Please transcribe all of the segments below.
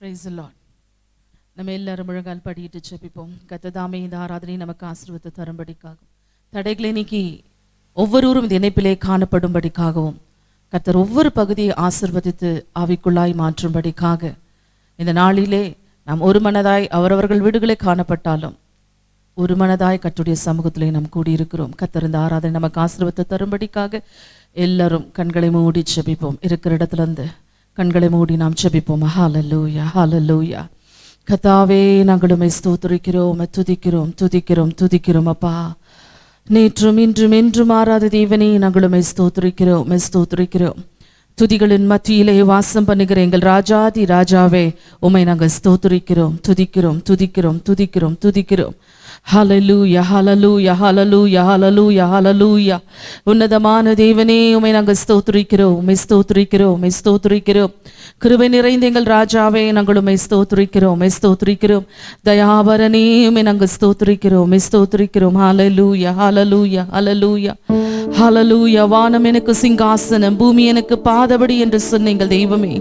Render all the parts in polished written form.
Praise the Lord. நம்ம எல்லாரும் முழங்கால் படியிட்டு ஜெபிப்போம். கர்த்ததாமே இந்த ஆராதனை நமக்கு ஆசீர்வாதத்தை தரும்படிக்காகவும் தடைகளை நீக்கி ஒவ்வொருவரும் இந்த இணைப்பிலே காணப்படும்படிக்காகவும் கர்த்தர் ஒவ்வொரு பகுதியை ஆசீர்வதித்து ஆவிக்குள்ளாய் மாற்றும்படிக்காக இந்த நாளிலே நாம் ஒரு மனதாய் அவரவர்கள் வீடுகளே காணப்பட்டாலும் ஒரு மனதாய் கர்த்தருடைய சமூகத்திலே நாம் கூடியிருக்கிறோம். கர்த்தர் இந்த ஆராதனை நமக்கு ஆசீர்வாதத்தை தரும்படிக்காக எல்லாரும் கண்களை மூடி ஜெபிப்போம். இருக்கிற இடத்துல இருந்து கண்களை மூடி நாம் ஜெபிப்போம். ஹல்லேலூயா, ஹல்லேலூயா. கர்த்தாவே, நாங்கள் உம்மை ஸ்தோத்திரிக்கிறோம், துதிக்கிறோம், துதிக்கிறோம், துதிக்கிறோம். அப்பா, நேற்றும் இன்றும் என்றும் மாறாத தேவனே, நாங்கள் உம்மை ஸ்தோத்திரிக்கிறோம், ஸ்தோத்திரிக்கிறோம். துதிகளின் மத்தியிலே வாசம் பண்ணுகிற எங்கள் ராஜாதி ராஜாவே, உம்மை நாங்கள் ஸ்தோத்திரிக்கிறோம், துதிக்கிறோம், துதிக்கிறோம், துதிக்கிறோம், துதிக்கிறோம். ஹல்லேலூயா, ஹல்லேலூயா, ஹல்லேலூயா, ஹல்லேலூயா, ஹல்லேலூயா. உன்னதமான தேவனே, உம்மை நாங்கள் ஸ்தோத்திரிக்கிறோம், உம்மை ஸ்தோத்திரிக்கிறோம், உம்மை ஸ்தோத்திரிக்கிறோம். கிருபை நிறைந்த எங்கள் ராஜாவே, நாங்கள் உம்மை ஸ்தோத்திரிக்கிறோம், உம்மை ஸ்தோத்திரிக்கிறோம். தயாபரனே, உம்மை நாங்கள் ஸ்தோத்திரிக்கிறோம், உம்மை ஸ்தோத்திரிக்கிறோம். ஹல்லேலூயா, ஹல்லேலூயா, ஹல்லேலூயா, ஹல்லேலூயா. வானம் எனக்கு சிங்காசனம், பூமி எனக்கு பாதபடி என்று சொன்ன எங்கள் தெய்வமே,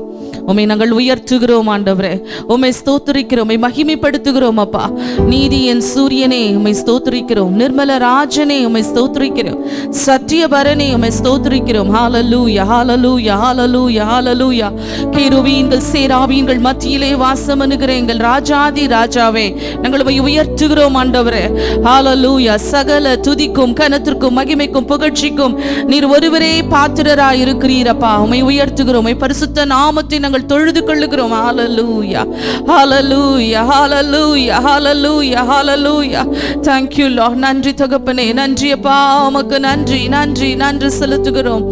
உம்மை நாங்கள் உயர்த்துகிறோம் ஆண்டவரே, உம்மை ஸ்தோத்திரிக்கிறோம், உம்மை மகிமைப்படுத்துகிறோம். அப்பா, நீதியின் சூரியனே, உம்மை ஸ்தோத்திரிக்கிறோம். நிர்மல ராஜனே, உம்மை ஸ்தோத்திரிக்கிறோம். சத்தியபரனே, உம்மை ஸ்தோத்திரிக்கிறோம். ஹல்லேலூயா, ஹல்லேலூயா, ஹல்லேலூயா, ஹல்லேலூயா. கேருபீன்கள் சேராபீன்கள் மத்தியிலே வாசம் பண்ணுகிற எங்கள் ராஜாதி ராஜாவே, நாங்கள் உம்மை உயர்த்துகிறோம் ஆண்டவரே. ஹல்லேலூயா. சகல துதிக்கும் கனத்திற்கும் மகிமைக்கும் புகழ்ச்சிக்கும் நீர் ஒருவரே பாத்திரராய் இருக்கிறீரப்பா. உம்மை உயர்த்துகிறோம், உம்மை பரிசுத்த நாமத்தை நாங்கள் தொழுது கொள்ளுகிறோம். ஹல்லேலூயா, ஹல்லேலூயா, ஹல்லேலூயா, ஹல்லேலூயா, ஹல்லேலூயா. Thank you Lord. நன்றி தகப்பனே, நன்றி அப்பா, உமக்கு நன்றி, நன்றி, நன்றி செலுத்துகிறோம்.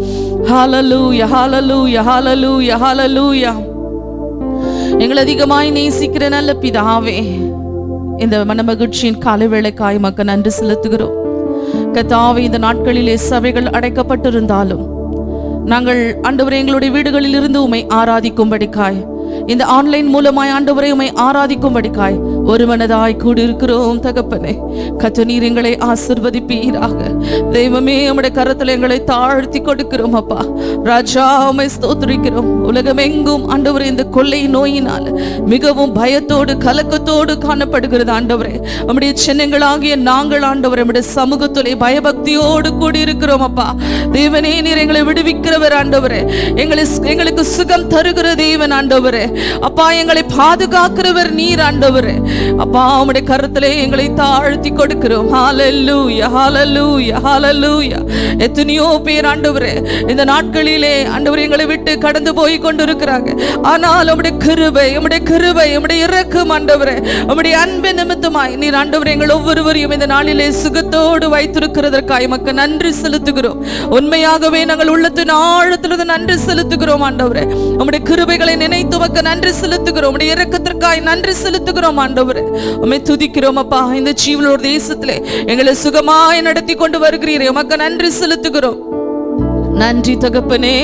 ஹல்லேலூயா, ஹல்லேலூயா, ஹல்லேலூயா, ஹல்லேலூயா. எங்களை அதிகமாய் நேசிக்கிற நல்ல பிதாவே, இந்த மனமகிழ்ச்சியின் காலை வேளைக்காய் உமக்கு நன்றி செலுத்துகிறோம். கர்த்தாவே, இந்த நாட்களிலே சபைகள் அடைக்கப்பட்டிருந்தாலும் நாங்கள் ஆண்டவரே எங்களுடைய வீடுகளில் இருந்து உம்மை ஆராதிக்கும்படிக்காய், இந்த ஆன்லைன் மூலமாய் ஆண்டவரே உம்மை ஆராதிக்கும்படிக்காய் ஒரு மனதாய் கூடியிருக்கிறோம் தகப்பனே. கர்த்தர் நீர் எங்களை ஆசீர்வதிப்பீராக. தெய்வமே, உம்முடைய கரத்தில் எங்களை தாழ்த்தி கொடுக்கிறோம். அப்பா ராஜா, உம்மை ஸ்தோத்திரிக்கிறோம். உலகமெங்கும் ஆண்டவரே இந்த கொள்ளை நோயினால் மிகவும் பயத்தோடு கலக்கத்தோடு காணப்படுகிறது ஆண்டவரே. நம்முடைய சின்னங்களாகிய நாங்கள் ஆண்டவரே உம்முடைய சமூகத்திலே பயபக்தியோடு கூடியிருக்கிறோம். அப்பா தேவனே, நீர் எங்களை விடுவிக்கிறவர் ஆண்டவரே, எங்களுக்கு சுகம் தருகிற தேவன் ஆண்டவரே. அப்பா, எங்களை பாதுகாக்கிறவர் நீர் ஆண்டவரே. அப்பா, உம்முடைய கரத்திலே எங்களை தாழ்த்தி கொடுக்கிறோம். ஹல்லேலூயா, ஹல்லேலூயா, ஹல்லேலூயா. எத்தனையோ பேர் ஆண்டவரே இந்த நாட்களிலே ஆண்டவரே எங்களை விட்டு கடந்து போய் கொண்டிருக்கிறாங்க. ஆனால் உம்முடைய கிருபை, உம்முடைய கிருபை, உம்முடைய இரக்கம் ஆண்டவரே, உம்முடைய அன்பின் நிமித்தமாய் நீர் ஆண்டவரே எங்கள் ஒவ்வொருவரையும் இந்த நாளிலே சுகத்தோடு வைத்திருக்கிறதற்காய் உமக்கு நன்றி செலுத்துகிறோம். உண்மையாகவே நாங்கள் உள்ளத்தின் ஆழத்திலிருந்து நன்றி செலுத்துகிறோம் ஆண்டவரே. உம்முடைய கிருபைகளை நினைத்து உமக்கு நன்றி செலுத்துகிறோம். உம்முடைய இரக்கத்திற்காய் நன்றி செலுத்துகிறோம் ஆண்டவரே. உம்மை துதிக்கிறோம் அப்பா. இந்த ஜீவனோட தேசத்திலே எங்களை சுகமாய் நடத்தி கொண்டு வருகிறீரே, உமக்கு நன்றி செலுத்துகிறோம். நன்றி தகப்பனே,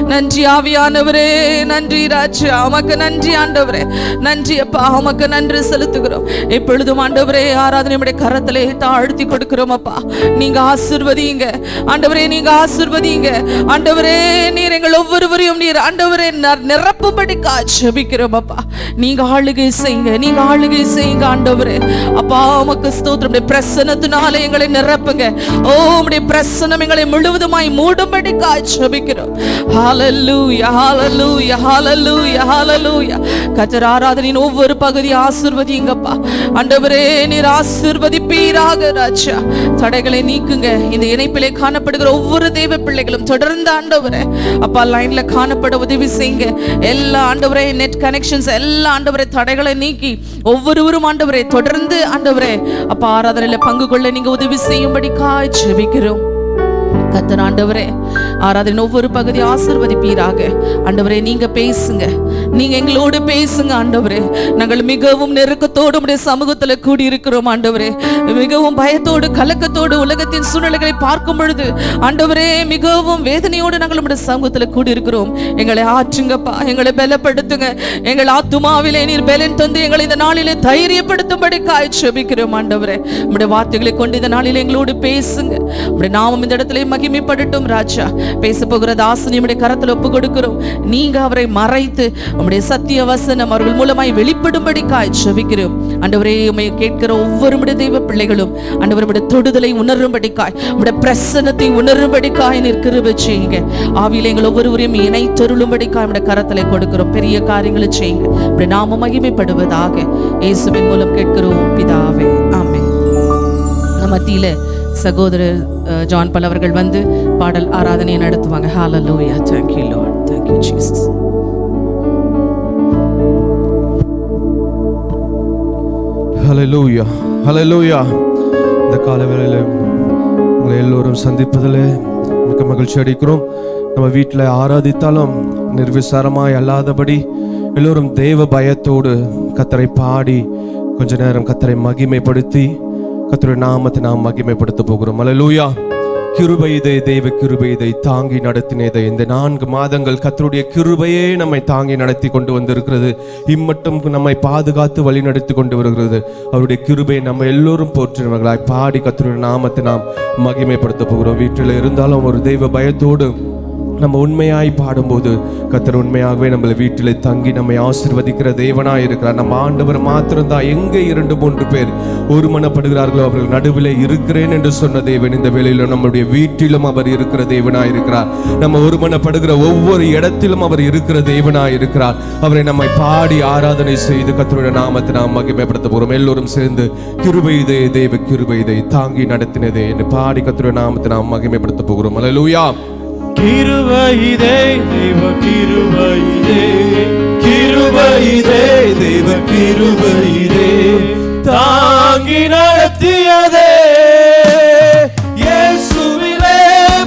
நன்றி ஆவியானவரே, நன்றி ராஜா, உமக்கு நன்றி ஆண்டவரே. நன்றி அப்பா, உமக்கு நன்றி செலுத்துகிறோம். எப்பொழுதும் ஆண்டவரே ஆராதனையுடைய கரத்திலே தாழ்த்தி கொடுக்கிறோம். அப்பா, நீங்க ஆசீர்வதிங்க ஆண்டவரே, நீங்க ஆசீர்வதிங்க ஆண்டவரே. நீர் எங்கள் ஒவ்வொருவரையும் நீர் ஆண்டவரே நிரப்பும்படி ஜெபிக்கிறோம். அப்பா, நீங்க ஆளுகை செய்யுங்க, நீங்க ஆளுகை செய்யுங்க ஆண்டவரே. அப்பா, உமக்கு ஸ்தோத்திரம். பிரசன்னத்தினாலே எங்களை நிரப்புங்க. ஓ, உம்முடைய பிரசன்னம் எங்களை முழுவதுமாய் மூடும்படி ஜெபிக்கிறோம். ஹல்லேலூயா, ஹல்லேலூயா, ஹல்லேலூயா, ஹல்லேலூயா. கர்த்தர் ஆராதனையின் ஒவ்வொரு பகுதி ஆசீர்வதிங்கப்பா ஆண்டவரே, நீர் ஆசீர்வதிப்பீராக ராஜா. தடைகளை நீக்குங்க. இந்த இணைப்பிலே காணப்படுகிற ஒவ்வொரு தேவ பிள்ளைகளும் தொடர்ந்து ஆண்டவரே அப்பா லைன்ல காணப்பட உதவி செய்யுங்க. எல்லா ஆண்டவரே நெட் கனெக்ஷன்ஸ் எல்லா ஆண்டவரே தடைகளை நீக்கி ஒவ்வொருவரும் ஆண்டவரே தொடர்ந்து ஆண்டவரே அப்பா ஆராதனையில பங்கு கொள்ள நீங்க உதவி செய்யும்படி ஜெபிக்கிறோம். கர்த்தர் ஆண்டவரே ஆராதனை ஒவ்வொரு பகுதி ஆசீர்வதிப்பீராக. ஆண்டவரே, நீங்க பேசுங்க, நீங்க எங்களோடு பேசுங்க ஆண்டவரே. நாங்கள் மிகவும் நெருக்கத்தோடு உம்முடைய சமூகத்துல கூடி இருக்கிறோம் ஆண்டவரே. மிகவும் பயத்தோடு கலக்கத்தோடு உலகத்தின் சூழ்நிலைகளை பார்க்கும் பொழுது ஆண்டவரே மிகவும் வேதனையோடு நாங்கள் உம்முடைய சமூகத்துல கூடி இருக்கிறோம். எங்களை ஆற்றுங்கப்பா, எங்களை பலப்படுத்துங்க. எங்கள் ஆத்துமாவிலே நீர் பலன் தந்து எங்களை இந்த நாளிலே தைரியப்படுத்தும்படி ஜெபிக்கிறோம் ஆண்டவரே. உம்முடைய வார்த்தைகளை கொண்டு இந்த நாளிலே எங்களோடு பேசுங்க. உம்முடைய நாமம் இந்த இடத்துல மகிமை மகிமைப்படட்டும் ராஜா. பேச போகிற தாசனை உம்முடைய கரத்தில் ஒப்பு கொடுக்கிறோம். நீங்க அவரை மறைத்து உம்முடைய சத்திய வசனம் அவர்கள் மூலமாய் வெளிப்படும்படிக்காய் ஜெபிக்கிறோம். ஆண்டவரே, உம்மை கேட்கிற ஒவ்வொரு தெய்வ பிள்ளைகளும் ஆண்டவருடைய தொடுதலை உணரும்படிக்காய், உம்முடைய பிரசன்னத்தை உணரும்படிக்காய் நீர் கிருபை செய்யுங்க. ஆவியிலே எங்கள் ஒவ்வொருவரையும் இணைத்தருளும்படிக்காய் உம்முடைய கரத்திலே கொடுக்கிறோம். பெரிய காரியங்களை செய்யுங்க. உம்முடைய நாமம் மகிமைப்படுவதாக இயேசுவின் மூலம் கேட்கிறோம் பிதாவே, ஆமென். நம்ம மத்தியில சகோதரர் ஜான் பால் அவர்கள் வந்து பாடல் ஆராதனையை நடத்துவாங்க. ஹalleluya. Thank you Lord. Thank you Jesus. ஹalleluya. ஹalleluya. இந்த காலவேளையில் உங்களை எல்லோரும் சந்திப்பதில் மிக மகிழ்ச்சி அடைக்கிறோம். நம்ம வீட்டில் ஆராதித்தாலும் நிர்விசாரமாய் அல்லாதபடி எல்லோரும் தேவ பயத்தோடு கர்த்தரை பாடி கொஞ்ச நேரம் கர்த்தரை மகிமைப்படுத்தி கர்த்தருடைய நாமத்தை நாம் மகிமைப்படுத்த போகிறோம். ஹalleluya. கிருபை இதே, தெய்வ கிருபை இதை தாங்கி நடத்தினதை இந்த 4 மாதங்கள் கர்த்தருடைய கிருபையே நம்மை தாங்கி நடத்தி கொண்டு வந்திருக்கிறது. இம்மட்டும் நம்மை பாதுகாத்து வழி நடத்தி கொண்டு வருகிறது. அவருடைய கிருபையை நம்ம எல்லோரும் போற்றினவர்களாய் பாடி கர்த்தருடைய நாமத்தை நாம் மகிமைப்படுத்த போகிறோம். வீட்டில் இருந்தாலும் ஒரு தெய்வ பயத்தோடு நம்ம உண்மையாய் பாடும்போது கர்த்தர் உண்மையாகவே நம்மளை வீட்டில் தங்கி நம்மை ஆசீர்வதிக்கிற தேவனாய் இருக்கிறார். நம்ம ஆண்டவர் மாத்திரம்தான் எங்கே 2-3 பேர் ஒருமனப்படுகிறார்களோ அவர்கள் நடுவில் இருக்கிறேன் என்று சொன்ன தேவன் இந்த வேளையிலும் நம்முடைய வீட்டிலும் அவர் இருக்கிற தேவனாய் இருக்கிறார். நம்ம ஒருமனப்படுகிற ஒவ்வொரு இடத்திலும் அவர் இருக்கிற தேவனாய் இருக்கிறார். அவரை நம்மை பாடி ஆராதனை செய்து கர்த்தருடைய நாமத்தை நாம் மகிமைப்படுத்த போகிறோம். எல்லோரும் சேர்ந்து கிருபை இதே, தெய்வ கிருபை இதை தாங்கி நடத்தினதே என்று பாடி கர்த்தருடைய நாமத்தை நாம் மகிமைப்படுத்த போகிறோம். ஹalleluya. கிருபையிதே, தெய்வ கிருபையிதே, கிருபையிதே, தெய்வ கிருபையிதே, தாங்கி நடத்தியதே இயேசுவிலே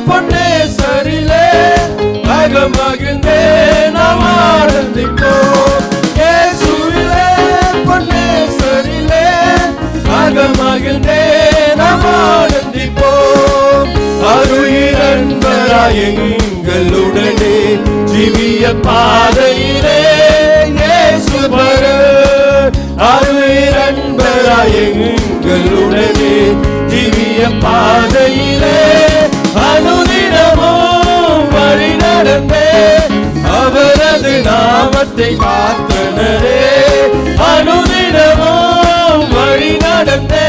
பொன்னேசரிலே அகமகிழ்ந்தே நாம் ஆனந்திப்போம். இயேசுவிலே பொன்னேசரிலே அகமகிழ்ந்தே நாம் ஆனந்திப்போம். அருயிரன்பராய் எங்களுடனே ஜீவிய பாதையிலே இயேசு பரர். அருயிரன்பராய் எங்களுடனே ஜீவிய பாதையிலே அனுதினமும் வழி நடந்தே அவரது நாமத்தை காத்தனரே. அனுதினமும் வழி நடந்தே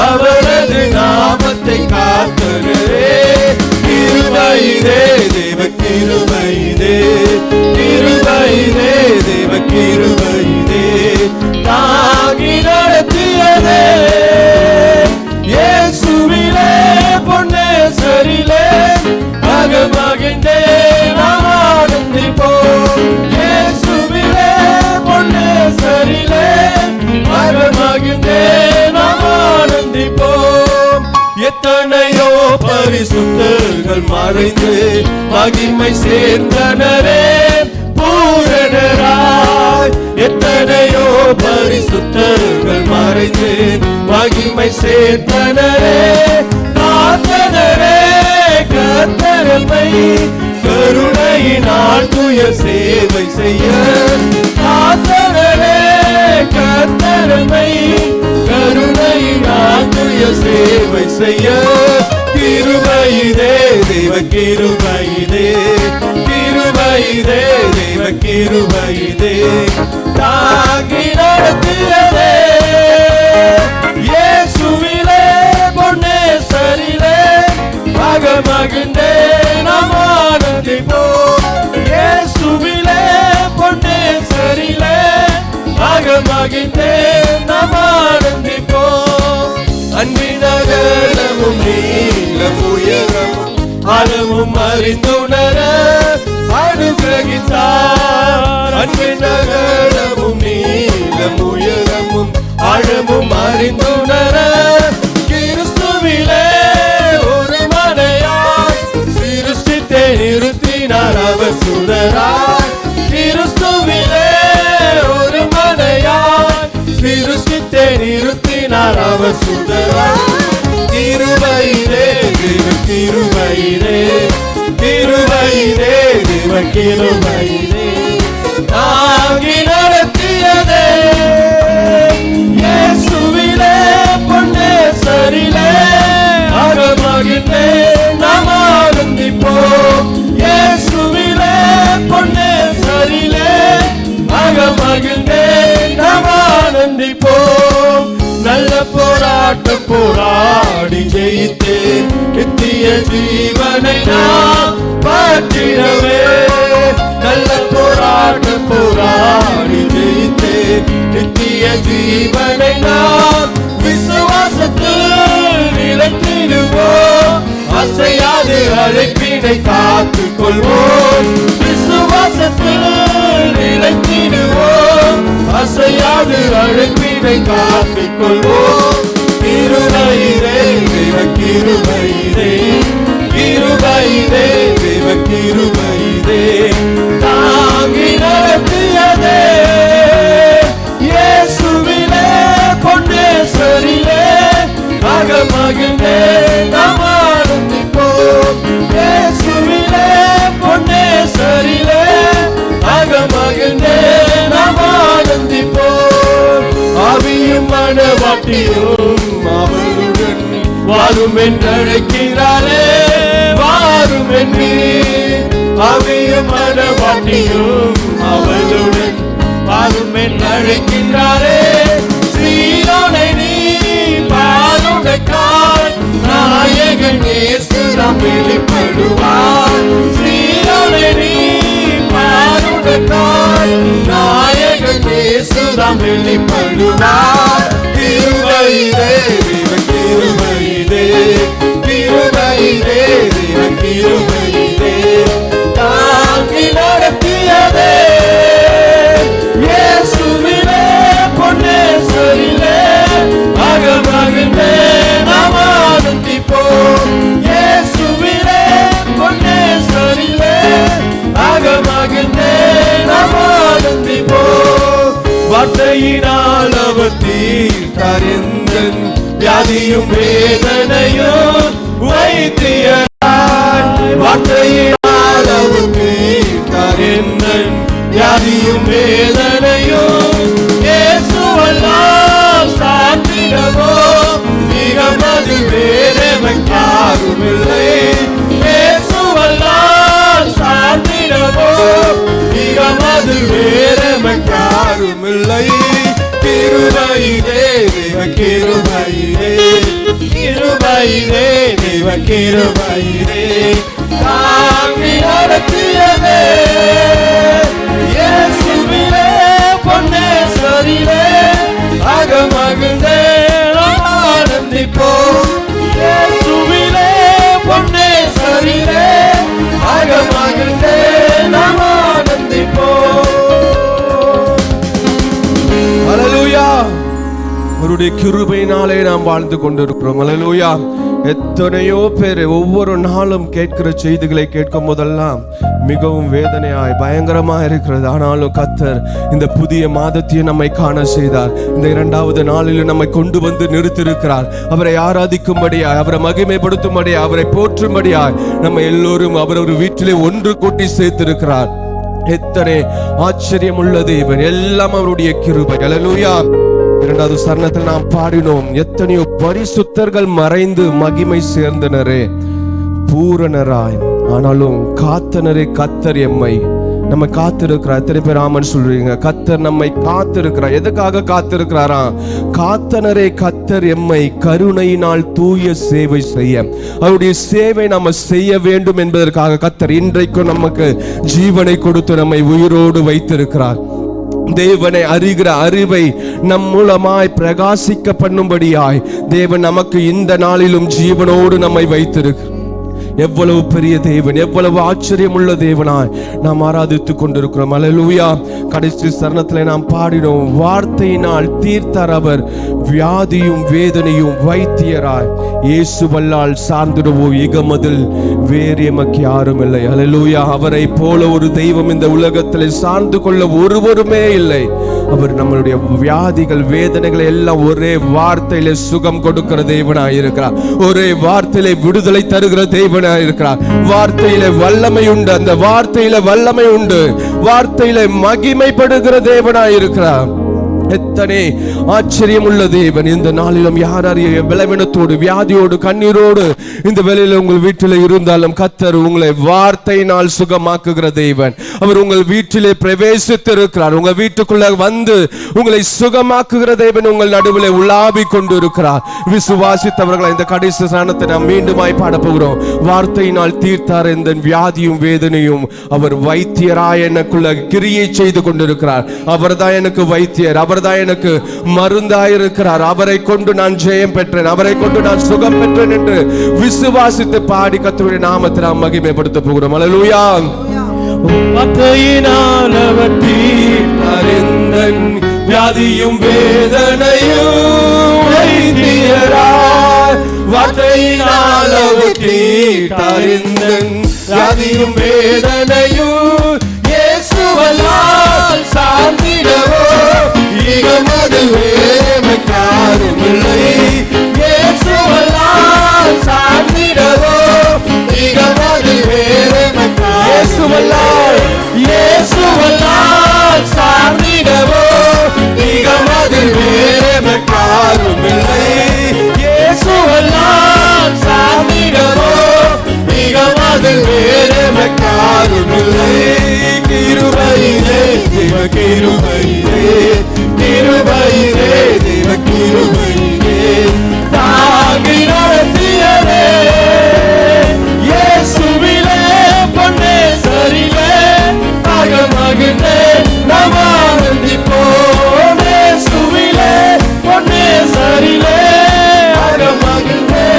அவரது நாமத்தை காத்தனரே. கிருபையிதே, தெய்வ கிருபையிதே, கிருபையிதே, தெய்வ கிருபையிதே, தாங்கி நடத்தியதே இயேசுவிலே பொன்னேசரிலே அகமகிழ்ந்தே நாம் ஆனந்திப்போம். இயேசுவிலே பொன்னேசரிலே அகமகிழ்ந்தே நாம் ஆனந்திப்போம். எத்தனையோ பரிசுத்தர்கள் மறைந்து மகிமை சேர்ந்தனரே பூரணராய். எத்தனையோ பரிசுத்தர்கள் மறைந்து மகிமை சேர்ந்தனரே காத்தனரே. கர்த்தரை கருணையினால் துய சேவை செய்ய காத்தனரே. கர்த்தரை கருணையினால் துய சேவை செய்ய கிருபையிதே, தெய்வ கிருபையிதே, கிருபையிதே, தெய்வ கிருபையிதே, தாங்கி நடத்தியதே இயேசுவிலே பொன்னேசரிலே அகமகிழ்ந்தே நாம் ஆனந்திப்போம். இயேசுவிலே பொன்னேசரிலே அகமகிழ்ந்தே நாம் ஆனந்திப்போம். அன்பின் அகலமும் நீளம் உயரமும் அளவும் அறிந்துணர அனுகிரகித்தார். அன்பின் அகலமும் நீளம் உயரமும் அளவும் அறிந்துணர கிறிஸ்துவிலே ஒரு மனையாய் சிருஷ்டித்தே நிறுத்தினார் அவர் சுடராய். கிறிஸ்துவிலே ஒரு மனையாய் சிருஷ்டித்தே நிறுத்தினார் அவர் சுடராய். கிருபையிலே, தெய்வ கிருபையிலே, கிருபையிலே, தெய்வ கிருபையிலே, தாங்கி நடத்தியதே இயேசுவிலே பொன்னேசரிலே அகமகிழ்ந்தே நாம் மகிழ்ந்தே நாம் ஆனந்திப்போம். நல்ல போராட்டம் போராடி ஜெயித்தே நித்திய ஜீவனை நாம் பற்றிடவே. நல்ல போராட்டம் போராடி ஜெயித்தே நித்திய ஜீவனை நாம் விசுவாசத்தில் நிலைத்திடுவோம். அசையாது அழைப்பினை காத்துக் கொள்வோம். விசுவாசத்தில் நிலைத்திடுவோம். அசையாது அழைப்பினை காத்துக் கொள்வோம். கிருபையிலே தேவ கிருபையிலே, கிருபையிலே தேவ கிருபையிலே தாங்கி நடத்தியதே. இயேசுவிலே பொன்னேசரிலே மகிழ்ந்தே நாம் ஆனந்திப்போம். இயேசுவிலே பொன்னேசரிலே மகிழ்ந்தே நாம் ஆனந்திப்போம். ஆவியும் மனவாட்டியும் அவருடன் வாரும் என்றழைக்கிறாரே, வாரும் என்று. ஆவியும் மனவாட்டியும் அவருடன் வாரும் என்றழைக்கிறாரே. ஸ்ரீயோனை நீ பாருடைக்காய் நாயகன் இயேசு நாம் வெளிப்படுவார். ஸ்ரீயோனை நீ பாருடைக்காய் நாயகன் இயேசு நாம் வெளிப்படுவார். கிருபையிலே தேவ கிருபையிலே, கிருபையிலே தேவ கிருபையிலே தாங்கி நடத்தியதே. இயேசுவிலே பொன்னேசரிலே மகிழ்ந்தே நாம் ஆனந்திப்போம். இயேசுவிலே பொன்னேசரிலே மகிழ்ந்தே நாம் ஆனந்திப்போம். வார்த்தையினால் அவர் தீர்த்தார் எந்தன் வியாதியும் வேதனையும் வைத்தியராய். வார்த்தையினால் அவர் தீர்த்தார் எந்தன் வியாதியும் வேதனையும். இயேசுவெல்லாம் சாத்திடவோ மிகமது வேறெவன் யாருமில்லை. இயேசுவெல்லாம் சாத்திடவோ மிகமது வேறெவன் யாருமில்லை. கிருபையிலே தேவ கிருபையிலே, கிருபையிலே தேவ கிருபையிலே தாங்கி நடத்தியதே. இயேசுவிலே பொன்னேசரிலே மகிழ்ந்தே நாம் ஆனந்திப்போம். இயேசுவிலே பொன்னேசரிலே மகிழ்ந்தே நாம் ஆனந்திப்போம். ஹல்லேலூயா. அவருடைய கிருபையினாலே நாம் வாழ்ந்து கொண்டிருக்கிறோம். ஹல்லேலூயா. எத்தனையோ பேர் ஒவ்வொரு நாளும் கேட்கிற செய்திகளை கேட்கும் போதெல்லாம் மிகவும் வேதனையாய் பயங்கரமா இருக்கிறது. ஆனாலும் கர்த்தர் இந்த புதிய மாதத்தையும் நம்மை காண செய்தார். இந்த 2வது நாளில் நம்மை கொண்டு வந்து நிறுத்தியிருக்கிறார். அவரை ஆராதிக்கும்படியாய், அவரை மகிமைப்படுத்தும்படியாய், அவரை போற்றும்படியாய் நம்ம எல்லோரும் அவர் ஒரு வீட்டிலே ஒன்று கூட்டி சேர்த்திருக்கிறார். எத்தனை ஆச்சரியம் உள்ள தேவன்! எல்லாம் அவருடைய கிருபை. ஹல்லேலூயா. 2வது சரணத்தில் நாம் பாடினோம், எத்தனையோ பரிசுத்தர்கள் மறைந்து மகிமை சேர்ந்தனரே பூரணராய், ஆனாலும் காத்தனரே கர்த்தர் எம்மை. நம்ம காத்திருக்கிறார். எத்தனை பேர் ஆமன் சொல்றீங்க? கர்த்தர் நம்மை காத்திருக்கிறார். எதுக்காக காத்திருக்கிறாரா? காத்தனரே கர்த்தர் எம்மை கருணையினால் தூய சேவை செய்ய, அவருடைய சேவை நம்ம செய்ய வேண்டும் என்பதற்காக கர்த்தர் இன்றைக்கும் நமக்கு ஜீவனை கொடுத்து நம்மை உயிரோடு வைத்திருக்கிறார். தேவனை அறிகிற அறிவை நம் மூலமாய் பிரகாசிக்க பண்ணும்படியாய் தேவன் நமக்கு இந்த நாளிலும் ஜீவனோடு நம்மை வைத்திருக்கிறார். எவ்வளவு பெரிய தேவன், எவ்வளவு ஆச்சரியம் உள்ள தேவனாய் நாம் ஆராதித்துக் கொண்டிருக்கிறோம். அல்லேலூயா. கடைசி சரணத்திலே நாம் பாடினோம், வார்த்தையினால் தீர்த்தார் அவர் வியாதியும் வேதனையும் வைத்தியராய், இயேசுவல்லால் சார்ந்திடுவோம் இகமதில் வேறு எமக்கு யாரும் இல்லை. அல்லேலூயா. அவரை போல ஒரு தெய்வம் இந்த உலகத்திலே சார்ந்து கொள்ள ஒருவருமே இல்லை. அவர் நம்மளுடைய வியாதிகள் வேதனைகளை எல்லாம் ஒரே வார்த்தையிலே சுகம் கொடுக்கிற தேவனாய் இருக்கிறார். ஒரே வார்த்தையிலே விடுதலை தருகிற தேவனாய் இருக்கிறார். வார்த்தையிலே வல்லமை உண்டு. அந்த வார்த்தையிலே வல்லமை உண்டு. வார்த்தையிலே மகிமைப்படுகிற தேவனாய் இருக்கிறார். எத்தனை ஆச்சரியம் உள்ள தேவன். இந்த நாளிலும் யார் அறிய பலவீனத்தோடு வியாதியோடு கண்ணீரோடு இந்த வேளையில உங்கள் வீட்டில் இருந்தாலும் கர்த்தர் உங்களை வார்த்தையினால் சுகமாக்குகிற தேவன். அவர் உங்கள் வீட்டிலே பிரவேசித்திருக்கிறார். உங்கள் வீட்டுக்குள்ள வந்து உங்களை சுகமாக்குகிற தேவன் உங்கள் நடுவில் உலாவி கொண்டு இருக்கிறார். விசுவாசித்தவர்களை இந்த கடைசி ஸ்நானத்தை நாம் மீண்டுமாய் பாட போகிறோம். வார்த்தையினால் தீர்த்தார் இந்த வியாதியும் வேதனையும். அவர் வைத்தியராய் எனக்குள்ள கிரியை செய்து கொண்டிருக்கிறார். அவர்தான் எனக்கு வைத்தியர், அவர்தான் எனக்கு மருந்தாயிருக்கிறார். அவரை கொண்டு நான் ஜெயம் பெற்றேன், அவரை கொண்டு நான் சுகம் பெற்றேன் என்று விசுவாசித்து பாடி கர்த்தருடைய நாமத்தை நாம் மகிமைப்படுத்த போகிறோம். அல்லேலூயா. வார்த்தையினால் அவர் தீர்த்தார் எந்தன் வியாதியும் வேதனையும். வைத்தியராய் வார்த்தையினால் அவர் தீர்த்தார் எந்தன் வியாதியும் வேதனையும். இயேசுவல்லால் சார்ந்திடவோ இகமது வேறெமக்காரும் இல்லை. இயேசுவல்லால் சார்ந்திடவோ இகமது வேறெமக்காரும். இயேசுவல்லால் இயேசுவல்லால் சார்ந்திடவோ இகமது வேறெமக்காரும் இல்லை. இயேசுவல்லால் சார்ந்திடவோ இகமது வேறெமக்காரும் இல்லை. கிருபையிலே தேவ கிருபையிலே, கிருபையிலே தேவ கிருபையிலே தாங்கி நடத்தியதே. இயேசுவிலே பொன்னேசரிலே அகமகிழ்ந்தே நாம் ஆனந்திப்போம். இயேசுவிலே பொன்னேசரிலே அகமகிழ்ந்தே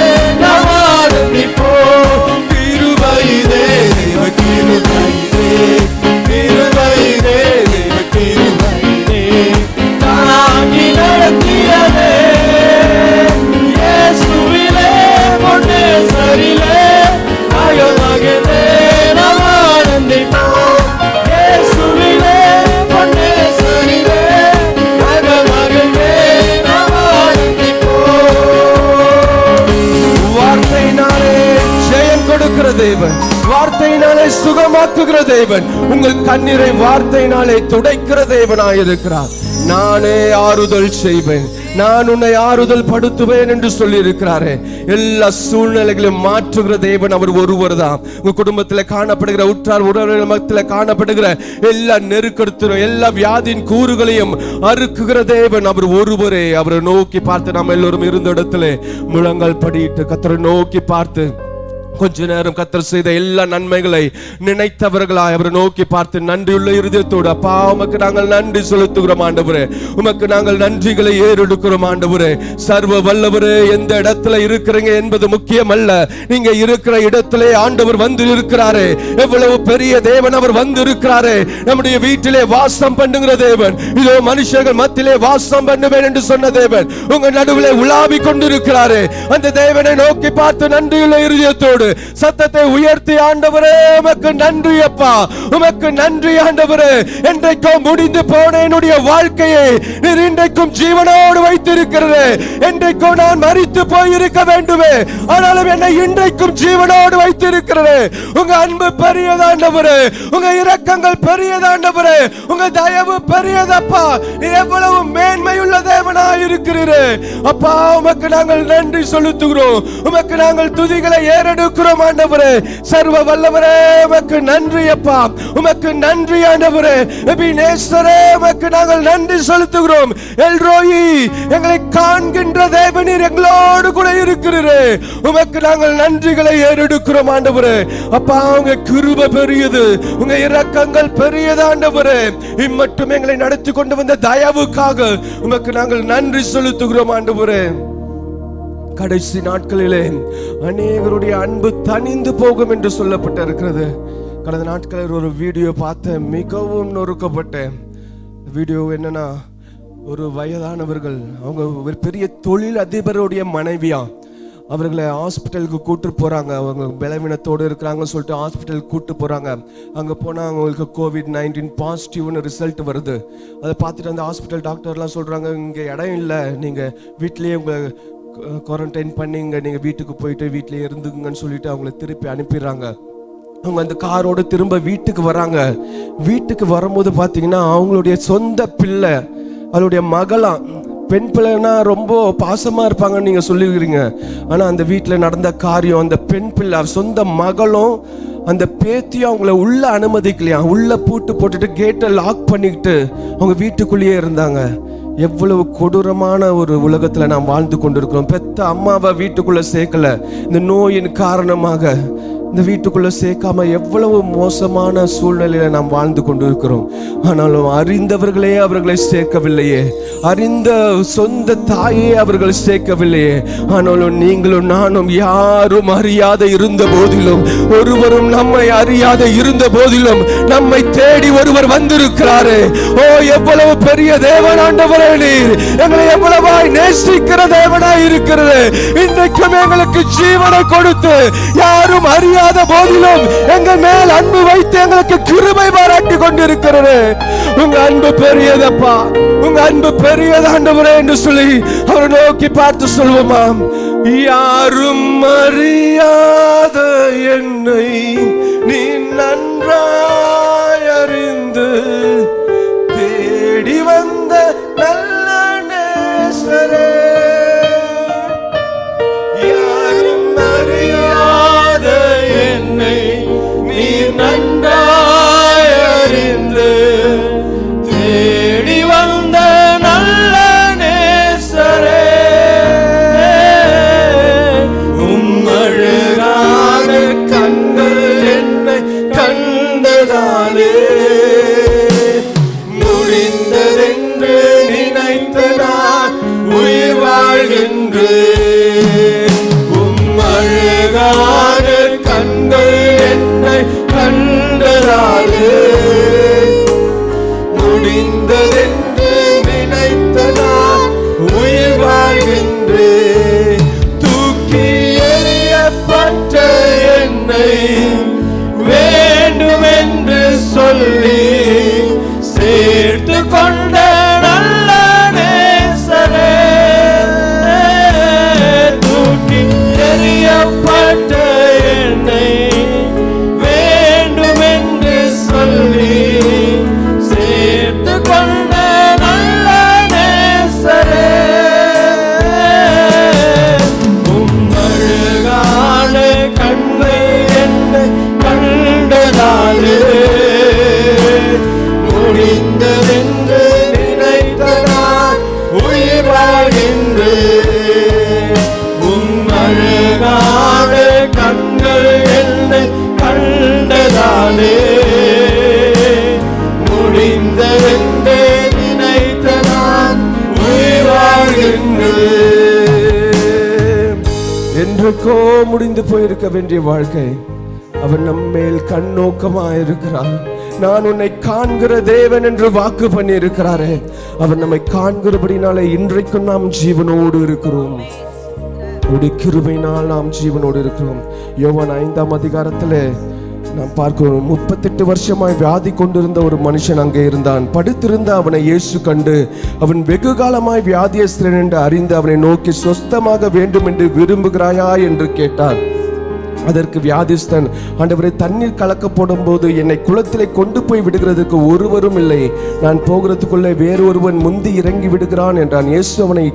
நாம் ஆனந்திப்போம். கிருபையிலே தேவ கிருபையிலே, கிருபையிலே தேவ கிருபையிலே தாங்கி நடத்தியதே. இயேசுவிலே பொன்னேசரிலே அகமகிழ்ந்தே நாம் ஆனந்திப்போம். இயேசுவிலே பொன்னேசரிலே அகமகிழ்ந்தே நாம் ஆனந்திப்போம். வார்த்தையினாலே ஜெயம் கொடுக்கிற தேவன், வார்த்தையினாலே சுகமாக்குகிற தேவன், உங்கள் கண்ணீரை வார்த்தையினாலே துடைக்கிற தேவனாயிருக்கிறார். நானே ஆறுதல் செய்வேன், நான் உன்னை ஆறுதல் படுத்துவேன் என்று சொல்லி இருக்கிறாரே. எல்லா சூழ்நிலைகளையும் மாற்றுகிற தேவன் அவர் ஒருவர் தான். உங்க குடும்பத்தில் காணப்படுகிற உற்றார் உறவினர் மத்தியில் காணப்படுகிற எல்லா நெருக்கத்திலும் எல்லா வியாதியின் கூறுகளையும் அறுக்குகிற தேவன் அவர் ஒருவரே. அவரை நோக்கி பார்த்து நாம் எல்லோரும் இருந்த இடத்துல முழங்கால் படியிட்டு கர்த்தரை நோக்கி பார்த்து கொஞ்ச நேரம் கர்த்தர் செய்த எல்லா நன்மைகளை நினைத்தவர்களாய் அவரை நோக்கி பார்த்து நன்றியுள்ள இருதயத்தோடு, அப்பா உமக்கு நாங்கள் நன்றி செலுத்துகிறோம் ஆண்டவரே, உமக்கு நாங்கள் நன்றிகளை ஏறெடுக்கிறோம் ஆண்டவரே. சர்வ வல்லவரே, எந்த இடத்துல இருக்கிறீங்க என்பது முக்கியம் அல்ல, நீங்க இருக்கிற இடத்திலே ஆண்டவர் வந்து இருக்கிறாரே. எவ்வளவு பெரிய தேவன் அவர் வந்து இருக்கிறாரே. நம்முடைய வீட்டிலே வாசம் பண்ணுகிற தேவன். இதோ மனுஷர்கள் மத்தியிலே வாசம் பண்ணுவேன் என்று சொன்ன தேவன் உங்க நடுவிலே உலாவி கொண்டிருக்கிறாரே. அந்த தேவனை நோக்கி பார்த்து நன்றியுள்ள இருதயத்தோடு சத்தத்தை உயர்த்தி, ஆண்டவரே உமக்கு நன்றி அப்பா, உமக்கு நன்றி ஆண்டவரே. என்றைக்கோ முடிந்து போன என்னுடைய வாழ்க்கையை நீர் இன்றைக்கும் ஜீவனோடு வைத்திருக்கிறது. என்றைக்கோ நான் மரித்து போயிருக்க வேண்டுமே, ஆனாலும் என்னை இன்றைக்கும் ஜீவனோடு வைத்திருக்கிறது. உங்க அன்பு பெரியதாண்டவரே, உங்க இரக்கங்கள் பெரியதாண்டவரே, உங்க தயவு பெரியதப்பா. நீர் எவ்வளவு மேன்மையுள்ள தேவனாய் இருக்கிறீரே அப்பா. உமக்கு நாங்கள் நன்றி செலுத்துகிறோம், உமக்கு நாங்கள் துதிகளை ஏறெடுக்கிறோம் ஆண்டவரே. சர்வ வல்லவரே உமக்கு நன்றி அப்பா, உமக்கு நன்றி ஆண்டவரே. எபினேசரே உமக்கு நாங்கள் நன்றி செலுத்துகிறோம். எல்ரோயி, எங்களை காண்கின்ற தேவனீர் எங்களோடு கூட இருக்கிறீரே, உமக்கு நாங்கள் நன்றிகளை ஏறெடுக்கிறோம் ஆண்டவரே. அப்பா உங்க கிருபை பெரியது, உங்க இரக்கங்கள் பெரியது ஆண்டவரே. இம்மட்டும் எங்களை நடத்தி கொண்டு வந்த தயவுக்காக உமக்கு நாங்கள் நன்றி செலுத்துகிறோம் ஆண்டவரே. கடைசி நாட்களிலே அநேகருடைய அன்பு தணிந்து போகும் என்று சொல்லப்பட்டு இருக்கிறது. கடந்த நாட்களில் ஒரு வீடியோ பார்த்தேன், மிகவும் நொறுக்கப்பட்டேன். வீடியோ என்னன்னா, ஒரு வயதானவர்கள், அவங்க ஒரு பெரிய தொழில் அதிபருடைய மனைவியா, அவர்களை ஹாஸ்பிட்டலுக்கு கூட்டு போறாங்க. அவங்க பலவீனத்தோடு இருக்கிறாங்கன்னு சொல்லிட்டு ஹாஸ்பிட்டலுக்கு கூட்டு போறாங்க. அங்கே போனால் அவங்களுக்கு COVID-19 பாசிட்டிவ்னு ரிசல்ட் வருது. அதை பார்த்துட்டு அந்த ஹாஸ்பிட்டல் டாக்டர்லாம் சொல்றாங்க, இங்கே இடம் இல்லை, நீங்கள் வீட்லேயே உங்களை குவாரண்டைன் பண்ணிங்க, நீங்கள் வீட்டுக்கு போயிட்டு வீட்டிலே இருந்துங்கன்னு சொல்லிட்டு அவங்கள திருப்பி அனுப்பிடுறாங்க. அவங்க அந்த காரோடு திரும்ப வீட்டுக்கு வராங்க. வீட்டுக்கு வரும்போது பார்த்தீங்கன்னா அவங்களுடைய சொந்த பிள்ளை அவளுடைய மகளாம். பெண் பிள்ளைனா ரொம்ப பாசமா இருப்பாங்கன்னு நீங்க சொல்லிக்கிறீங்க. ஆனா அந்த வீட்டில் நடந்த காரியம், அந்த பெண் பிள்ளை சொந்த மகளும் அந்த பேத்தியும் அவங்கள உள்ள அனுமதிக்கலையா, உள்ள பூட்டு போட்டுட்டு கேட்டை லாக் பண்ணிக்கிட்டு அவங்க வீட்டுக்குள்ளேயே இருந்தாங்க. எவ்வளவு கொடூரமான ஒரு உலகத்துல நாம் வாழ்ந்து கொண்டிருக்கிறோம். பெத்த அம்மாவை வீட்டுக்குள்ள சேர்க்கல, இந்த நோயின் காரணமாக இந்த வீட்டுக்குள்ள சேர்க்காம எவ்வளவு மோசமான சூழ்நிலையில நாம் வாழ்ந்து கொண்டிருக்கிறோம். ஆனாலும் அறிந்தவர்களே அவர்களை சேர்க்கவில்லையே, அறிந்த சொந்த தாயே அவர்கள் சேர்க்கவில்லையே. ஆனாலும் நீங்களும் நானும் யாரும் அறியாத இருந்த போதிலும், ஒருவரும் நம்மை அறியாத இருந்த போதிலும் நம்மை தேடி ஒருவர் வந்திருக்கிறாரு. ஓ, எவ்வளவு பெரிய தேவன் ஆண்டவரே நீர்! எங்களை எவ்வளவாய் நேசிக்கிற தேவனாய் இருக்கிறது. இன்றைக்கும் எங்களுக்கு ஜீவனை கொடுத்து யாரும் அறியாத போதிலும் எங்கள் மேல் அன்பு வைத்து எங்களுக்கு கிருபை பாராட்டி கொண்டிருக்கிறது. உங்க அன்பு பெரியதப்பா, உங்க அன்பு பெரியது ஆண்டவரே என்று சொல்லி அவரை நோக்கி பார்த்து சொல்வோமாம். யாரும் அறியாத என்னை நீ நன்றாய் அறிந்து தேடி வந்த நல்ல நேசரே. நன்றாய் அறிந்து தேடி வந்த நல்ல நேசரே, அழகான கண்கள் என்னை கண்டதாலே முடிந்ததென்று நினைத்து நான் உயிர் வாழ்கின்றேன். அழகான கண்கள் என்னை கண்டதாலே முடிந்ததென்று நினைத்த நான் உயிர் வாழ்கின்றேன். தூக்கி எறியப்பட்ட என்னை வேண்டுமென்று சொல்லி சேர்த்து கொண்ட நல்ல நேசரே, தூக்கி எறியப்பட்ட என்னை வேண்டுமென்று சொல்லி சேர்த்து கொண்ட நல்ல நேசரே, அழகான கண்கள் என்னை கண்டதாலே முடிந்ததென்று நினைத்த நான் உயிர் வாழ்கின்றேன். அழகான கண்கள் என்னை கண்டதாலே முடிந்ததென்று நினைத்த நான் உயிர் வாழ்கின்றேன். என்றுக்கோ முடிந்து போயிருக்க வேண்டிய வாழ்க்கை அவர் நம்மேல் கண்ணோக்கமாயிருக்கிறார். நான் உன்னை காண்கிற தேவன் என்று வாக்கு பண்ணி இருக்கிறாரே, அவர் நம்மை காண்கிறபடினாலே இன்றைக்கும் நாம் ஜீவனோடு இருக்கிறோம். கிருபையினால் நாம் ஜீவனோடு இருக்கிறோம். யோவான் 5ஆம் அதிகாரத்திலே நாம் பார்க்கிறோம், 38 வருஷமாய் வியாதி கொண்டிருந்த ஒரு மனுஷன் அங்கே இருந்தான். படுத்திருந்த அவனை இயேசு கண்டு, அவன் வெகு காலமாய் வியாதியஸ்தன் என்று அறிந்து அவனை நோக்கி, சொஸ்தமாக வேண்டும் என்று விரும்புகிறாயா என்று கேட்டார். அதற்கு வியாதிஸ்தன், ஆண்டவரே, தண்ணீர் கலக்கப்படும் போது என்னை குளத்திலே கொண்டு போய் விடுகிறதுக்கு ஒருவரும் இல்லை, நான் போகிறதுக்குள்ளே வேறொருவன் முந்தி இறங்கி விடுகிறான் என்றான். இயேசு அவனை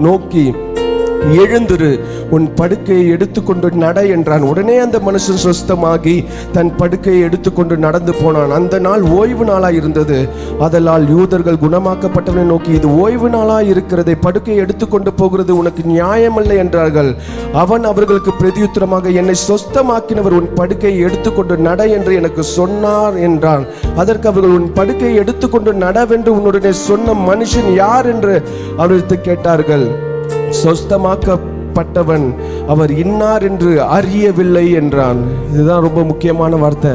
நோக்கி, எழுந்திரு, உன் படுக்கையை எடுத்துக்கொண்டு நட என்றான். உடனே அந்த மனுஷன் சொஸ்தமாகி தன் படுக்கையை எடுத்துக்கொண்டு நடந்து போனான். அந்த நாள் ஓய்வு நாளாய் இருந்தது. அதனால் யூதர்கள் குணமாக்கப்பட்டவனை நோக்கி, இது ஓய்வு நாளாய் இருக்கிறதை படுக்கையை எடுத்துக்கொண்டு போகிறது உனக்கு நியாயமல்ல என்றார்கள். அவன் அவர்களுக்கு பிரதியுத்தரமாக, என்னை சொஸ்தமாக்கினவர் உன் படுக்கையை எடுத்துக்கொண்டு நட என்று எனக்கு சொன்னார் என்றான். அதற்கு அவர்கள், உன் படுக்கையை எடுத்துக்கொண்டு நடவென்று உன்னுடனே சொன்ன மனுஷன் யார் என்று அவர்களுக்கு கேட்டார்கள். சொஸ்தமாக்கப்பட்டவன் அவர் இன்னார் என்று அறியவில்லை என்றான். இதுதான் ரொம்ப முக்கியமான வார்த்தை.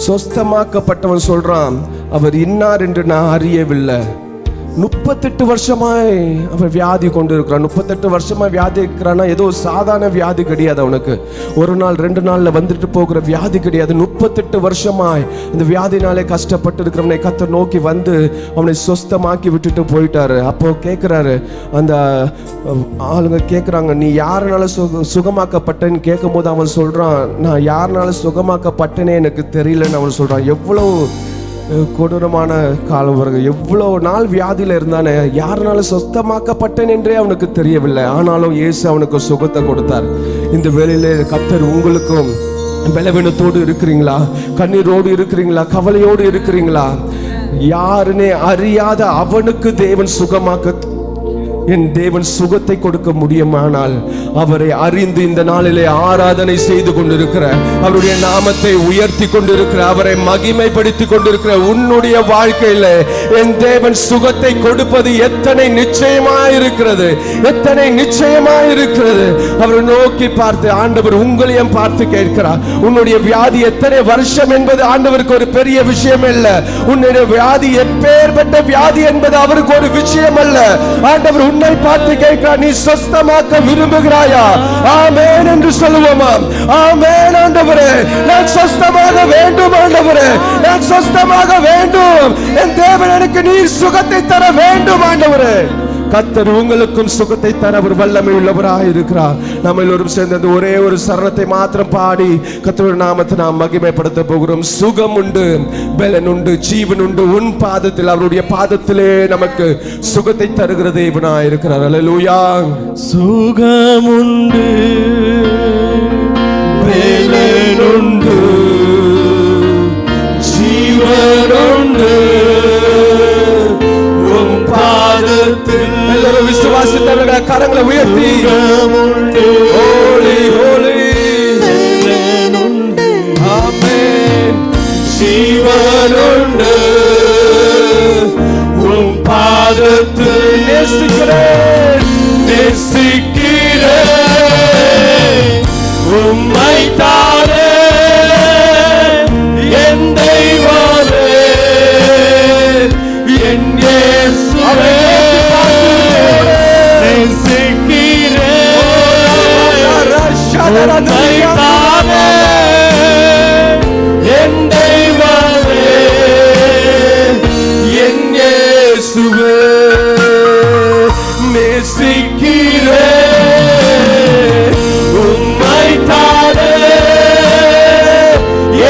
சொஸ்தமாக்கப்பட்டவன் சொல்றான், அவர் இன்னார் என்று நான் அறியவில்லை. 38 வருஷமாய் அவன் வியாதி கொண்டு இருக்கிறான். 38 வருஷமா வியாதி இருக்கிறான்னா ஏதோ சாதாரண வியாதி கிடையாது. அவனுக்கு ஒரு நாள் 2 நாள்ல வந்துட்டு போகிற வியாதி கிடையாது. 38 வருஷமாய் இந்த வியாதினாலே கஷ்டப்பட்டு இருக்கிறவனை கர்த்தர் நோக்கி வந்து அவனை சொஸ்தமாக்கி விட்டுட்டு போயிட்டாரு. அப்போ கேட்கிறாரு, அந்த ஆளுங்க கேட்குறாங்க, நீ யாருனால சுகமாக்கப்பட்டேன்னு கேட்கும் போது அவன் சொல்றான், நான் யாருனால சுகமாக்கப்பட்டேனே எனக்கு தெரியலன்னு அவன் சொல்றான். எவ்வளவு கொடூரமான காலம் வருங்க. எவ்வளோ நாள் வியாதியில இருந்தானே, யாருனாலும் சொஸ்தமாக்கப்பட்டேன் என்றே அவனுக்கு தெரியவில்லை. ஆனாலும் இயேசு அவனுக்கு சுகத்தை கொடுத்தார். இந்த வேளையிலே கர்த்தர் உங்களுக்கும் பலவீனத்தோடு இருக்கிறீங்களா, கண்ணீரோடு இருக்கிறீங்களா, கவலையோடு இருக்கிறீங்களா, யாருனே அறியாத அவனுக்கு தேவன் சுகமாக்க என் தேவன் சுகத்தை கொடுக்க முடியுமானால் அவரை அறிந்து இந்த நாளிலே ஆராதனை செய்து கொண்டிருக்கிற, அவருடைய நாமத்தை உயர்த்தி கொண்டிருக்கிற, அவரை மகிமைப்படுத்தி கொண்டிருக்கிற உன்னுடைய வாழ்க்கையில என் தேவன் சுகத்தை கொடுப்பது எத்தனை நிச்சயமாயிருக்கிறது, எத்தனை நிச்சயமாயிருக்கிறது. அவரை நோக்கி பார்த்து ஆண்டவர் உங்களையும் பார்த்து கேட்கிறார், உன்னுடைய வியாதி எத்தனை வருஷம் என்பது ஆண்டவருக்கு ஒரு பெரிய விஷயம் அல்ல. உன்னுடைய வியாதி எப்பேற்பட்ட வியாதி என்பது அவருக்கு ஒரு விஷயம் அல்ல. ஆண்டவர் உன்னை பார்த்து கேட்கிறார், நீ சொஸ்தமாக்க விரும்புகிறாயா? ஆமென் என்று சொல்லுவோமா? ஆமென் ஆண்டவரே, நான் சொஸ்தமாக வேண்டும் ஆண்டவரே, நான் சொஸ்தமாக வேண்டும். என் தேவன் எனக்கு நீ சுகத்தை தர வேண்டும் ஆண்டவரே. கர்த்தர் உங்களுக்கும் சுகத்தை தர ஒரு வல்லமை உள்ளவராய் இருக்கிறார். நம்ம எல்லோரும் சேர்ந்து அந்த ஒரே ஒரு சரணத்தை மாத்திரம் பாடி கர்த்தருடைய நாமத்தை நாம் மகிமைப்படுத்த போகிறோம். சுகம் உண்டு, பலன் உண்டு, ஜீவன் உண்டு. உன் பாதத்தில், அவருடைய பாதத்திலே நமக்கு சுகத்தை தருகிற தேவனாய் இருக்கிறார். அல்லேலூயா. சுகம் உண்டு, பலன் உண்டு, ஜீவன் உண்டு, உன் பாதத்தில். எல்லாரும் விசுவாசித்தவர்கள் கரங்களை உயர்த்தி ஹோலி ஹோலி ஆமென். ஜீவன் உண்டு, உன் பாதத்தில். நேசிக்கிறேன், நேசிக்கிறேன் உம்மை தானே என் தெய்வமே, என் இயேசுவே. உம்மை தானே என் தெய்வமே, என் இயேசுவே. நேசிக்கிறேன் உம்மை தானே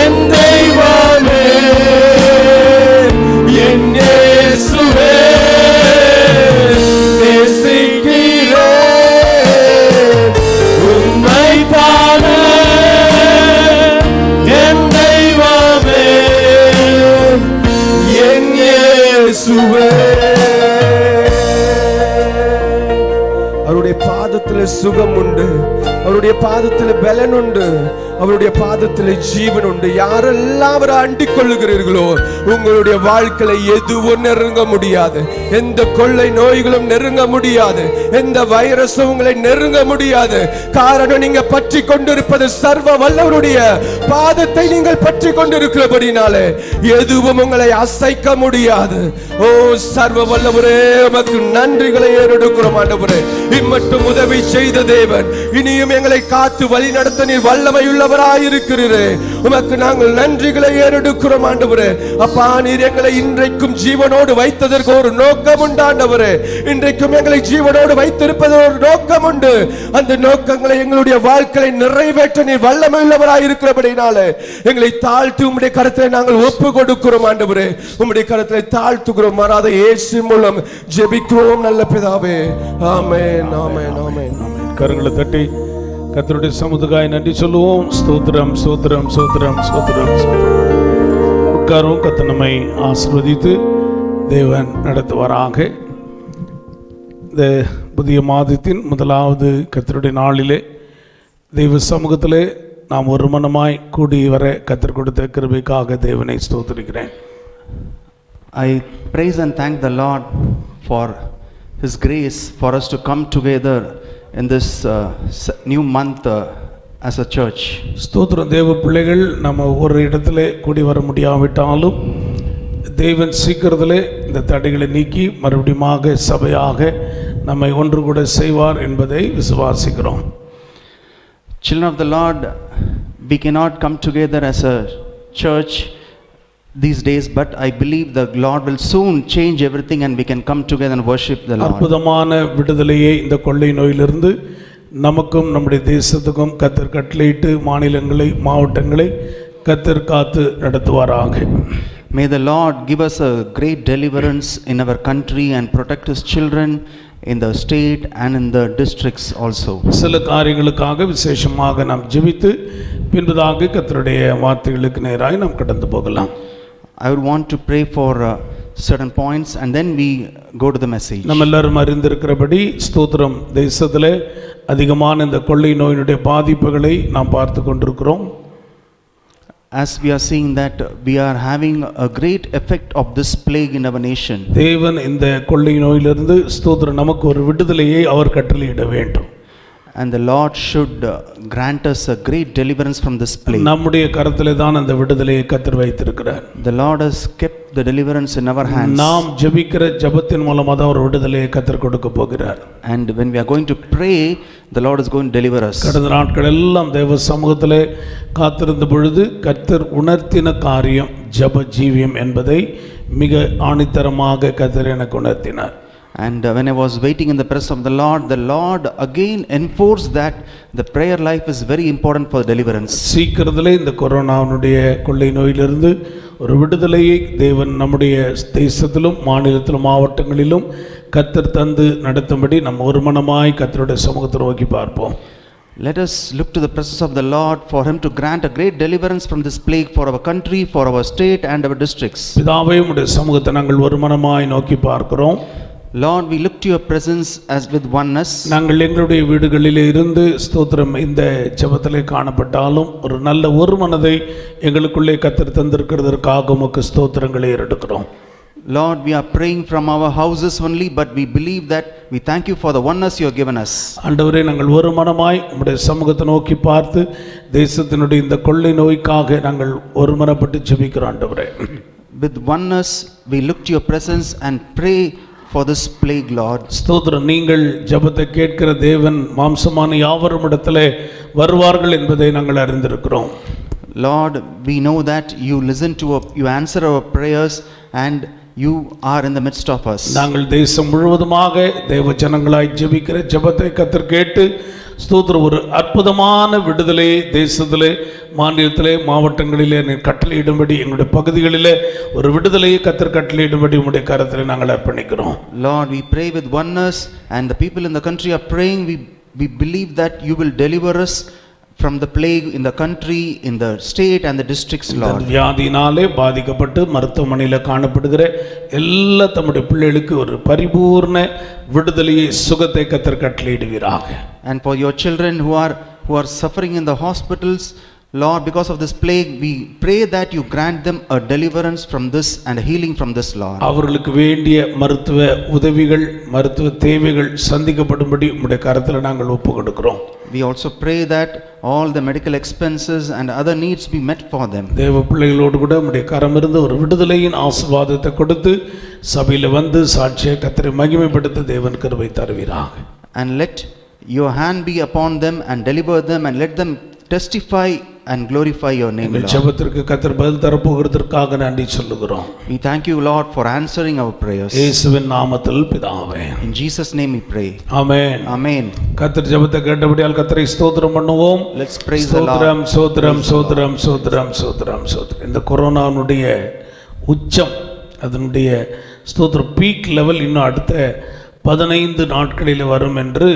என் தெய்வமே, என் இயேசுவே. நேசிக்கிறேன் உம்மை தானே என் தெய்வமே, என் இயேசுவே. அவருடைய பாதத்தில் சுகம் உண்டு, அவருடைய பாதத்தில் பலன் உண்டு, அவருடைய பாதத்தில் ஜீவன் உண்டு. யாரெல்லாம் அவரை அண்டிக் கொள்ளுகிறீர்களோ உங்களுடைய வாழ்க்கையில எதுவும் நெருங்க முடியாது. எந்த கொள்ளை நோய்களும் நெருங்க முடியாது, எந்த வைரஸும் உங்களை நெருங்க முடியாது. காரணம், நீங்க பற்றி கொண்டிருப்பது சர்வ வல்லவருடைய பாதத்தை நீங்கள் பற்றி கொண்டிருக்கிறபடினாலே எதுவும் உங்களை அசைக்க முடியாது. ஓ சர்வ வல்லவரே, உமக்கு நன்றிகளை ஏறெடுக்கிறோம் ஆண்டவரே. இம்மட்டும் உதவி செய்த தேவன், இனியும் எங்களை காத்து வழி நடத்த நீர் வல்லமையுள்ளவராயிருக்கிறீரே. உமக்கு நாங்கள் நன்றிகளை ஏறெடுக்கிறோம் ஆண்டவரே. அப்பா, நீர் எங்களை இன்றைக்கும் ஜீவனோடு வைத்ததற்கு ஒரு நோக்கம் உண்டு ஆண்டவரே. இன்றைக்கும் எங்களை ஜீவனோடு வைத்திருப்பது ஒரு நோக்கம் உண்டு. அந்த நோக்கங்களை எங்களுடைய வாழ்க்கையை நிறைவேற்ற நீர் வல்லமையுள்ளவராயிருக்கிறபடினாலே எங்களை தாழ்த்தி உம்முடைய கரத்தில் நாங்கள் ஒப்பு கொடுக்கிறோம் ஆண்டவரே. உம்முடைய கரத்தில் தாழ்த்துகிறோம். மாறாத இயேசு மூலம் ஜெபிக்கிறோம் நல்ல பிதாவே. ஆமென் ஆமென் ஆமென். கரங்களை தட்டி கர்த்தருடைய சமுதாய நன்றி சொல்லுவோம். ஸ்தோத்திரம் ஸ்தோத்திரம் ஸ்தோத்திரம் ஸ்தோத்திரம். உட்காரும். கர்த்தர் நம்மை ஆசீர்வதித்து தேவன் நடத்துவாராக. இந்த புதிய மாதத்தின் முதலாவது கர்த்தருடைய நாளிலே தெய்வ சமூகத்திலே நாம் ஒரு மனமாய் கூடி வர கர்த்தர் கொடுத்த கிருபைக்காக தேவனை ஸ்தோத்திரிக்கிறேன். I praise and thank the Lord for His grace for us to come together in this new month as a church. ஸ்தோத்திரம். தேவ பிள்ளைகள் நம்ம ஒரு இடத்துல கூடி வர முடியாவிட்டாலும் தேவன் சீக்கிரத்திலே இந்த தடைகளை நீக்கி மறுபடியும் சபையாக நம்மை ஒன்று கூட செய்வார் என்பதை விசுவாசிக்கிறோம். Children of the Lord, we cannot come together as a church these days, but I believe the Lord will soon change everything and we can come together and worship the Lord. அற்புதமான விடுதலையை இந்த கொள்ளை நோயிலிருந்து நமக்கும் நம்முடைய தேசத்துக்கும் கர்த்தர் கட்டளையிட்டு மாநிலங்களை மாவட்டங்களை கர்த்தர் காத்து நடத்துவாராக. May the Lord give us a great deliverance in our country and protect His children in the state and in the districts also. சில காரியங்களுக்காக விசேஷமாக நாம் ஜெபித்து பின்பதாக கர்த்தருடைய வார்த்தைகளுக்கு நேராய் நாம் கடந்து போகலாம். I would want to pray for certain points and then we go to the message. நம்ம எல்லாரும் அறிந்திருக்கிறபடி ஸ்தோத்திரம், தேசத்திலே அதிகமான இந்த கொள்ளை நோயினுடைய பாதிப்புகளை நாம் பார்த்து கொண்டிருக்கிறோம். As we are seeing that we are having a great effect of this plague in our nation. தேவன் இந்த கொள்ளை நோயிலிருந்து ஸ்தோத்திரம் நமக்கு ஒரு விடுதலையை அவர் கட்டளையிட வேண்டும். And the Lord should grant us a great deliverance from this plague. நம்முடைய கரத்திலே தான் அந்த விடுதலையை கர்த்தர் வைத்திருக்கிறார். The Lord has kept the deliverance in our hands. நாம் ஜெபிக்கிற ஜெபத்தின் மூலமாக தான் ஒரு விடுதலையை கர்த்தர் கொடுக்க போகிறார். And when we are going to pray, the Lord is going to deliver us. கடந்த நாட்கள் எல்லாம் தேவ சமூகத்திலே காத்திருந்த பொழுது கர்த்தர் உணர்த்தின காரியம் ஜெப ஜீவியம் என்பதை மிக ஆணித்தரமாக கர்த்தர் எனக்கு உணர்த்தினார். And when I was waiting in the presence of the Lord again enforced that the prayer life is very important for deliverance. சீக்கிரத்திலே இந்த கொரோனாவுடைய கொள்ளை நோயிலிருந்து ஒரு விடுதலையை தேவன் நம்முடைய தேசத்திலும் மாநிலத்திலும் மாவட்டங்களிலும் கர்த்தர் தந்து நடத்தும்படி நம்ம ஒரு மனமாய் கர்த்தருடைய சமூகத்தை நோக்கி பார்ப்போம். Let us look to the presence of the Lord for Him to grant a great deliverance from this plague for our country, for our state and our districts. பிதாவே, உம்முடைய சமூகத்தை நாங்கள் ஒரு மனமாய் நோக்கி பார்க்கிறோம். Lord, we look to your presence as with oneness. நாங்கள் எங்களுடைய வீடுகளிலே இருந்து ஸ்தோத்திரம் இந்த ஜெபத்திலே காணப்பட்டாலும் ஒரு நல்ல ஒரு மனதை எங்களுக்குள்ளே கர்த்தர் தந்திருக்கிறதற்காக உமக்கு ஸ்தோத்திரங்களை எடுக்கிறோம். Lord, we are praying from our houses only, but we believe that we thank you for the oneness you have given us. ஆண்டவரே, நாங்கள் ஒரு மனமாய் உம்முடைய சமூகத்தை நோக்கி பார்த்து தேசத்தினுடைய இந்த கொள்ளை நோய்க்காக நாங்கள் ஒரு மனப்பட்டு ஜெபிக்கிறோம். ஆண்டவரே, With oneness we look to your presence and pray for this plague, Lord. ஸ்தோத்திரம், நீங்கள் ஜெபத்தை கேட்கிற தேவன் மாம்சமான யாவரும் இடத்திலே வருவார்கள் என்பதை நாங்கள் அறிந்திருக்கிறோம். Lord, we know that you listen to you answer our prayers and you are in the midst of us. நாங்கள் தேசம் முழுவதுமாக தேவ ஜனங்களாய் ஜெபிக்கிற ஜெபத்தை கர்த்தர் கேட்டு ஸ்தோத்திரம் ஒரு அற்புதமான விடுதலையை தேசத்திலே மாநிலத்திலே மாவட்டங்களிலே கட்டளையிடும்படி எங்களுடைய பகுதிகளிலே ஒரு விடுதலையை கர்த்தர் கட்டளையிடும்படி உம்முடைய கரத்திலே நாங்கள் அர்ப்பணிக்கிறோம். Lord, we pray with oneness and the people in the country are praying. We believe that you will deliver us from the plague in the country, in the state and the districts, Lord. வியாதியினாலே பாதிக்கப்பட்டு மருத்துவமனையில் காணப்படுகிற எல்லா தம்முடைய பிள்ளைகளுக்கு ஒரு பரிபூர்ண விடுதலையை சுகத்தை கர்த்தர் கட்டளையிடுவீராக. And for your children who are suffering in the hospitals, Lord, because of this plague, we pray that you grant them a deliverance from this and a healing from this, Lord. அவர்களுக்கு வேண்டிய மருத்துவ உதவிகள், மருத்துவ தேவைகள் சந்திக்கப்படும்படி உம்முடைய கரத்தில் நாங்கள் ஒப்புக்கொடுக்கிறோம். We also pray that all the medical expenses and other needs be met for them. தேவ பிள்ளைகளோடு கூட உம்முடைய கரம் இருந்து ஒரு விடுதலையின் ஆசீர்வாதத்தை கொடுத்து சபையில் வந்து சாட்சியை கர்த்தரை மகிமைப்படுத்த தேவன் கிருபை தருவீராக. And let your hand be upon them and deliver them and let them testify and glorify your name, Lord. ஜெபத்திற்கு கர்த்தர் பதில் தரப்போகிறதற்காக நன்றி சொல்லுகிறோம். We thank you, Lord, for answering our prayers. இயேசுவின் நாமத்தில் பிதாவே. In Jesus' name we pray. Amen. Amen. கர்த்தர் ஜெபத்தை கேட்டபடியால் கர்த்தரை ஸ்தோத்திரம் பண்ணுவோம். Let's praise the Lord. ஸ்தோத்திரம், ஸ்தோத்திரம், ஸ்தோத்திரம், ஸ்தோத்திரம், ஸ்தோத்திரம், ஸ்தோத்திரம். இந்த கொரோனாவுடைய உச்சம், அதனுடைய ஸ்தோத்திரம் பீக் லெவல் இன்னும் அடுத்த 15 நாட்களில் வரும் என்று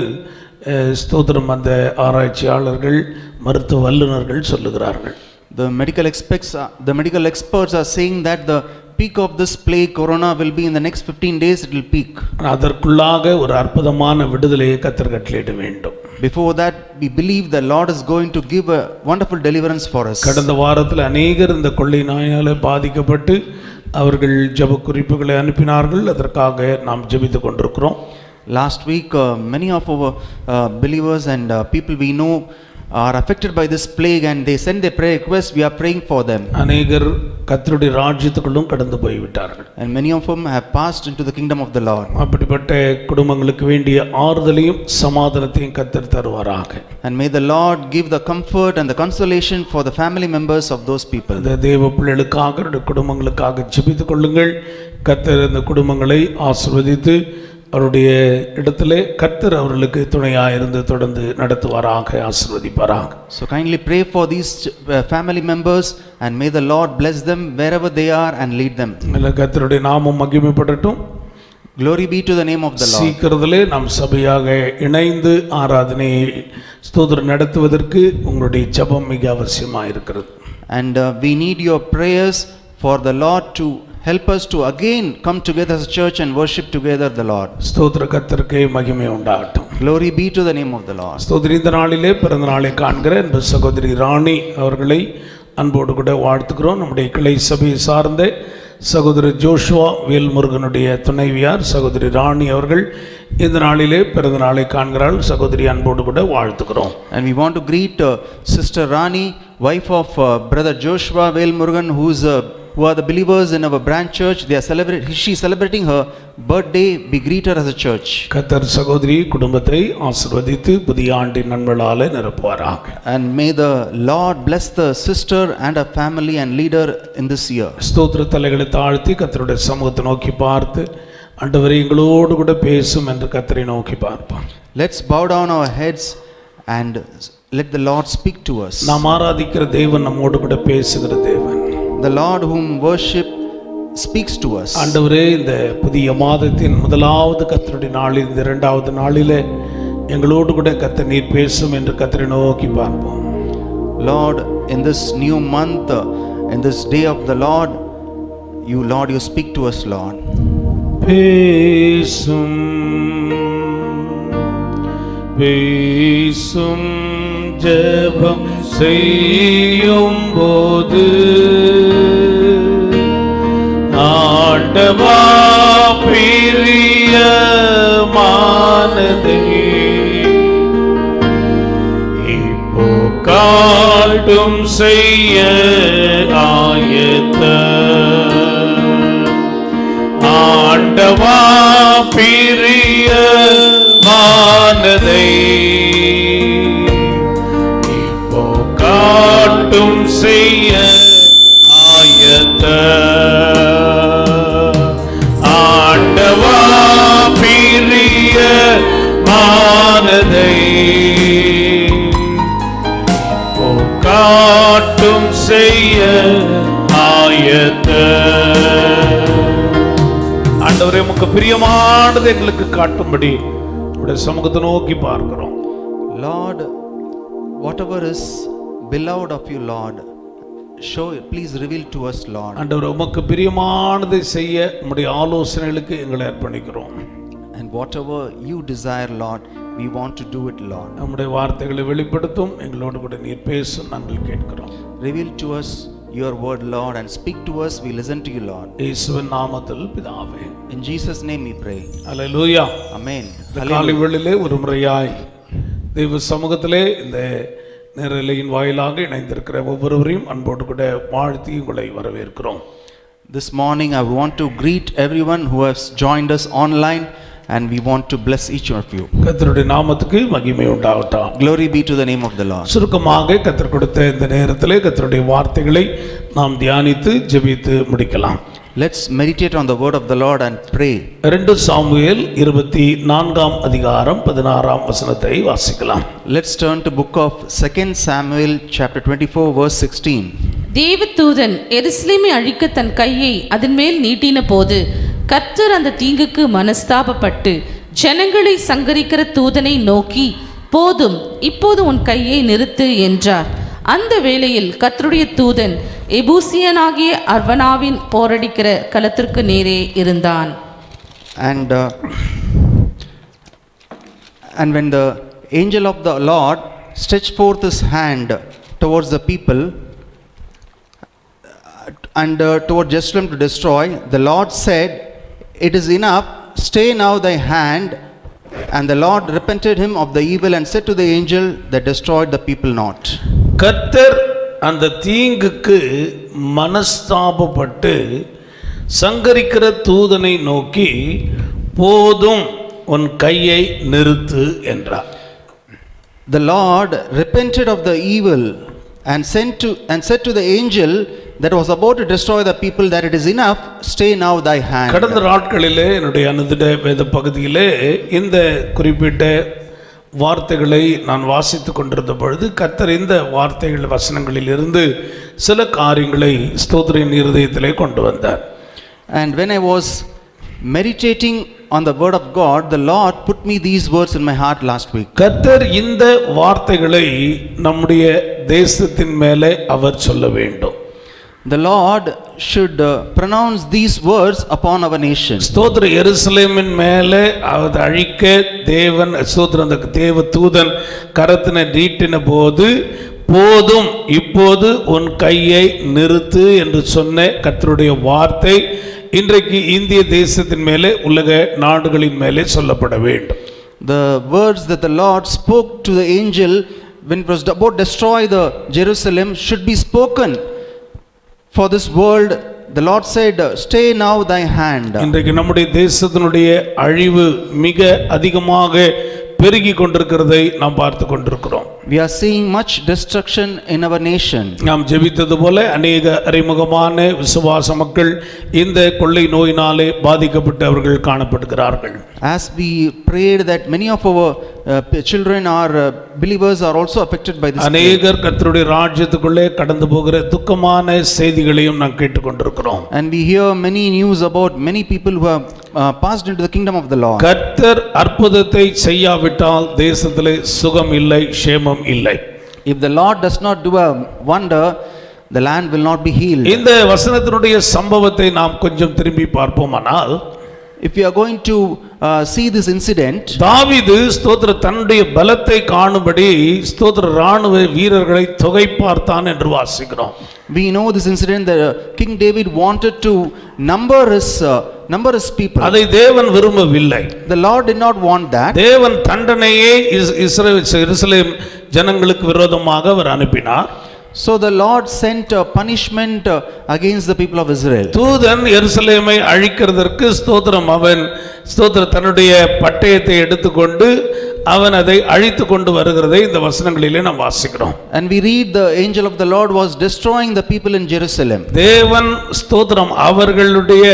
ஸ்தோத்திரம் அந்த ஆராய்ச்சியாளர்கள் மருத்துவ வல்லுநர்கள் சொல்லுகிறார்கள். The medical experts are saying that the peak of this plague corona will be in the next 15 days. It will peak. அதற்குள்ளாக ஒரு அற்புதமான விடுதலையை கர்த்தர் கட்டளையிட வேண்டும். Before that, we believe the Lord is going to give a wonderful deliverance for us. கடந்த வாரத்தில் அநேகர் இந்த கொள்ளை நோயினால் பாதிக்கப்பட்டு அவர்கள் ஜெப குறிப்புகளை அனுப்பினார்கள். அதற்காக நாம் ஜெபித்துக் கொண்டிருக்கிறோம். Last week, many of our believers and people we know are affected by this plague and they send their prayer requests. We are praying for them. அநேகர் கர்த்தருடைய ராஜ்யத்துக்குள்ளும் கடந்து போய்விட்டார்கள். And many of them have passed into the kingdom of the Lord. அப்படிப்பட்ட குடும்பங்களுக்கு வேண்டிய ஆறுதலையும் சமாதானத்தையும் கர்த்தர் தருவாராக. And may the Lord give the comfort and the consolation for the family members of those people. இந்த தேவ பிள்ளைகளுக்காக குடும்பங்களுக்காக ஜெபித்துக் கொள்ளுங்கள். கர்த்தர் இந்த குடும்பங்களை ஆசீர்வதித்து அவருடைய இடத்திலே கர்த்தர் அவர்களுக்கு துணையாக இருந்து தொடர்ந்து நடத்துவாராக, ஆசீர்வதிப்பாராக. So kindly pray for these family members and may the Lord bless them wherever they are and lead them. கர்த்தருடைய நாமம் மகிமைப்படட்டும். Glory be to the name of the Lord. சீக்கிரத்திலே நாம் சபையாக இணைந்து ஆராதனை ஸ்தோத்திரம் நடத்துவதற்கு உங்களுடைய ஜெபம் மிக அவசியமாக இருக்கிறது. And we need your prayers for the Lord to help us to again come together as a church and worship together the Lord. ஸ்தோத்திர கர்த்தருக்கே மகிமை உண்டாகட்டும். Glory be to the name of the Lord. ஸ்தோத்திர இந்த நாளிலே பிறந்த நாளை காண்கிற அன்பு சகோதரி ராணி அவர்களை அன்போடு கூட வாழ்த்துக்கிறோம். நம்முடைய கிளை சபையை சார்ந்த சகோதரி ஜோஷுவா வேல்முருகனுடைய துணைவியார் சகோதரி ராணி அவர்கள் இந்த நாளிலே பிறந்த நாளை காண்கிறாள். சகோதரி அன்போடு கூட வாழ்த்துக்கிறோம். And we want to greet Sister Rani, wife of Brother Joshua Velmurugan, who are the believers in our branch church. She is celebrating her birthday. We greet her as a church. கர்த்தர் சகோதரி குடும்பத்தை ஆசீர்வதித்து புதிய ஆண்டின் நன்மைகளாலே நிரப்புவாராக. And may the Lord bless the sister and her family and lead her in this year. ஸ்தோத்திர தலைகளை தாழ்த்தி கர்த்தருடைய சமூகத்தை நோக்கி பார்த்து ஆண்டவரே எங்களோடு கூட பேசும் என்று கர்த்தரை நோக்கி பார்ப்போம். Let's bow down our heads and let the Lord speak to us. நாம் ஆராதிக்கிற தேவன் நம்மோடு கூட பேசுகிற தேவன். The Lord whom worship speaks to us. ஆண்டவரே இந்த புதிய மாதத்தின் முதலாவது கர்த்தருடைய நாளில் இந்த இரண்டாவது நாளிலே எங்களோடு கூட கர்த்தர் நீர் பேசும் என்று கர்த்தரை நோக்கி பார்ப்போம். Lord, in this new month, in this day of the Lord, you speak to us, Lord. பேசும் பேசும் ஜெபம் செய்யும் போது ஆண்டவா பிரியமானதே இப்போ காட்டும் செய்ய ஆயத்த ஆண்டவா பிரியமானதை இப்போ காட்டும் செய்ய ஆயத்த ஆண்டவா பிரியமானதை இப்போ காட்டும் செய்ய ஆயத்த. ஆண்டவரே உமக்கு பிரியமானது எங்களுக்கு காட்டும்படி உடைய சமூகத்தை நோக்கி பார்க்கிறோம். Lord, whatever is beloved of you, Lord, please reveal to us, Lord. ஆண்டவரே உமக்கு பிரியமானதை செய்ய உம்முடைய ஆலோசனைகளுக்கு எங்களை அர்ப்பணிக்கிறோம். And whatever you desire, Lord, we want to do it, Lord. நம்முடைய வார்த்தைகளை வெளிப்படுத்தும் எங்களோடு கூட நீர் பேசும் நாங்கள் கேட்கிறோம். Reveal to us your word, Lord, and speak to us. We listen to you, Lord. இயேசுவின் நாமத்தில் பிதாவே. In Jesus' name we pray. Hallelujah. Amen. காலை வேளையிலே ஒரு முறையாய் தெய்வ சமூகத்திலே இந்த நேரலையின் வாயிலாக இணைந்திருக்கிற ஒவ்வொருவரையும் அன்போடு கூட வாழ்த்தி உங்களை வரவேற்கிறோம். This morning I want to greet everyone who has joined us online, and we want to bless each of you. கர்த்தருடைய நாமத்துக்கு மகிமை உண்டாகட்டும். Glory be to the name of the Lord. சுருக்கமாக கர்த்தர் கொடுத்த இந்த நேரத்திலே கர்த்தருடைய வார்த்தைகளை நாம் தியானித்து ஜெபித்து முடிக்கலாம். Let's meditate on the word of the Lord and pray. 2 Samuel 24 அதிகாரம் 16 வசனத்தை வாசிக்கலாம். Let's turn to book of 2 Samuel chapter 24 verse 16. தேவதூதன் எருசலேமை அழிக்க தன் கையை அதன் மேல் நீட்டின போது கர்த்தர் அந்த தீங்குக்கு மனஸ்தாபப்பட்டு ஜனங்களை சங்கரிக்கிற தூதனை நோக்கி, போதும், இப்போது உன் கையை நிறுத்து என்றார். அந்த வேளையில் கர்த்தருடைய தூதன் எபூசியனாகிய அர்வனாவின் போரடிக்கிற களத்திற்கு நேரே இருந்தான். And when the angel of the Lord stretched forth his hand towards the people and toward Jerusalem to destroy, the Lord said, "It is enough, stay now thy hand." And the Lord repented him of the evil and said to the angel that destroyed the people not. கர்த்தர் அந்த தீங்குக்கு மனஸ்தாபப்பட்டு சங்கரிக்கிற தூதனை நோக்கி, போதும், உன் கையை நிறுத்து என்றார். The Lord repented of the evil and said to the angel that was about to destroy the people, that it is enough, stay now thy hand. கடந்த நாட்களிலே என்னுடைய அனுதின வேத பகுதியிலே இந்த குறிப்பிட்ட வார்த்தைகளை நான் வாசித்து கொண்டிருந்த பொழுது கர்த்தர் இந்த வார்த்தைகள் வசனங்களில் இருந்து சில காரியங்களை ஸ்தோத்திரின் இருதயத்திலே கொண்டு வந்தார். And when I was meditating on the word of God, the Lord put me these words in my heart last week. கர்த்தர் இந்த வார்த்தைகளை நம்முடைய தேசத்தின் மேலே அவர் சொல்ல வேண்டும். The Lord should pronounce these words upon our nation. ஸ்தோத்திர எருசலேமின் மேலே அதை அழிக்க தேவன் ஸ்தோத்திர அந்த தேவ தூதன் கரத்தினை நீட்டின போது, போதும் இப்போது உன் கையை நிறுத்து என்று சொன்ன கர்த்தருடைய வார்த்தை இன்றைக்கு இந்திய தேசத்தின் மேலே உலக நாடுகளின் மேலே சொல்லப்பட வேண்டும். The words that the Lord spoke to the angel when it was about to destroy the Jerusalem should be spoken for this world. The Lord said, stay now thy hand. இன்றைக்கு நம்முடைய தேசத்தினுடைய அழிவு மிக அதிகமாக பெருகி கொண்டிருக்கிறதை நாம் பார்த்து கொண்டிருக்கிறோம். We are seeing much destruction in our nation. நாம் ஜெபித்தது போல அநேக அறிமுகமான விசுவாச மக்கள் இந்த கொள்ளை நோயினாலே பாதிக்கப்பட்டு அவர்கள் காணப்படுகிறார்கள். As we prayed that many of our children or believers are also affected by this. அநேகர் கர்த்தருடைய ராஜ்யத்துக்குள்ளே கடந்து போகிற துக்கமான செய்திகளையும் நாம் கேட்டுக்கொண்டிருக்கிறோம். And we hear many news about many people who have passed into the kingdom of the Lord. கர்த்தர் அற்புதத்தை செய்யாவிட்டால் தேசத்திலே சுகம் இல்லை, க்ஷேமம் இல்லை. If the Lord does not do a wonder, the land will not be healed. இந்த வசனத்தினுடைய சம்பவத்தை நாம் கொஞ்சம் திரும்பி பார்ப்போமானால், If we are going to see this incident, தாவீது ஸ்தோத்திர தன்னுடைய பலத்தை காணும்படி ஸ்தோத்திர ராணுவ வீரர்களை தொகை பார்த்தான் என்று வாசிக்கிறோம். we know this incident that King David wanted to number his people. அதை தேவன் விரும்பவில்லை. The Lord did not want that. தேவன் தண்டனையை எருசலேம் ஜனங்களுக்கு விரோதமாக அவர் அனுப்பினார். So the Lord sent a punishment against the people of Israel. தூதன் எருசலேமை அழிக்கிறதற்கு ஸ்தோத்திரம் அவன் ஸ்தோத்திர தன்னுடைய பட்டயத்தை எடுத்துக்கொண்டு அவன் அதை அழித்து கொண்டு வருகிறதை இந்த வசனங்களிலே நாம் வாசிக்கிறோம். And we read the angel of the Lord was destroying the people in Jerusalem. தேவன் ஸ்தோத்திரம் அவர்களுடைய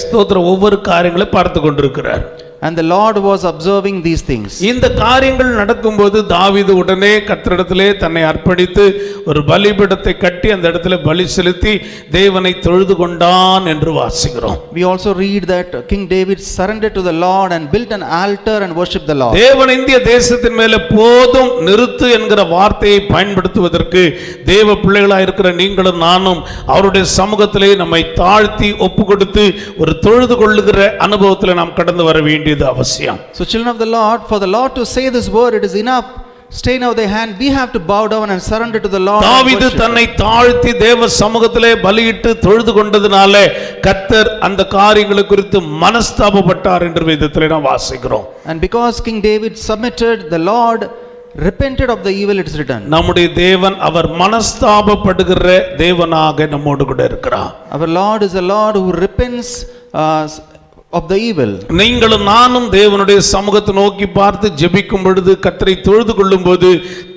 ஸ்தோத்திர ஒவ்வொரு காரியங்களை பார்த்து கொண்டிருக்கிறார். And the Lord was observing these things. இந்த காரியங்கள் நடக்கும்போது தாவீது உடனே கர்த்தரிடத்திலே தன்னை அர்ப்பணித்து ஒரு பலிபீடத்தை கட்டி அந்த இடத்திலே பலி செலுத்தி தேவனை தொழுது கொண்டான் என்று வாசிக்கிறோம். We also read that King David surrendered to the Lord and built an altar and worshiped the Lord. தேவன் இந்திய தேசத்தின் மேலே போதும் நிறுத்து என்கிற வார்த்தையை பயன்படுத்துவதற்கு தேவ பிள்ளைகளாக இருக்கிற நீங்களும் நானும் அவருடைய சமூகத்திலே நம்மை தாழ்த்தி ஒப்பு கொடுத்து ஒரு தொழுது கொள்ளுகிற அனுபவத்தில் நாம் கடந்து வர வேண்டியது அவசியம். So children of the Lord, for the Lord to say this word, it is enough. Stay now thy hand. We have to bow down and surrender to the Lord. தாவீது தன்னை தாழ்த்தி தேவ சமூகத்திலே பலியிட்டு தொழுது கொண்டதினாலே கர்த்தர் அந்த காரியங்களை குறித்து மனஸ்தாபப்பட்டார் என்று வேதத்திலே நாம் வாசிக்கிறோம். And because King David submitted, the Lord repented of the evil, it is written. நம்முடைய தேவன் அவர் மனஸ்தாபப்படுகிற தேவனாக நம்மோடு கூட இருக்கிறார். Our Lord is a Lord who repents of the evil. நீங்களும் நானும் தேவனுடைய சமூகத்தை நோக்கி பார்த்து ஜெபிக்கும் பொழுது கர்த்தரை தொழுது கொள்ளும் போது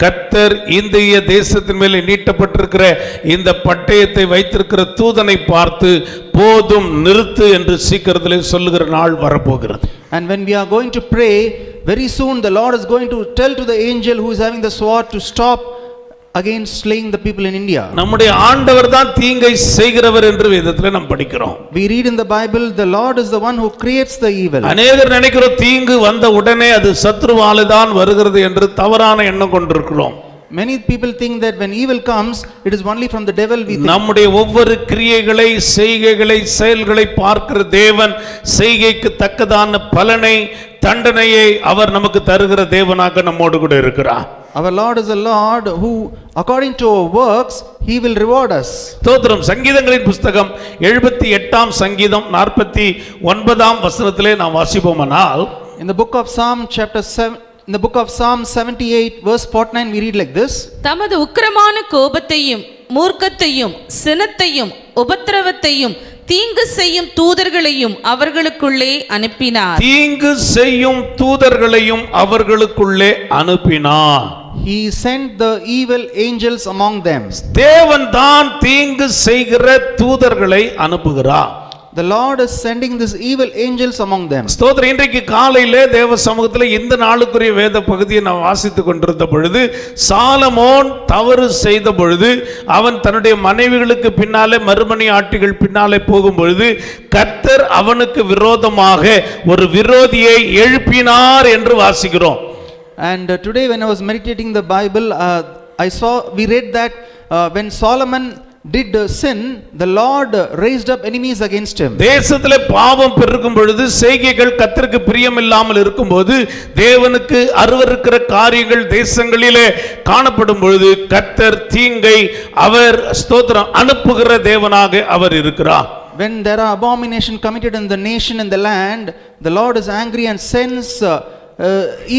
கர்த்தர் இந்திய தேசத்தின் மேலே நீட்டப்பட்டிருக்கிற இந்த பட்டயத்தை வைத்திருக்கிற தூதனை பார்த்து போதும் நிறுத்து என்று சீக்கிரத்திலே சொல்லுகிற நாள் வரப்போகிறது. And when we are going to pray, very soon the Lord is going to tell to the angel who is having the sword to stop against slaying the people in India. நம்முடைய ஆண்டவர் தான் தீங்கை செய்கிறவர் என்று வேதத்திலே நாம் படிக்கிறோம். We read in the Bible, the Lord is the one who creates the evil. அநேகர் நினைக்கிறோம் தீங்கு வந்த உடனே அது சத்ருவாலே தான் வருகிறது என்று தவறான எண்ணம் கொண்டிருக்கிறோம். Many people think that when evil comes, it is only from the devil. We think. நம்முடைய ஒவ்வொரு கிரியைகளை செய்கைகளை செயல்களை பார்க்கிற தேவன் செய்கைக்கு தக்கதான பலனை தண்டனையை அவர் நமக்கு தருகிற தேவனாக நம்மோடு கூட இருக்கிறார். Our Lord is a Lord who, according to our works, He will reward us. ஸ்தோத்திரம். சங்கீதங்களின் புஸ்தகம் 78ஆம் சங்கீதம் 49ஆம் வசனத்திலே நாம் வாசிப்போமானால், In the book of Psalm chapter 7, in the book of Psalm 78 verse 49, we read like this. தமது உக்கிரமான கோபத்தையும் மூர்க்கத்தையும் சினத்தையும் உபத்திரவத்தையும் தீங்கு செய்யும் தூதர்களையும் அவர்களுக்குள்ளே அனுப்பினார். தீங்கு செய்யும் தூதர்களையும் அவர்களுக்குள்ளே அனுப்பினார். He sent the evil angels among them. தேவன் தான் தீங்கு செய்கிற தூதர்களை அனுப்புகிறார். The Lord is sending these evil angels among them. ஸ்தோத்திரம். இன்றைக்கு காலையிலே தேவ சமூகத்தில் இந்த நாளுக்குரிய வேத பகுதியை நான் வாசித்துக் கொண்டிருந்த பொழுது, சாலமோன் தவறு செய்த பொழுது அவன் தன்னுடைய மனைவிகளுக்கு பின்னாலே மறுமணி ஆட்டிகள் பின்னாலே போகும் பொழுது கர்த்தர் அவனுக்கு விரோதமாக ஒரு விரோதியை எழுப்பினார் என்று வாசிக்கிறோம். And today when I was meditating the Bible, we read that when Solomon did sin, the Lord raised up enemies against him. தேசத்திலே பாவம் பெருகும் பொழுது, செய்கைகள் கர்த்தருக்கு பிரியமில்லாமல் இருக்கும்போது, தேவனுக்கு அருவருக்கிற காரியங்கள் தேசங்களிலே காணப்படும் பொழுது கர்த்தர் தீங்கை அவர் ஸ்தோத்திரம் அனுப்புகிற தேவனாக அவர் இருக்கிறார். When there are abomination committed in the nation and the land, the Lord is angry and sends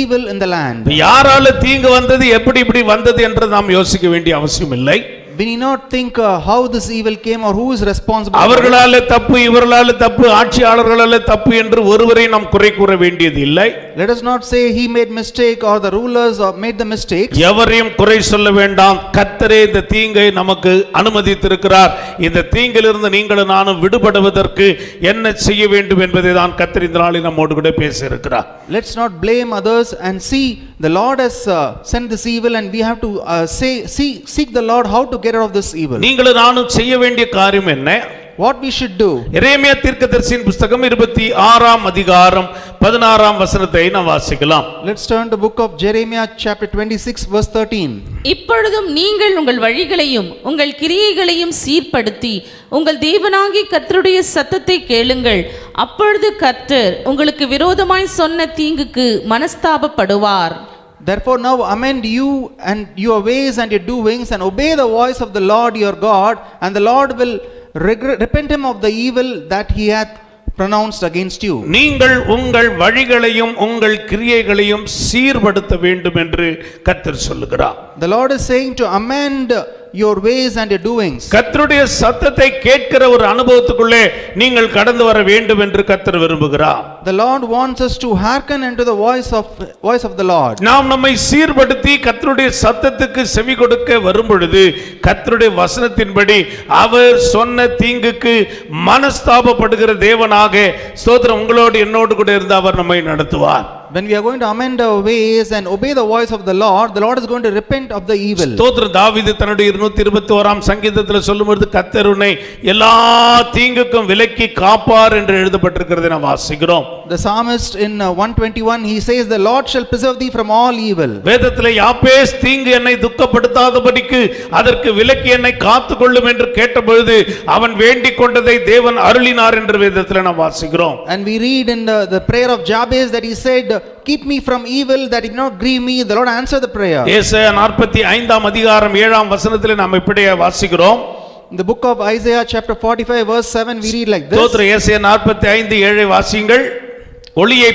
evil in the land. யாரால தீங்கு வந்தது, எப்படி இப்படி வந்தது என்று நாம் யோசிக்க வேண்டிய அவசியம் இல்லை. We need not think how this evil came or who is responsible. அவர்களால தப்பு, இவர்களால தப்பு, ஆட்சியாளர்களால தப்பு என்று ஒருவரை நாம் குறை கூற வேண்டியது இல்லை. Let us not say he made mistake or the rulers made the mistakes. எவரையும் குறை சொல்ல வேண்டாம். கர்த்தரே இந்த தீங்கை நமக்கு அனுமதித்திருக்கிறார். இந்த தீங்கிலிருந்து நீங்களும் நானும் விடுபடுவதற்கு என்ன செய்ய வேண்டும் என்பதை தான் கர்த்தர் இந்த நாளில் நம்மோடு கூட பேச இருக்கிறார். Let's not blame others and see the Lord has sent this evil and we have to seek the Lord how to get out of this evil. நீங்களும் நானும் செய்ய வேண்டிய காரியம் என்ன? What we should do? எரேமியா தீர்க்கதரிசியின் புத்தகம் 26ஆம் அதிகாரம் 16ஆம் வசனத்தை நாம் வாசிக்கலாம். Let's turn to the book of Jeremiah chapter 26 verse 13. இப்பொழுதும் நீங்கள் உங்கள் வழிகளையும் உங்கள் கிரியைகளையும் சீர்படுத்தி உங்கள் தேவனாகிய கர்த்தருடைய சத்தத்தை கேளுங்கள். அப்பொழுது கர்த்தர் உங்களுக்கு விரோதமாய் சொன்ன தீங்குக்கு மனஸ்தாபப்படுவார். Therefore now amend you and your ways and your doings and obey the voice of the Lord your God, and the Lord will repent him of the evil that he hath pronounced against you. நீங்கள் உங்கள் வழிகளையும் உங்கள் கிரியைகளையும் சீர்படுத்த வேண்டும் என்று கர்த்தர் சொல்லுகிறார். The Lord is saying to amend your ways and your doings. கர்த்தருடைய சத்தத்தை கேட்கிற ஒரு அனுபவத்துக்குள்ளே நீங்கள் கடந்து வர வேண்டும் என்று கர்த்தர் விரும்புகிறார். The Lord wants us to hearken unto the voice of the Lord. நாம் நம்மை சீர்படுத்தி கர்த்தருடைய சத்தத்துக்கு செவி கொடுக்க வரும் பொழுது கர்த்தருடைய வசனத்தின்படி அவர் சொன்ன தீங்குக்கு மனஸ்தாபப்படுகிற தேவனாக ஸ்தோத்திரம் உங்களோடு என்னோடு கூட இருந்து அவர் நம்மை நடத்துவார். When we are going to amend our ways and obey the voice of the Lord is going to repent of the evil. ஸ்தோத்திரம். தாவீது தன்னுடைய 221ஆம் சங்கீதத்தில் சொல்லும்போது கர்த்தர் உன்னை எல்லா தீங்குக்கும் விலக்கி காப்பார் என்று எழுதப்பட்டிருக்கிறதை நாம் வாசிக்கிறோம். The psalmist in 121 he says the Lord shall preserve thee from all evil. வேதத்திலே யாபேஸ் தீங்கு என்னை துக்கப்படுத்தாதபடிக்கு அதற்கு விலக்கி என்னை காத்துக்கொள்ளும் என்று கேட்டபொழுது அவன் வேண்டிக் கொண்டதை தேவன் அருளினார் என்று வேதத்திலே நாம் வாசிக்கிறோம். And we read in the prayer of Jabez that he said, keep me from evil that it not grieve me. The Lord answered the prayer. ஏசாயா 45ஆம் அதிகாரம் 7ஆம் வசனத்திலே நாம் இப்படியே வாசிக்கிறோம். In the book of Isaiah chapter 45 verse 7 we read like this. ஸ்தோத்திரம். ஏசாயா 45:7 வாசியுங்கள். ஒளியை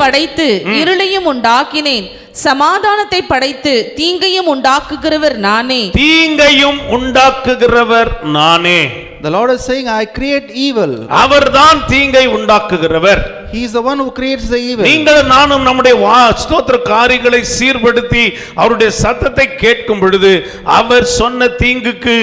படைத்து இருளையும் உண்டாக்கினேன், சமாதானத்தை படைத்து தீங்கையும் உண்டாக்குகிறவர் நானே. தீங்கையும் உண்டாக்குகிறவர் நானே. The Lord is saying, I create evil. அவர்தான் தீங்கை உண்டாக்குகிறவர். He is the one who creates the evil. நீங்கள் நானும் நம்முடைய ஸ்தோத்திர காரியங்களை சீர்படுத்தி அவருடைய சத்தத்தை கேட்கும் பொழுது அவர் சொன்ன தீங்குக்கு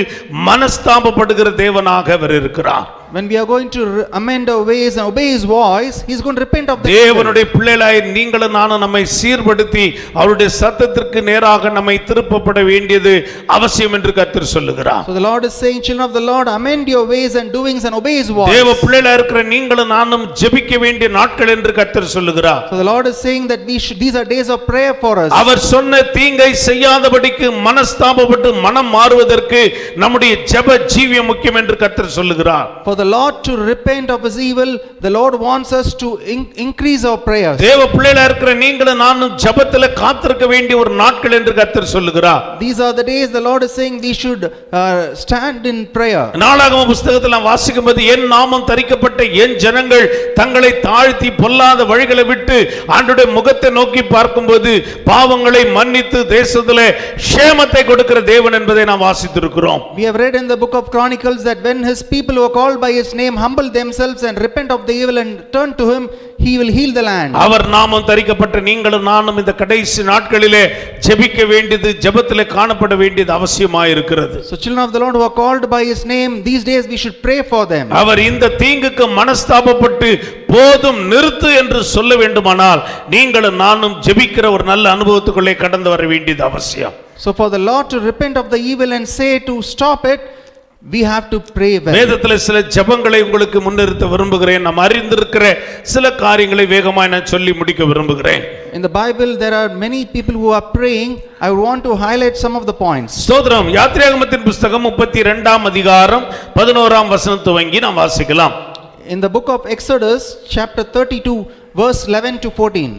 மனஸ்தாபப்படுகிற தேவனாக அவர் இருக்கிறார். When we are going to amend our ways and obey his voice, he is going to repent of the evil. தேவனுடைய பிள்ளைகளாய் நீங்கள் நானும் நம்மை சீர்படுத்தி அவருடைய சத்தத்திற்கு நேராக நம்மை திருப்பப்பட வேண்டியது அவசியம் என்று கர்த்தர் சொல்லுகிறார். So the Lord is saying, children of the Lord, amend your ways and doings and obey his voice. தேவ பிள்ளைகளாய் இருக்கிற நீங்கள் நானும் ஜெபிக்க வேண்டிய நாட்கள் என்று கர்த்தர் சொல்லுகிறார். So the Lord is saying that these are days of prayer for us. அவர் சொன்ன தீங்கை செய்யாதபடிக்கு மனஸ்தாபப்பட்டு மனம் மாறுவதற்கு நம்முடைய ஜெப ஜீவியம் முக்கியம் என்று கர்த்தர் சொல்லுகிறார். For the Lord to repent of his evil, the Lord wants us to increase our prayers. தேவ பிள்ளைகளாய் இருக்கிற நீங்கள் நானும் ஜெபத்திலே காத்திருக்க வேண்டிய ஒரு நாட்கள் என்று கர்த்தர் சொல்லுகிறார். These are the days the Lord is saying we should stand in prayer. நாளாகம புத்தகத்தில் நாம் வாசிக்கும்போது என் நாமம் தரிக்கப்பட்ட என் ஜனங்கள் தங்களை தாழ்த்தி பொல்லாத வழிகளை விட்டு ஆண்டவருடைய முகத்தை நோக்கி பார்க்கும்போது பாவங்களை மன்னித்து தேசத்திலே க்ஷேமத்தை கொடுக்கிற தேவன் என்பதை நாம் வாசித்திருக்கிறோம். We have read in the book of Chronicles that when his people were called by his name humble themselves and repent of the evil and turn to him, he will heal the land. அவர் நாமம் தரிக்கப்பட்ட நீங்களும் நானும் இந்த கடைசி நாட்களிலே ஜெபிக்க வேண்டியது, ஜெபத்திலே காணப்பட வேண்டியது அவசியமாய் இருக்கிறது. So children of the Lord who are called by his name, these days we should pray for them. அவர் இந்த தீங்குக்கு மனஸ்தாபப்பட்டு போதும் நிறுத்து என்று சொல்ல வேண்டுமானால் நீங்களும் நானும் ஜெபிக்கிற ஒரு நல்ல அனுபவத்துக்குள்ளே கடந்து வர வேண்டியது அவசியம். So for the Lord to repent of the evil and say to stop it, we have to pray well. வேதத்தில் சில ஜெபங்களை உங்களுக்கு முன்னிறுத்த விரும்புகிறேன். நாம் அறிந்திருக்கிற சில காரியங்களை வேகமாய் நான் சொல்லி முடிக்க விரும்புகிறேன். In the Bible there are many people who are praying. I want to highlight some of the points. ஸ்தோத்திரம். யாத்திராகமத்தின் புத்தகம் 32ஆம் அதிகாரம் 11ஆம் வசனம் துவங்கி நாம் வாசிக்கலாம். In the book of Exodus chapter 32 verse 11 to 14.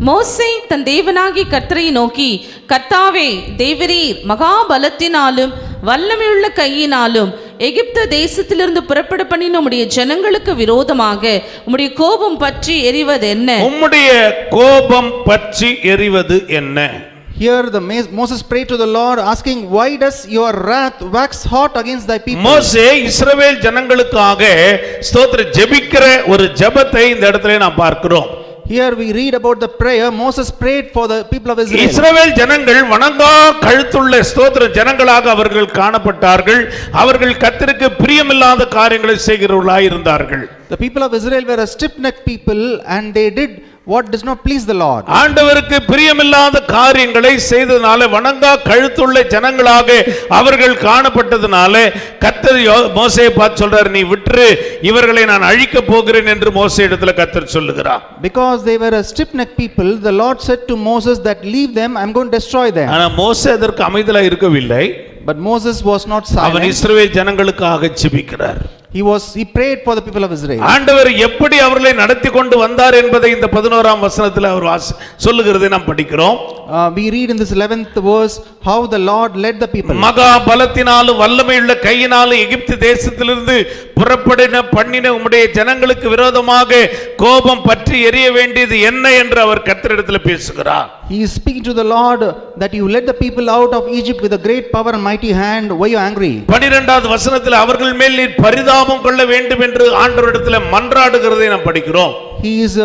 மோசே தன் தேவனாகி கர்த்தரை நோக்கி, கர்த்தாவே தேவரீர் மகாபலத்தினாலும் வல்லமையுள்ள கையினாலும் எகிப்து தேசத்திலிருந்து புறப்பட பண்ணின உம்முடைய ஜனங்களுக்கு விரோதமாக உம்முடைய கோபம் பற்றி எரிவது என்ன? உம்முடைய கோபம் பற்றி எரிவது என்ன? Here the Moses prayed to the Lord asking, why does your wrath wax hot against thy people? மோசே இஸ்ரவேல் ஜனங்களுக்காக ஸ்தோத்திரம் ஜெபிக்கிற ஒரு ஜெபத்தை இந்த இடத்திலே நாம் பார்க்கிறோம். Here we read about the prayer Moses prayed for the people of Israel. இஸ்ரவேல் ஜனங்கள் வணங்கா கழுத்துள்ள ஸ்தோத்திர ஜனங்களாக அவர்கள் காணப்பட்டார்கள். அவர்கள் கர்த்தருக்கு பிரியமில்லாத காரியங்களை செய்கிறவர்களாய் இருந்தார்கள். The people of Israel were a stiff-necked people and they did what does not please the Lord. ஆண்டவருக்கு பிரியமில்லாத காரியங்களை செய்ததனால வணங்கா கழுத்துள்ள ஜனங்களாக அவர்கள் காணப்பட்டதனால கர்த்தர் மோசேயை பார்த்து சொல்றார், நீ விட்டுரு, இவர்களை நான் அழிக்க போகிறேன் என்று மோசே இடத்துல கர்த்தர் சொல்லுகிறார். Because they were a stiff-necked people, the Lord said to Moses that leave them, I'm going to destroy them. ஆனா மோசே அதற்கு அமைதலா இருக்கவில்லை. But Moses was not அவன் silent. இஸ்ரவேல் ஜனங்களுக்காக ஜெபிக்கிறார். He prayed for the people of Israel. ஆண்டவர் எப்படி அவர்களை நடத்தி கொண்டு வந்தார் என்பதை இந்த 11ஆம் வசனத்தில் அவர் சொல்லுகிறதை நாம் படிக்கிறோம். We read in this 11th verse how the Lord led the people. மகா பலத்தினாலும் வல்லமையுள்ள கையினாலும் எகிப்து தேசத்திலிருந்து புறப்படின பண்ணின உம்முடைய ஜனங்களுக்கு விரோதமாக கோபம் பற்றி எரிய வேண்டியது என்ன என்று அவர் கர்த்தரிடத்தில் பேசுகிறார். He is speaking to the Lord that you led the people out of Egypt with a great power and mighty hand. Why are you angry? 12வது வசனத்தில் அவர்கள் மேல் நீர் பரிதாபம் கொள்ள வேண்டும் என்று ஆண்டவரிடத்தில் மன்றாடுகிறதை நாம் படிக்கிறோம். He is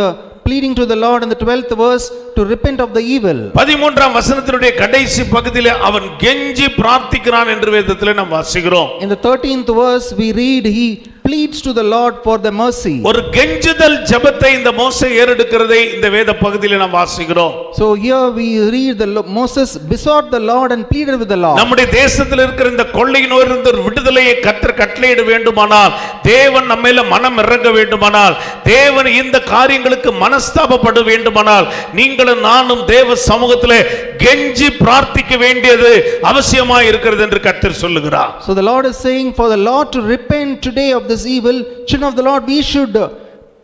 pleading to the Lord in the 12th verse to repent of the evil. 13ஆம் வசனத்தினுடைய கடைசி பகுதியிலே அவன் கெஞ்சி பிரார்த்திக்கிறான் என்று வேதத்திலே நாம் வாசிக்கிறோம். In the 13th verse we read he pleads to the Lord for the mercy. ஒரு கெஞ்சுதல் ஜெபத்தை இந்த மோசே ஏறெடுக்கிறதை இந்த வேத பகுதியிலே நாம் வாசிக்கிறோம். So here we read Moses besought the Lord and pleaded with the Lord. நம்முடைய தேசத்தில் இருக்கிற இந்த கொள்ளை நோயிலிருந்து விடுதலையை கர்த்தர் கட்டளையிட வேண்டுமானால், தேவன் நம்மேல மனம் இறங்க வேண்டுமானால், தேவன் இந்த காரியங்களுக்கு மனஸ்தாபப்பட வேண்டுமானால், நீங்களும் நானும் தேவ சமூகத்திலே கெஞ்சி பிரார்த்திக்க வேண்டியது அவசியமாய் இருக்கிறது என்று கர்த்தர் சொல்லுகிறார். So the Lord is saying for the Lord to repent today of this evil. Children of the Lord, we should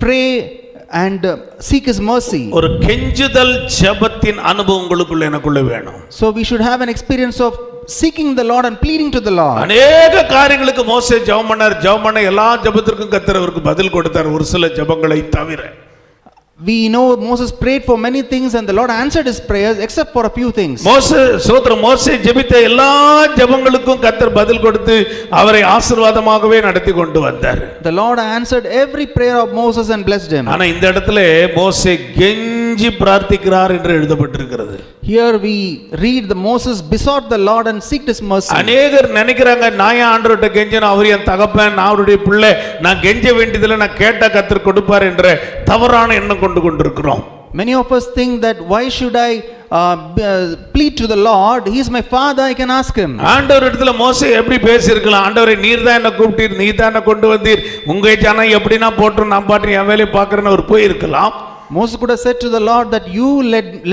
pray and seek his mercy. ஒரு கெஞ்சுதல் ஜெபத்தின் அனுபவம் உங்களுக்குள்ள எனக்குள்ள வேணும். So we should have an experience of seeking the Lord and pleading to the Lord. அநேக காரியங்களுக்கு மோசே ஜெபம் பண்ண எல்லா ஜெபத்திற்கும் கர்த்தர் அவருக்கு பதில் கொடுத்தார், ஒரு சில ஜெபங்களை தவிர. We know Moses prayed for many things and the Lord answered his prayers except for a few things. மோசே ஜெபித்த எல்லா ஜெபங்களுக்கும் கர்த்தர் பதில் கொடுத்து அவரை ஆசீர்வாதமாகவே நடத்தி கொண்டு வந்தார். The Lord answered every prayer of Moses and blessed him. ஆனா இந்த இடத்துல மோசே கெஞ்சி பிரார்த்திக்கிறார் என்று எழுதப்பட்டிருக்கிறது. Here we read the Moses besought the Lord and seeked his mercy. அநேகர் நினைக்கிறாங்க, நான் ஏன் ஆண்டவர்கிட்ட கெஞ்சணும், அவர் என் தகப்பன், நான் அவருடைய பிள்ளை, நான் கெஞ்ச வேண்டியதில்லை, நான் கேட்டா கர்த்தர் கொடுப்பார் என்ற தவறான எண்ணம் கொண்டிருக்கிறோம். Many of us think that why should I plead to the Lord? He is my father, I can ask him. ஆண்டவர் இடத்துல மோசே எப்படி பேசியிருக்கலாம், ஆண்டவரே நீர் தான் என்ன கூப்பிட்டீர், நீர் தான் என்ன கொண்டு வந்தீர், உங்க ஜனம் எப்படின்னா போட்டு நான் பாட்டு என் வேலையை பார்க்கறேன்னு அவர் போயிருக்கலாம். Moses could have said to the Lord that you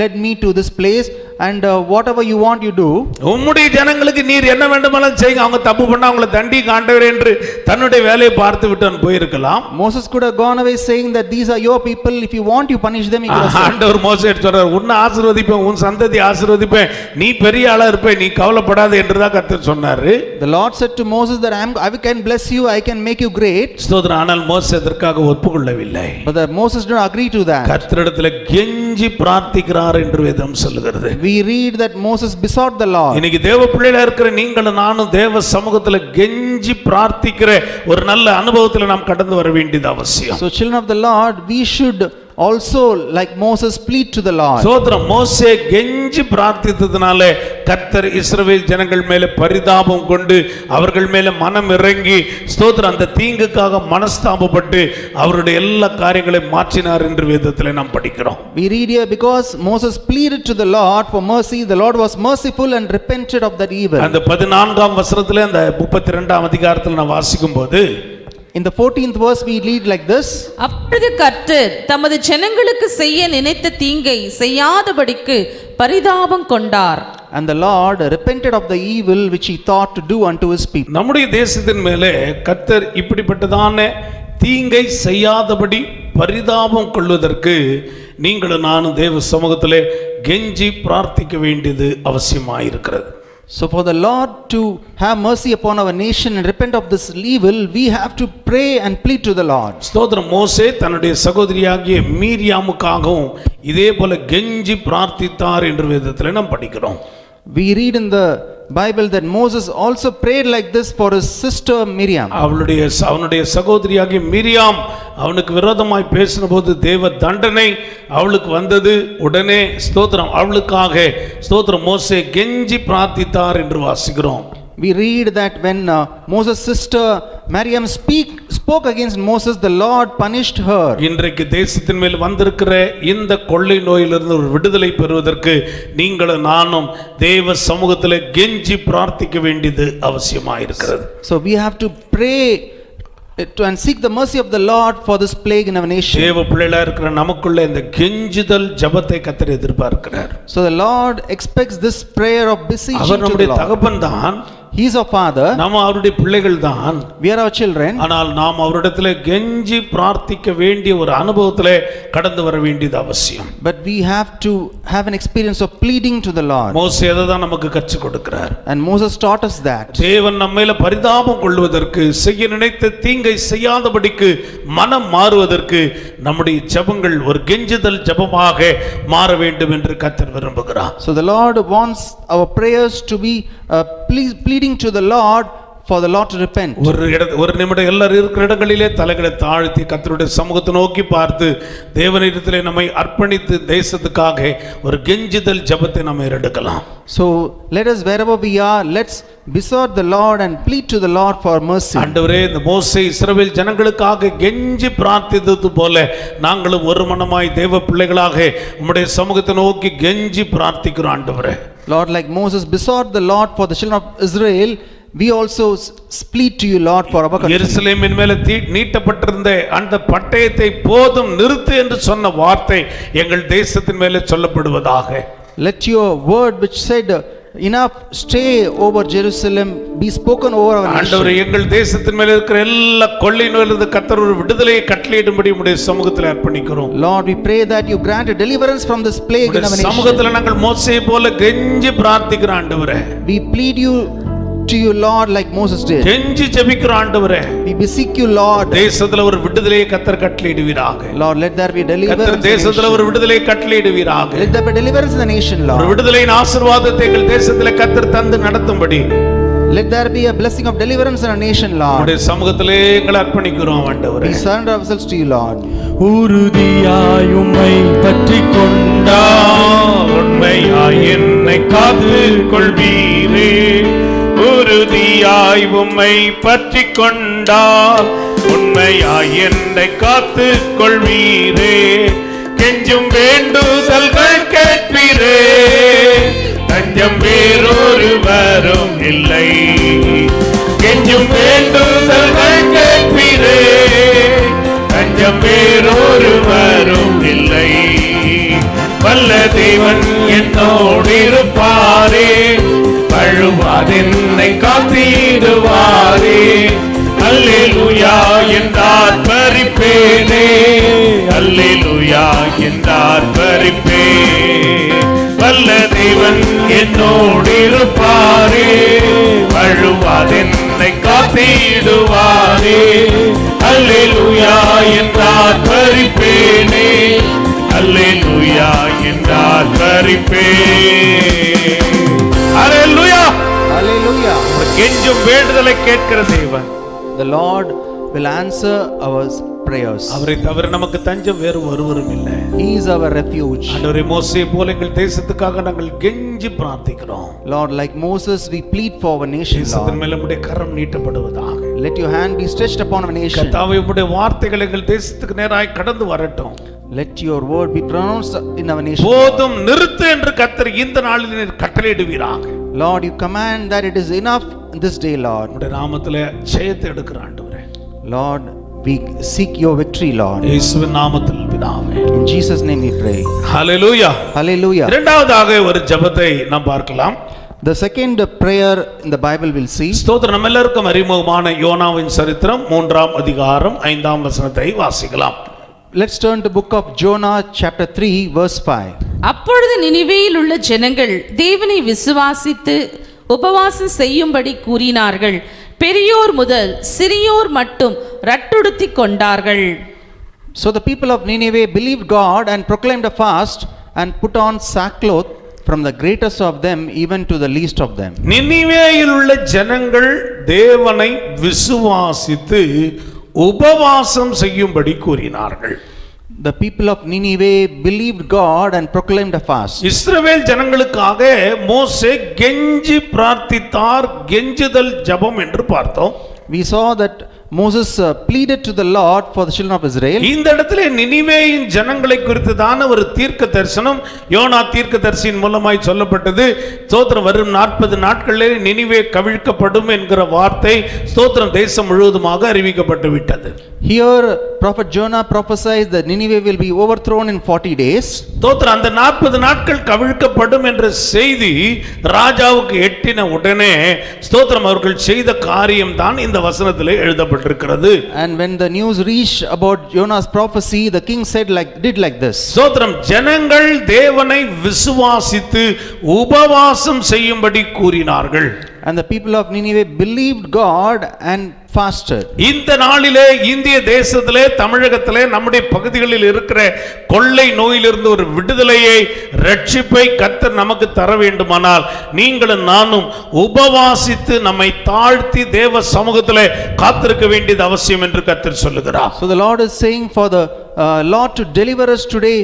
led me to this place and whatever you want you do. உம்முடைய ஜனங்களுக்கு நீர் என்ன வேண்டுமானாலும் செய்யுங்க, அவங்க தப்பு பண்ணா அவங்களை தண்டிக்க ஆண்டவரே என்று தன்னுடைய வேலையை பார்த்து விட்டு போயிருக்கலாம். Moses could have gone away saying that these are your people, if you want you punish them. ஆண்டவர் மோசே சொல்றார், உன்னை ஆசீர்வதிப்பேன், உன் சந்ததி ஆசீர்வதிப்பேன், நீ பெரிய ஆளா இருப்ப, நீ கவலைப்படாத என்று தான் கர்த்தர் சொன்னாரு. The Lord said to Moses that I can bless you, I can make you great. ஸ்தோத்திரம். ஆனால் மோசே அதற்காக ஒப்புக்கொள்ளவில்லை. But Moses did not agree to that. கர்த்தரிடத்தில் கெஞ்சி பிரார்த்திக்கிறார் என்று வேதம் சொல்லுகிறது. we read that Moses besought the Lord. இன்னைக்கு தேவ பிள்ளைகளா இருக்கிற நீங்களும் நானும் தேவ சமூகத்துல கெஞ்சி பிரார்த்திக்கிற ஒரு நல்ல அனுபவத்துல நாம் கடந்து வர வேண்டியது அவசியம். So children of the Lord, we should also like Moses plead to the Lord. சோதரம் மோசே கெஞ்சி பிரார்த்தித்ததனால கர்த்தர் இஸ்ரவேல் ஜனங்கள் மேலே பரிதாபம் கொண்டு அவர்கள் மேலே மனம் இறங்கி ஸ்தோத்திரம் அந்த தீங்குக்காக மனஸ்தாபப்பட்டு அவருடைய எல்லா காரியங்களையும் மாற்றினார் என்று வேதத்திலே நாம் படிக்கிறோம். We read here because Moses pleaded to the Lord for mercy, the Lord was merciful and repented of that evil. அந்த 14ஆம் வசனத்திலே அந்த 32ஆம் அதிகாரத்தில் நான் வாசிக்கும்போது in the 14th verse we read like this. அப்பொழுது கர்த்தர் தமது ஜனங்களுக்கு செய்ய நினைத்த தீங்கை செய்யாதபடிக்கு பரிதாபம் கொண்டார். And the Lord repented of the evil which he thought to do unto his people. நம்முடைய தேசத்தின் மேலே கர்த்தர் இப்படிப்பட்டதான தீங்கை செய்யாதபடி பரிதாபம் கொள்வதற்கு நீங்களும் நானும் தேவ சமூகத்திலே கெஞ்சி பிரார்த்திக்க வேண்டியது அவசியமாயிருக்கிறது. So for the Lord to have mercy upon our nation and repent of this evil, we have to pray and plead to the Lord. ஸ்தோத்திரம் மோசே தன்னுடைய சகோதரியாகிய மீரியாமுக்காகவும் இதே போல கெஞ்சி பிரார்த்தித்தார் என்று வேதத்திலே நாம் படிக்கிறோம். We read in the Bible that Moses also prayed like this for his sister Miriam. அவனுடைய சகோதரியாகிய மீரியாம் அவனுக்கு விரோதமாய் பேசின போது தேவ தண்டனை அவளுக்கு வந்தது. உடனே ஸ்தோத்திரம் அவளுக்காக ஸ்தோத்திரம் மோசே கெஞ்சி பிரார்த்தித்தார் என்று வாசிக்கிறோம். We read that when Moses' sister Miriam spoke against Moses, the Lord punished her. இன்றைக்கு தேசத்தின் மேல் வந்திருக்கிற இந்த கொள்ளை நோயிலிருந்து ஒரு விடுதலை பெறுவதற்கு நீங்களும் நானும் தேவ சமூகத்தில் கெஞ்சி பிரார்த்திக்க வேண்டியது அவசியமாயிருக்கிறது. So we have to pray and seek the mercy of the Lord for this plague in our nation. தேவ பிள்ளைகளா இருக்கிற நமக்குள்ள இந்த கெஞ்சுதல் ஜெபத்தை கர்த்தர் எதிர்பார்க்கிறார். So the Lord expects this prayer of beseeching to the Lord. அவர் நம்முடைய தகப்பன் தான், He is our father, நாம அவருடைய பிள்ளைகள் தான், we are our children. ஆனால் நாம் அவரிடத்திலே கெஞ்சி பிரார்த்திக்க வேண்டிய ஒரு அனுபவத்திலே கடந்து வர வேண்டியது அவசியம். But we have to have an experience of pleading to the Lord. மோசே தான் நமக்கு கற்றுக் கொடுக்கிறார். And Moses taught us that. தேவன் நம்மையில பரிதாபம் கொள்வதற்கு, செய்ய நினைத்த தீங்கை செய்யாதபடிக்கு மனம் மாறுவதற்கு நம்முடைய ஜெபங்கள் ஒரு கெஞ்சுதல் ஜெபமாக மாற வேண்டும் என்று கர்த்தர் விரும்புகிறார். So the Lord wants our prayers to be pleading to the Lord for the Lord to repent. ஒரு நிமிடம் எல்லாரும் இருக்கிற இடங்களிலே தலைகளை தாழ்த்தி கர்த்தருடைய சமூகத்தை நோக்கி பார்த்து தேவனிடத்திலே நம்மை அர்ப்பணித்து தேசத்துக்காக ஒரு கெஞ்சுதல் ஜெபத்தை நாம் எடுக்கலாம். So let us, wherever we are, let's besought the Lord and plead to the Lord for mercy. ஆண்டவரே, இந்த மோசே இஸ்ரவேல் ஜனங்களுக்காக கெஞ்சி பிரார்த்தித்தது போல நாங்களும் ஒரு மனமாய் தேவ பிள்ளைகளாக உம்முடைய சமூகத்தை நோக்கி கெஞ்சி பிரார்த்திக்கிறோம். ஆண்டவரே, Lord, like Moses besought the Lord for the children of Israel, we also plead to you, Lord, for our country. எருசலேமின் மேலே நீட்டப்பட்டிருந்த அந்த பட்டயத்தை போதும் நிறுத்து என்று சொன்ன வார்த்தை எங்கள் தேசத்தின் மேலே சொல்லப்படுவதாக. Let your word which said enough stay over Jerusalem be spoken over our nation. ஆண்டவரே, எங்கள் தேசத்தின் மேலே இருக்கிற எல்லா கொள்ளை நோயிலிருந்து கர்த்தர் ஒரு விடுதலையை கட்டளையிடும்படி உம்முடைய சமூகத்தில் அர்ப்பணிக்கிறோம். Lord, we pray that you grant a deliverance from this plague in our nation. சமூகத்தில் நாங்கள் மோசேயை போல கெஞ்சி பிரார்த்திக்கிறோம். ஆண்டவரே, we plead you to you, Lord, like Moses did. கெஞ்சி ஜெபிக்கிறோம். ஆண்டவரே, we beseech you, Lord, தேசத்துல ஒரு விடுதலையை கர்த்தர் கட்டளையிடுவீராக. Lord, let there be deliverance. கர்த்தர் தேசத்துல ஒரு விடுதலையை கட்டளையிடுவீராக. Let there be deliverance in the nation, Lord. ஒரு விடுதலையின் ஆசீர்வாதத்தை எங்கள் தேசத்துல கர்த்தர் தந்து நடத்தும்படி let there be a blessing of deliverance in our nation, Lord. உம்முடைய சமூகத்திலே எங்களை அர்ப்பணிக்கிறோம். ஆண்டவரே, we surrender ourselves to you, Lord. உறுதியாய் உம்மை பற்றிக் கொண்டால் உண்மையாய் என்னை காத்துக் கொள்வீரே. உறுதியாய் உம்மை பற்றிக் கொண்டால் உண்மையாய் என்னை காத்துக் கொள்வீரே. கெஞ்சும் வேண்டுதல்கள் கேட்பீரே, தஞ்சம் வேறொருவரும் இல்லை. கெஞ்சும் வேண்டுதல்கள் கேட்பீரே, தஞ்சம் வேறொருவரும் இல்லை. வல்ல தேவன் என்னோடு இருப்பாரே, வழுவாதென்னை காத்திடுவாரே. அல்லேலூயா என்றார் பரிப்பேனே, அல்லேலூயா என்றார் பரிப்பே. வல்ல தேவன் என்னோடு இருப்பாரே, வழுவாதென்னை காத்திடுவாரே. அல்லேலூயா என்றார் பரிப்பேனே, அல்லேலூயா என்றார் பரிப்பே. கெஞ்சும் வேண்டுதலை கேட்கிற தேவன். The Lord will answer our prayers. அவரை தவிர நமக்கு தஞ்சம் வேறு ஒருவரும் இல்லை. He is our refuge. ஆண்டவரே, மோசே போல எங்கள் தேசத்துக்காக நாங்கள் கெஞ்சி பிரார்த்திக்கிறோம். Lord, like Moses, we plead for our nation, தேசத்தின் Lord. மேல் உம்முடைய கரம் நீட்டப்படுவதாக. Let your hand be stretched upon our nation. கர்த்தாவே, உம்முடைய வார்த்தைகள் எங்கள் தேசத்துக்கு நேராய் கடந்து வரட்டும். Let your word be pronounced in our nation. போதும், நிறுத்து என்று கர்த்தர் இந்த நாளில் நீர் கட்டளையிடுவீராக. Lord, you command that it is enough this day, Lord. உம்முடைய நாமத்திலே ஜெயத்தை எடுக்கிற ஆண்டவரே, Lord, we seek your victory, Lord. இயேசுவின் நாமத்தில் பிதாவே. In Jesus' name we pray. Hallelujah. Hallelujah. இரண்டாவதாக ஒரு ஜெபத்தை நாம் பார்க்கலாம். The second prayer in the Bible we'll see. ஸ்தோத்திரம். நம்ம எல்லாருக்கும் அறிமுகமான யோனாவின் சரித்திரம் 3ஆம் அதிகாரம் 5ஆம் வசனத்தை வாசிக்கலாம். Let's turn to book of Jonah chapter 3 verse 5. அப்பொழுது நினிவேயில் உள்ள ஜனங்கள் தேவனை விசுவாசித்து உபவாசம் செய்யும்படி கூறினார்கள். பெரியோர் முதல் சிறியோர் மட்டும் ரட்டுடுத்தி கொண்டார்கள். So the people of Nineveh believed God and proclaimed a fast and put on sackcloth, from the greatest of them even to the least of them. நினிவேயில் உள்ள ஜனங்கள் தேவனை விசுவாசித்து உபவாசம் செய்யும்படி கூறினார்கள். The people of Nineveh believed God and proclaimed a fast. இஸ்ரவேல் ஜனங்களுக்காக மோசே கெஞ்சி பிரார்த்தித்தார். கெஞ்சுதல் ஜெபம் என்று பார்த்தோம். We saw that Moses pleaded to the Lord for the children of Israel. இந்த இடத்திலே நினிவேயின் ஜனங்களை குறித்துதான ஒரு தீர்க்க தரிசனம் யோனா தீர்க்கதரிசியின் மூலமாய் சொல்லப்பட்டது. ஸ்தோத்திரம். வரும் 40 நாட்களிலே நினிவே கவிழ்க்கப்படும் என்கிற வார்த்தை ஸ்தோத்திரம் தேசம் முழுவதுமாக அறிவிக்கப்பட்டு விட்டது. Here prophet Jonah prophesies that Nineveh will be overthrown in 40 days. ஸ்தோத்திரம். அந்த 40 நாட்கள் கவிழ்க்கப்படும் என்ற செய்தி ராஜாவுக்கு எட்டின உடனே ஸ்தோத்திரம் அவர்கள் செய்த காரியம் தான் இந்த வசனத்திலே எழுதப்பட்டிருக்கிறது. And when the news reached about Jonah's prophecy, the king did like this. ஸ்தோத்திரம். ஜனங்கள் தேவனை விசுவாசித்து உபவாசம் செய்யும்படி கூறினார்கள். And the people of Nineveh believed God and fasted. இந்த நாளிலே இந்திய தேசத்திலே தமிழகத்திலே நம்முடைய பகுதிகளில் இருக்கிற கொள்ளை நோயிலிருந்து ஒரு விடுதலையை ரட்சிப்பை கர்த்தர் நமக்கு தர வேண்டுமானால் நீங்களும் நானும் உபவாசித்து நம்மை தாழ்த்தி தேவ சமூகத்திலே காத்திருக்க வேண்டியது அவசியம் என்று கர்த்தர் சொல்லுகிறார். So the Lord is saying for the Lord to deliver us today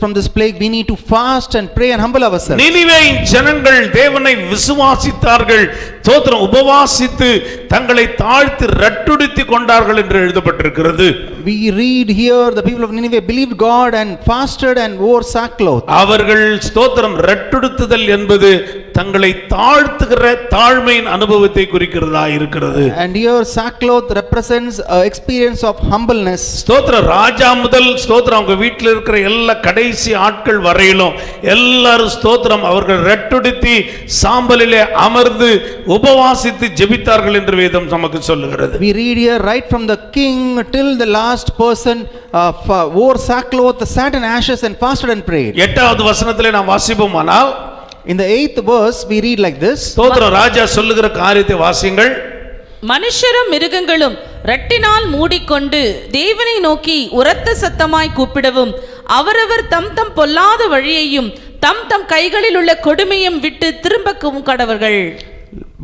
from this plague, we need to fast and pray and humble ourselves. நினிவேயின் ஜனங்கள் தேவனை விசுவாசித்தார்கள். ஸ்தோத்திரம். உபவாசித்து தங்களை தாழ்த்தி ரட்டுடுத்தி கொண்டார்கள் என்று எழுதப்பட்டிருக்கிறது. We read here the people of Nineveh believed God and fasted and wore sackcloth. அவர்கள் ஸ்தோத்திரம் ரட்டுடுத்துதல் என்பது தங்களை தாழ்த்துகிற தாழ்மையின் அனுபவத்தை குறிக்கிறதா இருக்கிறது. And here sackcloth represents an experience of humbleness. ஸ்தோத்திரம். ராஜா முதல் ஸ்தோத்திரம் அவங்க வீட்டில் இருக்கிற எல்லா கடைசி ஆட்கள் வரையிலும் எல்லாரும் ஸ்தோத்திரம் அவர்கள் ரட்டுடுத்தி சாம்பலிலே அமர்ந்து உபவாசித்து ஜெபித்தார்கள் என்று வேதம் நமக்கு சொல்லுகிறது. We read here right from the king till the last person wore sackcloth, sat in ashes and fasted and prayed. 8வது வசனத்திலே நாம் வாசிப்போமானால் In the 8th verse we read like this. ஸ்தோத்திரம். ராஜா சொல்லுகிற காரியத்தை வாசியுங்கள். மனுஷரும் மிருகங்களும் ரட்டினால் மூடிக்கொண்டு தேவனை நோக்கி உரத்த சத்தமாய் கூப்பிடவும் அவரவர் தம் தம் பொல்லாத வழியையும் தம் தம் கைகளில் உள்ள கொடுமையும் விட்டு திரும்பவும் கடவர்கள்.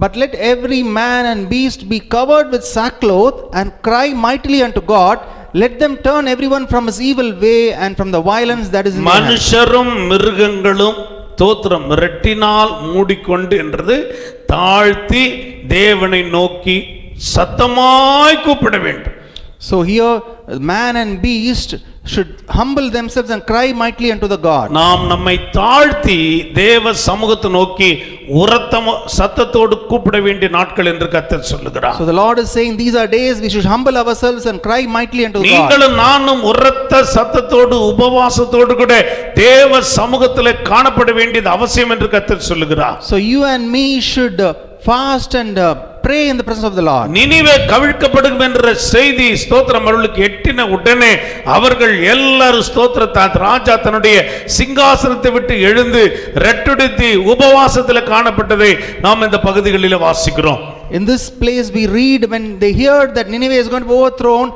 But let every man and beast be covered with sackcloth and cry mightily unto God. Let them turn everyone from his evil way and from the violence that is in their hands. மனுஷரும் மிருகங்களும் தோத்திரம் retinal மூடிக்கொண்டு என்றது தாழ்த்தி தேவனை நோக்கி சத்தமாய் கூப்பிட வேண்டும். So here man and beast should humble themselves and cry mightily unto the God. நாம் நம்மை தாழ்த்தி தேவ சமூகத்தை நோக்கி உரத்த சத்தத்தோடு கூப்பிட வேண்டிய நாட்கள் என்று கர்த்தர் சொல்லுகிறார். So the Lord is saying these are days we should humble ourselves and cry mightily unto God. நீங்களும் நானும் உரத்த சத்தத்தோடு உபவாசத்தோடு கூட தேவ சமூகத்திலே காணப்பட வேண்டியது அவசியம் என்று கர்த்தர் சொல்லுகிறார். So you and me should fast and pray in the presence of the Lord. Nineveh கவிழ்க்கப்படும் என்ற செய்தி ஸ்தோத்திரம் அவர்களுக்கு எட்டின உடனே அவர்கள் எல்லாரும் ஸ்தோத்திரத்தால் ராஜா தன்னுடைய சிங்காசனத்தை விட்டு எழுந்து ரெட்டுடுத்தி உபவாசத்தில் காணப்பட்டதை நாம் இந்த பகுதிகளில் வாசிக்கிறோம். In this place we read when they heard that Nineveh is going to be overthrown,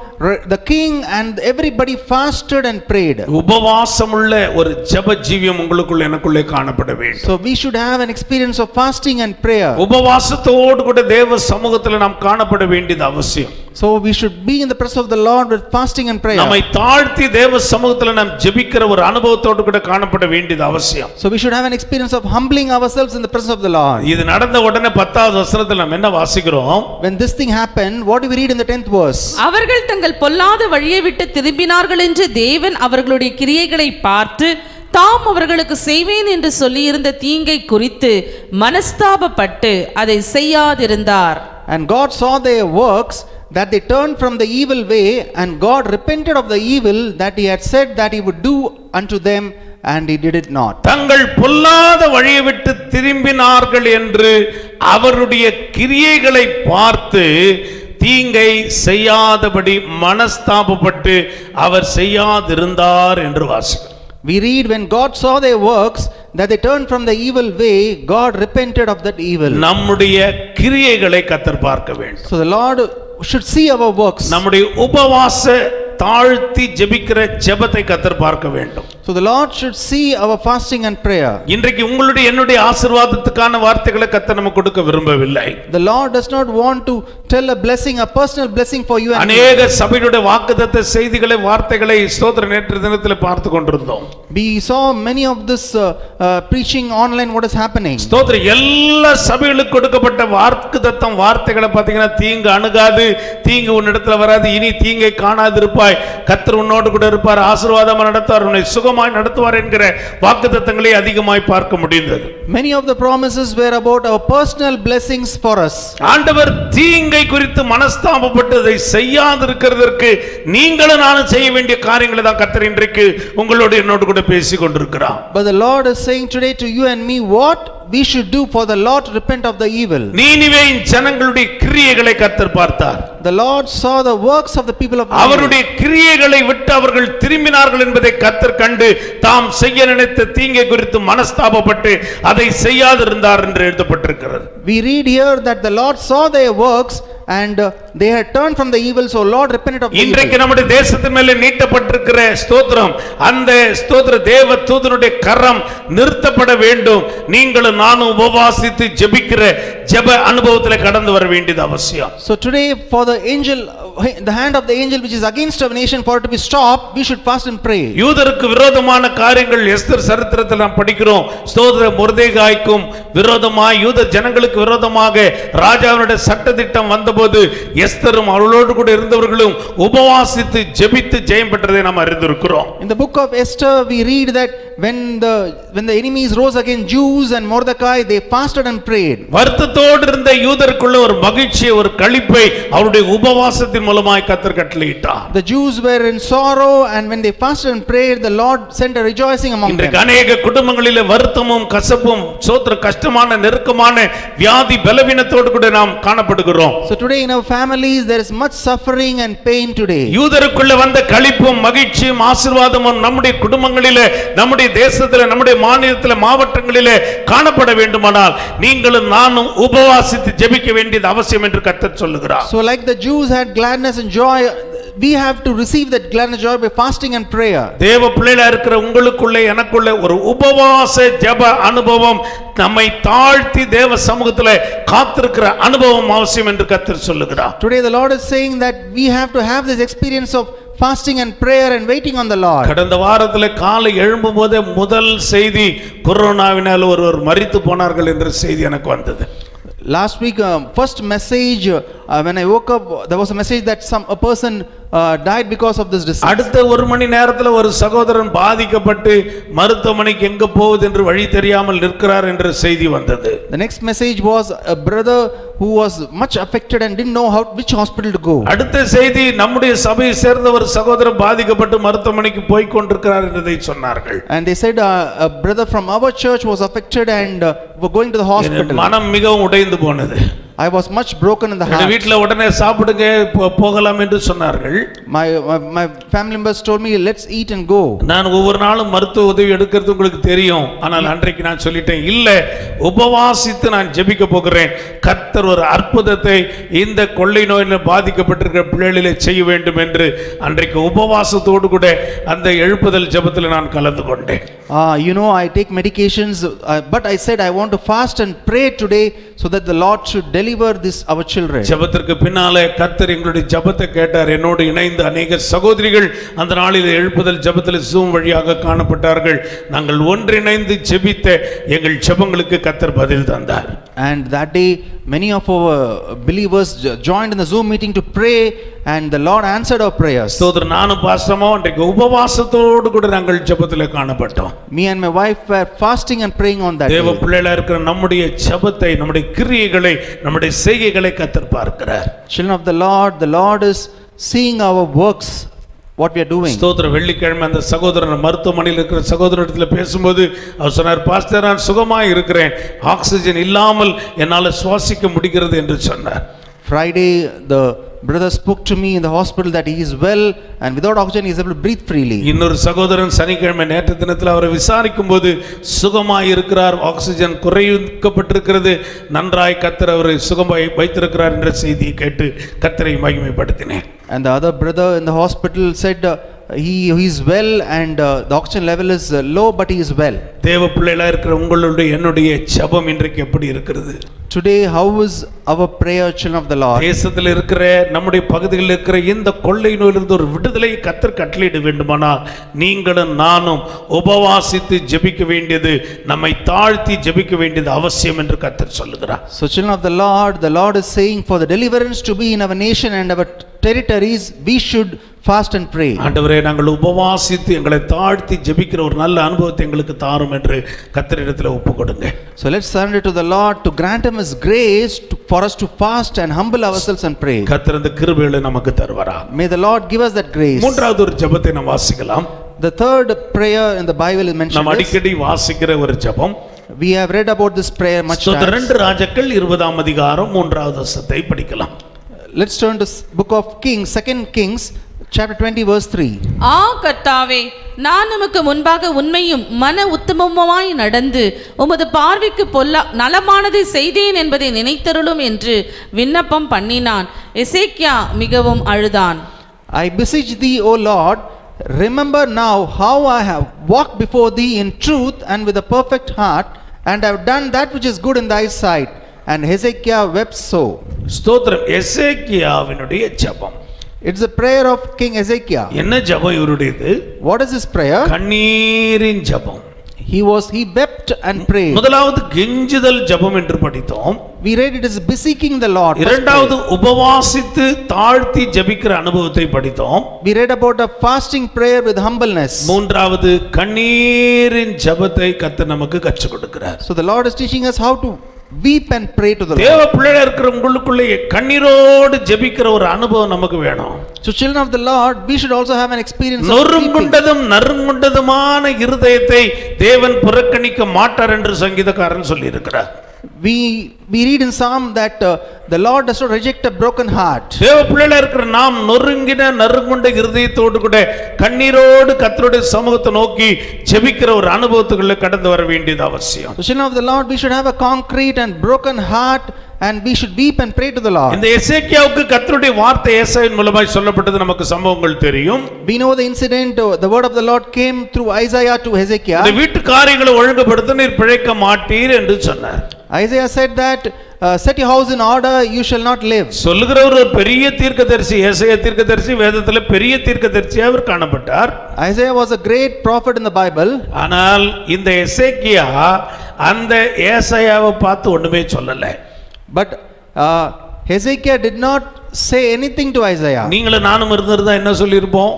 the king and everybody fasted and prayed. உபவாசமுள்ள ஒரு ஜெப ஜீவியம் உங்களுக்குள்ள எனக்குள்ளே காணப்பட வேண்டும். So we should have an experience of fasting and prayer. உபவாசத்தோடு கூட தேவ சமூகத்தில் நாம் காணப்பட வேண்டியது அவசியம். So we should be in the presence of the Lord with fasting and prayer. நம்மை தாழ்த்தி தேவ சமூகத்தில் நாம் ஜெபிக்கிற ஒரு அனுபவத்தோடு கூட காணப்பட வேண்டியது அவசியம். So we should have an experience of humbling ourselves in the presence of the Lord. இது நடந்த உடனே 10வது வசனத்தில் நாம் என்ன வாசிக்கிறோம்? When this thing happened, what do we read in the 10th verse? அவர்கள் தங்கள் பொல்லாத வழியை விட்டு திரும்பினார்கள் என்று தேவன் அவர்களுடைய கிரியைகளை பார்த்து தாம் அவர்களுக்கு செய்வேன் என்று சொல்லியிருந்த தீங்கை குறித்து மனஸ்தாபப்பட்டு அதை செய்யாதிருந்தார். And God saw their works, that they turned from the evil way, and God repented of the evil that he had said that he would do unto them, and he did it not. தங்கள் பொல்லாத வழியை விட்டு திரும்பினார்கள் என்று அவருடைய கிரியைகளை பார்த்து தீங்கை செய்யாதபடி மனஸ்தாபப்பட்டு அவர் செய்யாதிருந்தார் என்று வாசிக்கிறோம். We read, when God saw their works, that they turned from the evil way, God repented of that evil. நம்முடைய கிரியைகளை கர்த்தர் பார்க்க வேண்டும். So the Lord should see our works. நம்முடைய உபவாச தாழ்த்தி ஜெபிக்கிற ஜெபத்தை கர்த்தர் பார்க்க வேண்டும். So the Lord should see our fasting and prayer. இன்றைக்கு உங்களுடைய என்னுடைய ஆசீர்வாதத்துக்கான வார்த்தைகளை கர்த்தர் நமக்கு கொடுக்க விரும்பவில்லை. The Lord does not want to tell a blessing, a personal blessing for you and me. அநேக சபையுடைய வாக்குத்தத்த செய்திகளை வார்த்தைகளை ஸ்தோத்திர நேற்று தினத்தில் பார்த்து கொண்டிருந்தோம். We saw many of this preaching online, what is happening. ஸ்தோத்திர எல்லா சபைகளுக்கு கொடுக்கப்பட்ட வாக்குத்தத்தம் வார்த்தைகளை பார்த்தீங்கன்னா தீங்கு அணுகாது, தீங்கு உன்னிடத்தில் வராது, இனி தீங்கை காணாது இருப்பாய், கர்த்தர் உன்னோடு கூட இருப்பார், ஆசீர்வாதமாக நடத்துவார், உன்னை சுகமாய் நடத்துவார் என்கிற வாக்குத்தத்தங்களை அதிகமாய் பார்க்க முடிந்தது. Many of the promises were about our personal blessings for us. ஆண்டவர் தீங்கை குறித்து மனஸ்தாபப்பட்டு அதை செய்யாதிருக்கிறதற்கு நீங்களும் நானும் செய்ய வேண்டிய காரியங்களை தான் கர்த்தர் இன்றைக்கு உங்களோடு என்னோடு கூட பேசிக் கொண்டிருக்கிறார். But the Lord is saying today to you and me what we should do for the Lord to repent of the evil. நீனிவேயின் ஜனங்களுடைய கிரியைகளை கர்த்தர் பார்த்தார். The Lord saw the works of the people of அவருடைய கிரியைகளை விட்டு அவர்கள் திரும்பினார்கள் என்பதை கர்த்தர் கண்டு தாம் செய்ய நினைத்த தீங்கை குறித்து மனஸ்தாபப்பட்டு அதை செய்யாதிருந்தார் என்று எழுதப்பட்டிருக்கிறது. We read here that the Lord saw their works and they had turned from the evil, so Lord repented of the evil. இன்றைக்கு நம்முடைய தேசத்தின் மேலே நீட்டப்பட்டிருக்கிற ஸ்தோத்திரம், அந்த ஸ்தோத்திர தேவ தூதனுடைய கரம் நிறுத்தப்பட வேண்டும். நீங்களும் நானும் உபவாசித்து ஜெபிக்கிற ஜெப அனுபவத்திலே கடந்து வர வேண்டியது அவசியம். So today for the angel, the hand of the angel which is against our nation, for it to be stopped, we should fast and pray. யூதருக்கு விரோதமான காரியங்கள் எஸ்தர் சரித்திரத்தில் நாம் படிக்கிறோம். ஸ்தோத்திர மொர்தெகாய்க்கும் விரோதமாய் யூத ஜனங்களுக்கு விரோதமாக ராஜாவினுடைய சட்டதிட்டம் வந்தபோது எஸ்தரும் அவளோடு கூட இருந்தவர்களும் உபவாசித்து ஜெபித்து ஜெயம் பெற்றதை நாம் அறிந்திருக்கிறோம். In the book of Esther we read that when the enemies rose against Jews and Mordecai, they fasted and prayed. வருத்தத்தோடு இருந்த யூதருக்குள்ள ஒரு மகிழ்ச்சி, ஒரு களிப்பை அவருடைய உபவாசத்தின் மூலமாய் கர்த்தர் கட்டளையிட்டார். The Jews were in sorrow, and when they fasted and prayed, the Lord sent a rejoicing among them. இன்றைக்கு அநேக குடும்பங்களிலே வருத்தமும் கசப்பும் சோத்திர கஷ்டமான நெருக்கமான வியாதி பலவீனத்தோடு கூட நாம் காணப்படுகிறோம். So today in our families there is much suffering and pain today. யூதருக்குள்ள வந்த களிப்பும் மகிழ்ச்சியும் ஆசீர்வாதமும் நம்முடைய குடும்பங்களிலே, நம்முடைய தேசத்திலே, நம்முடைய மாநிலத்திலே, மாவட்டங்களிலே காணப்பட வேண்டுமானால் நீங்களும் நானும் உபவாசித்து ஜெபிக்க வேண்டியது அவசியம் என்று கர்த்தர் சொல்லுகிறார். So like the Jews had gladness and joy, we have to receive that gladness and joy by fasting and prayer. தேவ பிள்ளைகளா இருக்கிற உங்களுக்குள்ளே எனக்குள்ளே ஒரு உபவாச ஜெப அனுபவம், நம்மை தாழ்த்தி தேவ சமூகத்திலே காத்திருக்கிற அனுபவம் அவசியம் என்று கர்த்தர் சொல்லுகிறார். Today the Lord is saying that we have to have this experience of fasting and prayer and waiting on the Lord. கடந்த வாரத்திலே காலை எழும்பும்போதே முதல் செய்தி கொரோனாவினால் ஒருவர் மரித்து போனார்கள் என்ற செய்தி எனக்கு வந்தது. Last week first message when I woke up, there was a message that a person died because of this disease. அடுத்த ஒரு மணி நேரத்துல ஒரு சகோதரன் பாதிக்கப்பட்டு மருத்துவமனைக்கு எங்க போவது என்று வழி தெரியாமல் நிற்கிறார் என்ற செய்தி வந்தது. The next message was a brother who was much affected and didn't know which hospital to go. அடுத்த செய்தி நம்முடைய சபையை சேர்ந்த ஒரு சகோதரன் பாதிக்கப்பட்டு மருத்துவமனைக்கு போய் கொண்டிருக்கிறார் என்றதை சொன்னார்கள். And they said a brother from our church was affected and were going to the hospital. மனம் மிகவும் உடைந்து போனது. I was much broken in the எங்க heart. வீட்டுல உடனே சாப்பிடுங்க போகலாம் என்று சொன்னார்கள். My family members told me, let's eat and go. நான் ஒவ்வொரு நாளும் மருத்துவ உதவி எடுக்கிறது உங்களுக்கு தெரியும். ஆனால் அன்றைக்கு நான் சொல்லிட்டேன், இல்ல உபவாசித்து நான் ஜெபிக்க போகிறேன். கர்த்தர் ஒரு அற்புதத்தை இந்த கொள்ளை நோயில பாதிக்கப்பட்டிருக்கிற பிள்ளைகளிலே செய்ய வேண்டும் என்று அன்றைக்கு உபவாசத்தோடு கூட அந்த எழுப்புதல் ஜெபத்தில் நான் கலந்து கொண்டேன். I take medications, but I said I want to fast and pray today so that the Lord should deliver this our children. ஜெபத்திற்கு பின்னாலே கர்த்தர் எங்களுடைய ஜெபத்தை கேட்டார். என்னோடு இணைந்து அநேக சகோதரிகள் அந்த நாளில் எழுப்புதல் ஜெபத்தில் ஜூம் வழியாக காணப்பட்டார்கள். நாங்கள் ஒன்றிணைந்து ஜெபித்த எங்கள் ஜெபங்களுக்கு கர்த்தர் பதில் தந்தார். And that day many of our believers joined in the Zoom meeting to pray, and the Lord answered our prayers. சோதர நானும் பாஸ்டரமோ அன்றைக்கு உபவாசத்தோடு கூட நாங்கள் ஜெபத்தில் காணப்பட்டோம். Me and my wife were fasting and praying on that தேவ day. பிள்ளைகளா இருக்கிற நம்முடைய ஜெபத்தை, நம்முடைய கிரியைகளை, நம்முடைய செய்கைகளை கர்த்தர் பார்க்கிறார். Children of the Lord is seeing our works, what we are doing. ஸ்தோத்திர. வெள்ளிக்கிழமை அந்த சகோதரன் மருத்துவமனையில் இருக்கிற சகோதரத்தில் பேசும்போது அவர் சொன்னார், பாஸ்டர் நான் சுகமாய் இருக்கிறேன், ஆக்சிஜன் இல்லாமல் என்னால் சுவாசிக்க முடிகிறது என்று சொன்னார். Friday the brother spoke to me in the hospital that he is well and without oxygen he is able to breathe freely. இன்னொரு சகோதரன் சனிக்கிழமை நேற்று தினத்தில் அவரை விசாரிக்கும் போது சுகமாய் இருக்கிறார், ஆக்சிஜன் குறைக்கப்பட்டிருக்கிறது, நன்றாய் கர்த்தர் அவரை சுகமாய் வைத்திருக்கிறார் என்ற செய்தியை கேட்டு கர்த்தரை மகிமைப்படுத்தினேன். And the other brother in the hospital said he is well and the oxygen level is low, but he is well. தேவ பிள்ளைகளா இருக்கிற உங்களுடைய என்னுடைய ஜெபம் இன்றைக்கு எப்படி இருக்கிறது? Today how is our prayer, children of the Lord? தேசத்தில் இருக்கிற நம்முடைய பகுதிகளில் இருக்கிற இந்த கொள்ளை நோயிலிருந்து ஒரு விடுதலையை கர்த்தர் கட்டளையிட வேண்டுமானால் நீங்களும் நானும் உபவாசித்து ஜெபிக்க வேண்டியது, நம்மை தாழ்த்தி ஜெபிக்க வேண்டியது அவசியம் என்று கர்த்தர் சொல்லுகிறார். So children of the Lord is saying for the deliverance to be in our nation and our territories, we should fast and pray. ஆண்டவரே, நாங்கள் உபவாசித்து எங்களை தாழ்த்தி ஜெபிக்கிற ஒரு நல்ல அனுபவத்தை எங்களுக்கு தாரும் என்று கர்த்தரிடத்தில் ஒப்புக்கொடுங்க. So let's surrender to the Lord to grant him his grace for us to fast and humble ourselves and pray. கர்த்தர் அந்த கிருபையை நமக்கு தருவாரா. May the Lord give us that grace. மூன்றாவது ஒரு ஜெபத்தை நாம் வாசிக்கலாம். The third prayer in the Bible is mentioned. நாம் அடிக்கடி வாசிக்கிற ஒரு ஜெபம். We have read about this prayer much times. 2 ராஜாக்கள் 20ஆம் அதிகாரம் 3வது வசனத்தை படிக்கலாம். Let's turn to book of Kings, 2 Kings chapter 20 verse 3. கர்த்தாவே, நான் உமக்கு முன்பாக உண்மையும் மன உத்தமமாய் நடந்து உமது பார்வைக்கு நலமானதை செய்தேன் என்பதை நினைத்தருளும் என்று விண்ணப்பம் பண்ணினான். எசேக்கியா மிகவும் அழுதான். I beseech thee, O Lord, remember now how I have walked before thee in truth and with a perfect heart, and have done that which is good in thy sight. And Hezekiah wept so. ஸ்தோத்திரம். எசேக்கியாவினுடைய ஜெபம். It's a prayer of King Hezekiah. என்ன ஜெபம் இவருடையது? What is his prayer? கண்ணீரின் ஜெபம். He wept and prayed. முதலாவது கெஞ்சுதல் ஜெபம் என்று படித்தோம். We read it is beseeching the Lord. இரண்டாவது உபவாசித்து தாழ்த்தி ஜெபிக்கிற அனுபவத்தை படித்தோம். We read about a fasting prayer with humbleness. மூன்றாவது கண்ணீரின் ஜெபத்தை கர்த்தர் நமக்கு கற்றுக் கொடுக்கிறார். So the Lord is teaching us how to weep and pray to the தேவ Lord. பிள்ளையா இருக்கிற உங்களுக்குள்ளே கண்ணீரோடு ஜெபிக்கிற ஒரு அனுபவம் நமக்கு வேணும். So children of the Lord, we should also have an experience of weeping. நொறுங்குண்டதும் நறுங்குண்டதுமான இருதயத்தை தேவன் புறக்கணிக்க மாட்டார் என்று சங்கீதக்காரன் சொல்லி இருக்கிறார். We read in Psalm that the Lord does not reject a broken heart. தேவ பிள்ளைகளா இருக்கிற நாம் நொறுங்கின நறுங்குண்ட இருதயத்தோடு கூட கண்ணீரோடு கர்த்தருடைய சமூகத்தை நோக்கி ஜெபிக்கிற ஒரு அனுபவத்துக்குள்ள கடந்து வர வேண்டியது அவசியம். So children of the Lord, we should have a concrete and broken heart, and we should weep and pray to the Lord. இந்த எசேக்கியாவுக்கு கர்த்தருடைய வார்த்தை ஏசாயின் மூலமாய் சொல்லப்பட்டது நமக்கு சம்பவங்கள் தெரியும். We know the incident. The word of the Lord came through Isaiah to Hezekiah. இந்த வீட்டு காரியங்களை ஒழுங்குபடுத்த நீர் பிழைக்க மாட்டீர் என்று சொன்னார். Isaiah said that set your house in order, you shall not live. சொல்லுகிறவர் ஒரு பெரிய தீர்க்கதரிசி. ஏசாயா தீர்க்கதரிசி வேதத்திலே பெரிய தீர்க்கதரிசியாக அவர் காணப்பட்டார். Isaiah was a great prophet in the Bible. ஆனால் இந்த எசேக்கியா அந்த ஏசாயாவை பார்த்து ஒண்ணுமே சொல்லல. But Hezekiah did not say anything to Isaiah. நீங்களும் நானும் இருந்திருந்தா என்ன சொல்லியிருப்போம்?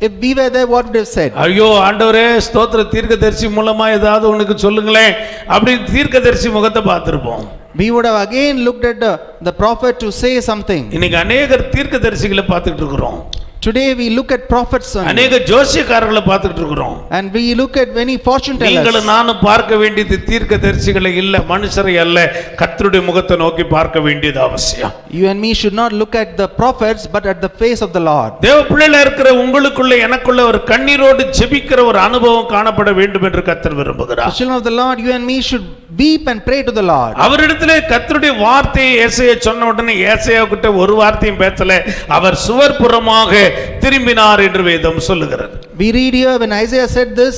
If we were there, what would have said? ஐயோ ஆண்டவரே, ஸ்தோத்திர, தீர்க்கதரிசி மூலமா ஏதாவது உனக்கு சொல்லுங்களேன் அப்படி தீர்க்கதரிசி முகத்தை பார்த்திருப்போம். We would have again looked at the prophet to say something. இன்னைக்கு அநேகர் தீர்க்கதரிசிகளை பார்த்துட்டு இருக்கிறோம். Today we look at prophets only. அநேக ஜோசியக்காரர்களை பார்த்துட்டு இருக்கிறோம். And we look at many fortune tellers. நீங்களும் நானும் பார்க்க வேண்டியது தீர்க்கதரிசிகளை இல்ல, மனுஷரை அல்ல, கர்த்தருடைய முகத்தை நோக்கி பார்க்க வேண்டியது அவசியம். You and me should not look at the prophets but at the face of the Lord. தேவ பிள்ளைகளா இருக்கிற உங்களுக்குள்ள எனக்குள்ள ஒரு கண்ணீரோடு ஜெபிக்கிற ஒரு அனுபவம் காணப்பட வேண்டும் என்று கர்த்தர் விரும்புகிறார். The children of the Lord, you and me should weep and pray to the Lord. அவரிடத்திலே கர்த்தருடைய வார்த்தையை ஏசாயா சொன்ன உடனே ஏசாயா கிட்ட ஒரு வார்த்தையும் பேசல, அவர் சுவர்புறமாக திரும்பினார் என்று வேதம் சொல்லுகிறது. We read here when Isaiah said this,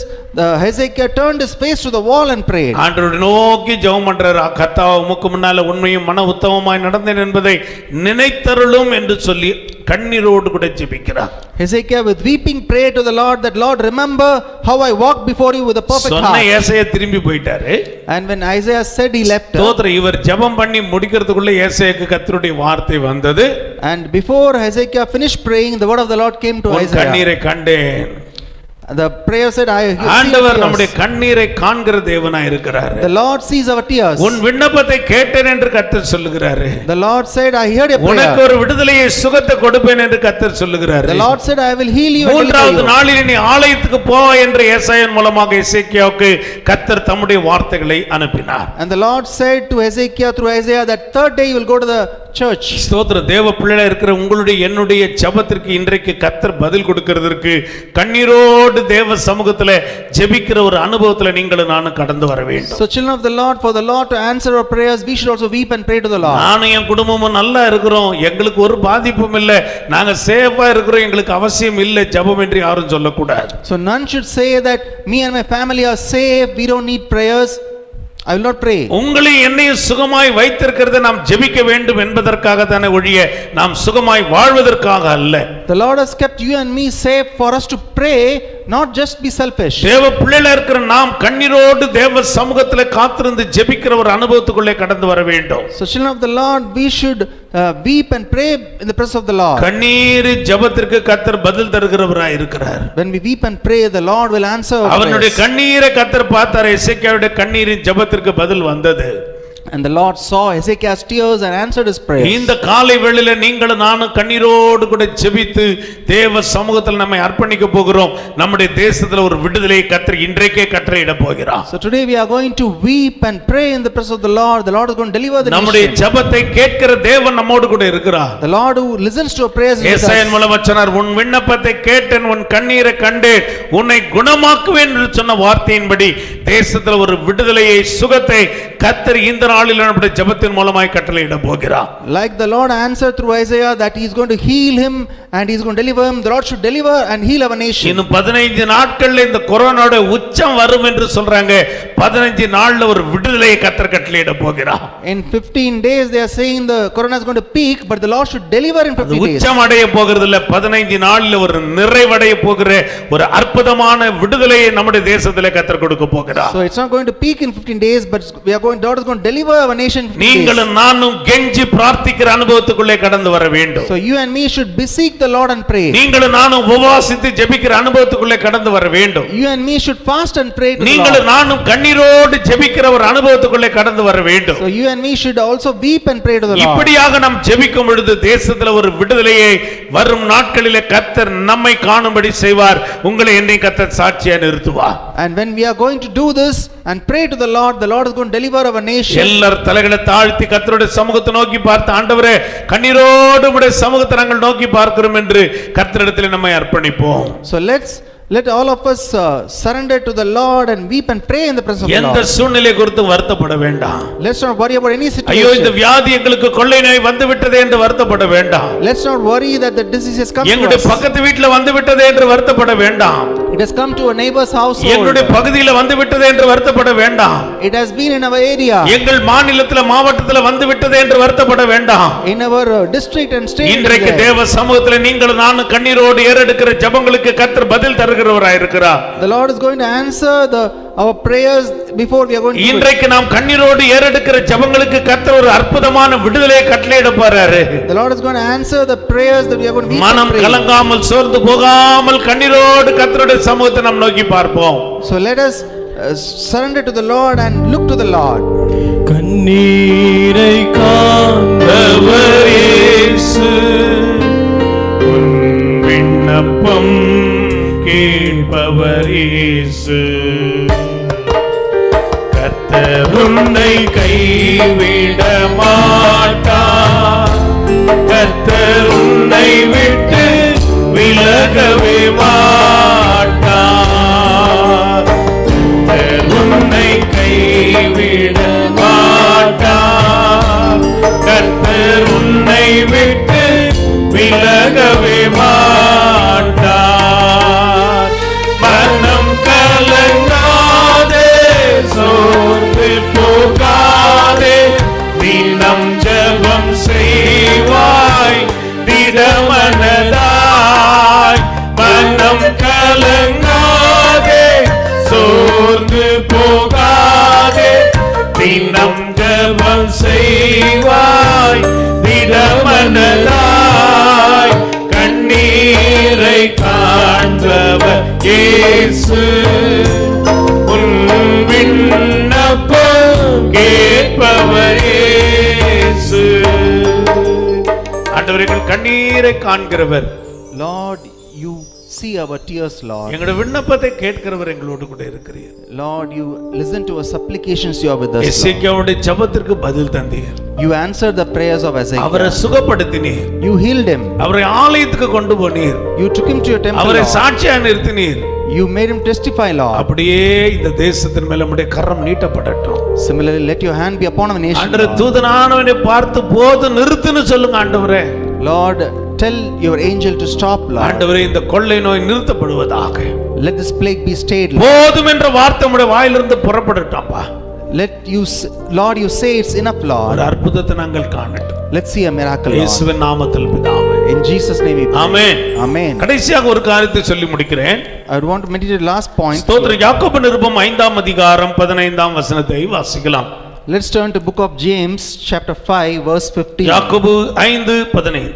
Hezekiah turned his face to the wall and prayed. ஆண்டவரை நோக்கி ஜெபம் பண்றார். கர்த்தாவே உமக்கு முன்னால உண்மையும் மன உத்தமமாய் நடந்தேன் என்பதை நினைத்தருளும் என்று சொல்லி கண்ணீரோடு கூட ஜெபிக்கிறார். Hezekiah with weeping prayed to the Lord that Lord remember how I walked before you with a perfect சொன்ன heart. ஏசாயா திரும்பி போயிட்டாரு. And when Isaiah said he left. ஸ்தோத்திரம். இவர் ஜெபம் பண்ணி முடிக்கிறதுக்குள்ள ஏசாயாக்கு கர்த்தருடைய வார்த்தை வந்தது. And before Hezekiah finished praying, the word of the Lord came to Isaiah. கண்ணீரை கண்டேன். The prayer said, ஆண்டவர் நம்முடைய கண்ணீரை காண்கிற தேவனாய் இருக்கிறார். The Lord sees our tears. உன் விண்ணப்பத்தை கேட்டேன் என்று கர்த்தர் சொல்லுகிறார். The Lord said, I heard your prayer. உனக்கு ஒரு விடுதலையை சுகத்தை கொடுப்பேன் என்று கர்த்தர் சொல்லுகிறார். The Lord said, I will heal you. மூன்றாவது நாளில் நீ ஆலயத்துக்கு போ என்று ஏசாயாவின் மூலமாக எசேக்கியாவுக்கு கர்த்தர் தம்முடைய வார்த்தைகளை அனுப்பினார். And the Lord said to Hezekiah through Isaiah that third day you will go to the church. ஸ்தோத்திரம். தேவ பிள்ளைகளா இருக்கிற உங்களுடைய என்னுடைய ஜெபத்திற்கு இன்றைக்கு கர்த்தர் பதில் கொடுக்கிறதற்கு கண்ணீரோடு தேவ சமூகத்திலே ஜெபிக்கிற ஒரு அனுபவத்திலே நீங்களும் நானும் கடந்து வர வேண்டும். So children of the Lord, for the Lord to answer our prayers, we should also weep and pray to the Lord. நானும் என் குடும்பமும் நல்லா இருக்கிறோம், எங்களுக்கு ஒரு பாதிப்பும் இல்லை, நாங்க சேஃபா இருக்கிறோம், எங்களுக்கு அவசியம் இல்லை ஜெபம் என்று யாரும் சொல்லக்கூடாது. So none should say that me and my family are safe, we don't need prayers. I will not pray. உங்களை என்னையும் சுகமாய் வைத்திருக்கிறது நாம் ஜெபிக்க வேண்டும் என்பதற்காக தானே ஒழிய நாம் சுகமாய் வாழ்வதற்காக அல்ல. The Lord has kept you and me safe for us to pray, not just be selfish. தேவ பிள்ளைகளா இருக்கிற நாம் கண்ணீரோடு தேவ சமூகத்திலே காத்திருந்து ஜெபிக்கிற ஒரு அனுபவத்துக்குள்ளே கடந்து வர வேண்டும். So children of the Lord, we should weep and pray in the presence of the Lord. கண்ணீர் ஜெபத்திற்கு கர்த்தர் பதில் தருகிறவராய் இருக்கிறார். When we weep and pray, the Lord will answer our அவனுடைய prayers. கண்ணீரை கர்த்தர் பார்த்தார். எசேக்கியாவுடைய கண்ணீரின் ஜெபத்திற்கு பதில் வந்தது. And the Lord saw Hezekiah's tears and answered his prayers. இந்த காலை வேளையில நீங்களும் நானும் கண்ணீரோடு கூட ஜெபித்து தேவ சமூகத்தில் நம்மை அர்ப்பணிக்க போகிறோம். நம்முடைய தேசத்துல ஒரு விடுதலையை கர்த்தர் இன்றைக்கே கட்டளையிட போகிறார். So today we are going to weep and pray in the presence of the Lord. The Lord is going to deliver the நம்முடைய nation. ஜெபத்தை கேட்கிற தேவன் நம்மோடு கூட இருக்கிறார். The Lord who listens to our prayers is with ஏசாயாவின் us. மூலமா சொன்னார், உன் விண்ணப்பத்தை கேட்டேன், உன் கண்ணீரை கண்டேன், உன்னை குணமாக்குவேன் என்று சொன்ன வார்த்தையின்படி தேசத்துல ஒரு விடுதலையை சுகத்தை கர்த்தர் இந்த நாளில் நம்முடைய ஜெபத்தின் மூலமாய் கட்டளையிட போகிறார். Like the Lord answered through Isaiah that he is going to heal him and he is going to deliver him, the Lord should deliver and heal our nation. இன்னும் 15 நாட்கள்ல இந்த கொரோனாவோட உச்சம் வரும் என்று சொல்றாங்க. 15 நாள்ல ஒரு விடுதலையை கர்த்தர் கட்டளையிட போகிறார். In 15 days they are saying the corona is going to peak, but the Lord should deliver in 15 days. உச்சம் அடைய போகிறது இல்ல, 15 நாள்ல ஒரு நிறைவடைய போகிற ஒரு அற்புதமான விடுதலையை நம்முடைய தேசத்திலே கர்த்தர் கொடுக்க போகிறார். So it's not going to peak in 15 days, but God is going to deliver our nation in 15 days. நீங்களும் நானும் கெஞ்சி பிரார்த்திக்கிற அனுபவத்துக்குள்ளே கடந்து வர வேண்டும். So you and me should beseech the Lord and pray. நீங்களும் நானும் உபவாசித்து ஜெபிக்கிற அனுபவத்துக்குள்ளே கடந்து வர வேண்டும். You and me should fast and pray to the Lord. நீங்களும் நானும் கண்ணீரோடு ஜெபிக்கிற ஒரு அனுபவத்துக்குள்ளே கடந்து வர வேண்டும். So you and me should also weep and pray to the Lord. இப்படியாக நாம் ஜெபிக்கும் பொழுது தேசத்துல ஒரு விடுதலையை வரும் நாட்களிலே கர்த்தர் நம்மை காணும்படி செய்வார். உங்களை என்னை கர்த்தர் சாட்சியா நிறுத்துவார். And when we are going to do this and pray to the Lord is going to deliver our nation. எல்லார் தலைகளை தாழ்த்தி கர்த்தருடைய சமூகத்தை நோக்கி பார்த்து, ஆண்டவரே கண்ணீரோடு உம்முடைய சமூகத்தை நாங்கள் நோக்கி பார்க்கிறோம் என்று கர்த்தரிடத்தில் நம்மை அர்ப்பணிப்போம். So let all of us surrender to the Lord and weep and pray in the presence of the எந்த Lord. சூழ்நிலை குறித்து வருத்தப்பட வேண்டாம். Let's not worry about any ஐயோ இந்த situation. வியாதி எங்களுக்கு கொள்ளை நோய் வந்து விட்டதே என்று வருத்தப்பட வேண்டாம். Let's not worry that the disease has come to எங்களுடைய us. பக்கத்து வீட்டுல வந்து விட்டதே என்று வருத்தப்பட வேண்டாம். It has come to a neighbor's household. எங்களுடைய பகுதியில வந்து விட்டதே என்று வருத்தப்பட வேண்டாம். It has been in our area. எங்கள் மாநிலத்துல மாவட்டத்துல வந்து விட்டதே என்று வருத்தப்பட வேண்டாம். In our district and state. இன்றைக்கு தேவ சமூகத்துல நீங்கள் நானும் கண்ணீரோடு ஏறெடுக்கிற ஜெபங்களுக்கு கர்த்தர் பதில் தருகிறவராய் இருக்கிறார். The Lord is going to answer our prayers before we are going to do it. இன்றைக்கு நாம் கண்ணீரோடு ஏறெடுக்கிற ஜெபங்களுக்கு கர்த்தர் ஒரு அற்புதமான விடுதலையை கட்டளையிட போறாரு. The Lord is going to answer the prayers that we are going to மனம் கலங்காமல் சோர்ந்து போகாமல் கண்ணீரோடு கர்த்தருடைய சமூகத்தை நாம் நோக்கி பார்ப்போம். So let us surrender to the Lord and look to the Lord. கண்ணீரை காண்பவர் இயேசு, உன் விண்ணப்பம் கேட்பவர் இயேசு. கர்த்தர் உன்னை கைவிட மாட்டார், கர்த்தர் உன்னை விட்டு விலகவே மாட்டார். கர்த்தர் உன்னை கைவிட மாட்டார், கர்த்தர் உன்னை விட்டு விலகவே மாட்டார். மனம் கலங்காதே, சோர்ந்து போகாதே, தினம் ஜெபம் செய்வாய் திடமனதாய். மனம் கலங்காதே, சோர்ந்து போகாதே, தினம் ஜெபம் செய்வாய் திடமனதாய். கண்ணீரை காண்பவர் இயேசு, உன் விண்ணப்பம் கேட்பவர் இயேசு. ஆண்டவரே, எங்கள் கண்ணீரை காண்கிறவர். Lord, you see our tears, Lord. எங்களுடைய விண்ணப்பத்தை கேட்கிறவர் எங்களோடு கூட இருக்கிறீர். Lord, you listen to our supplications, you are with us, Lord. எசேக்கியாவுடைய ஜெபத்திற்கு பதில் தந்தீர். You answered the prayers of அவரை Ezekiel. சுகப்படுத்தினீர். You healed him. அவரை ஆலயத்துக்கு கொண்டு போனீர். You took him to your temple, அவரை Lord. சாட்சியா நிறுத்தினீர். You made him testify, Lord. அப்படியே இந்த தேசத்தின் மேல நம்முடைய கரம் நீட்டப்படட்டும். Similarly, let your hand be upon our nation, ஆண்டவரே, Lord. தூதனானவனை பார்த்து போது நிறுத்துன்னு சொல்லுங்க ஆண்டவரே. Lord, tell your angel to stop, Lord. ஆண்டவரே, இந்த கொள்ளை நோய் நிறுத்தப்படுவதாக. Let this plague be stayed, Lord. போதும் என்ற வார்த்தை நம்முடைய வாயிலிருந்து புறப்படட்டாம்பா. Let you, Lord, you say it's enough, ஒரு Lord. அற்புதத்தை நாங்கள் காணட்டும். Let's see a miracle, Lord. இயேசுவின் நாமத்தில் பிதாவே. In Jesus' name we pray. Amen. Amen. கடைசியாக ஒரு காரியத்தை சொல்லி முடிக்கிறேன். I would want to meditate the last point. ஸ்தோத்திரம். யாக்கோபு நிருபம் 5ஆம் அதிகாரம் 15ஆம் வசனத்தை வாசிக்கலாம். Let's turn to book of James, chapter 5, verse 15. யாக்கோபு 5:15.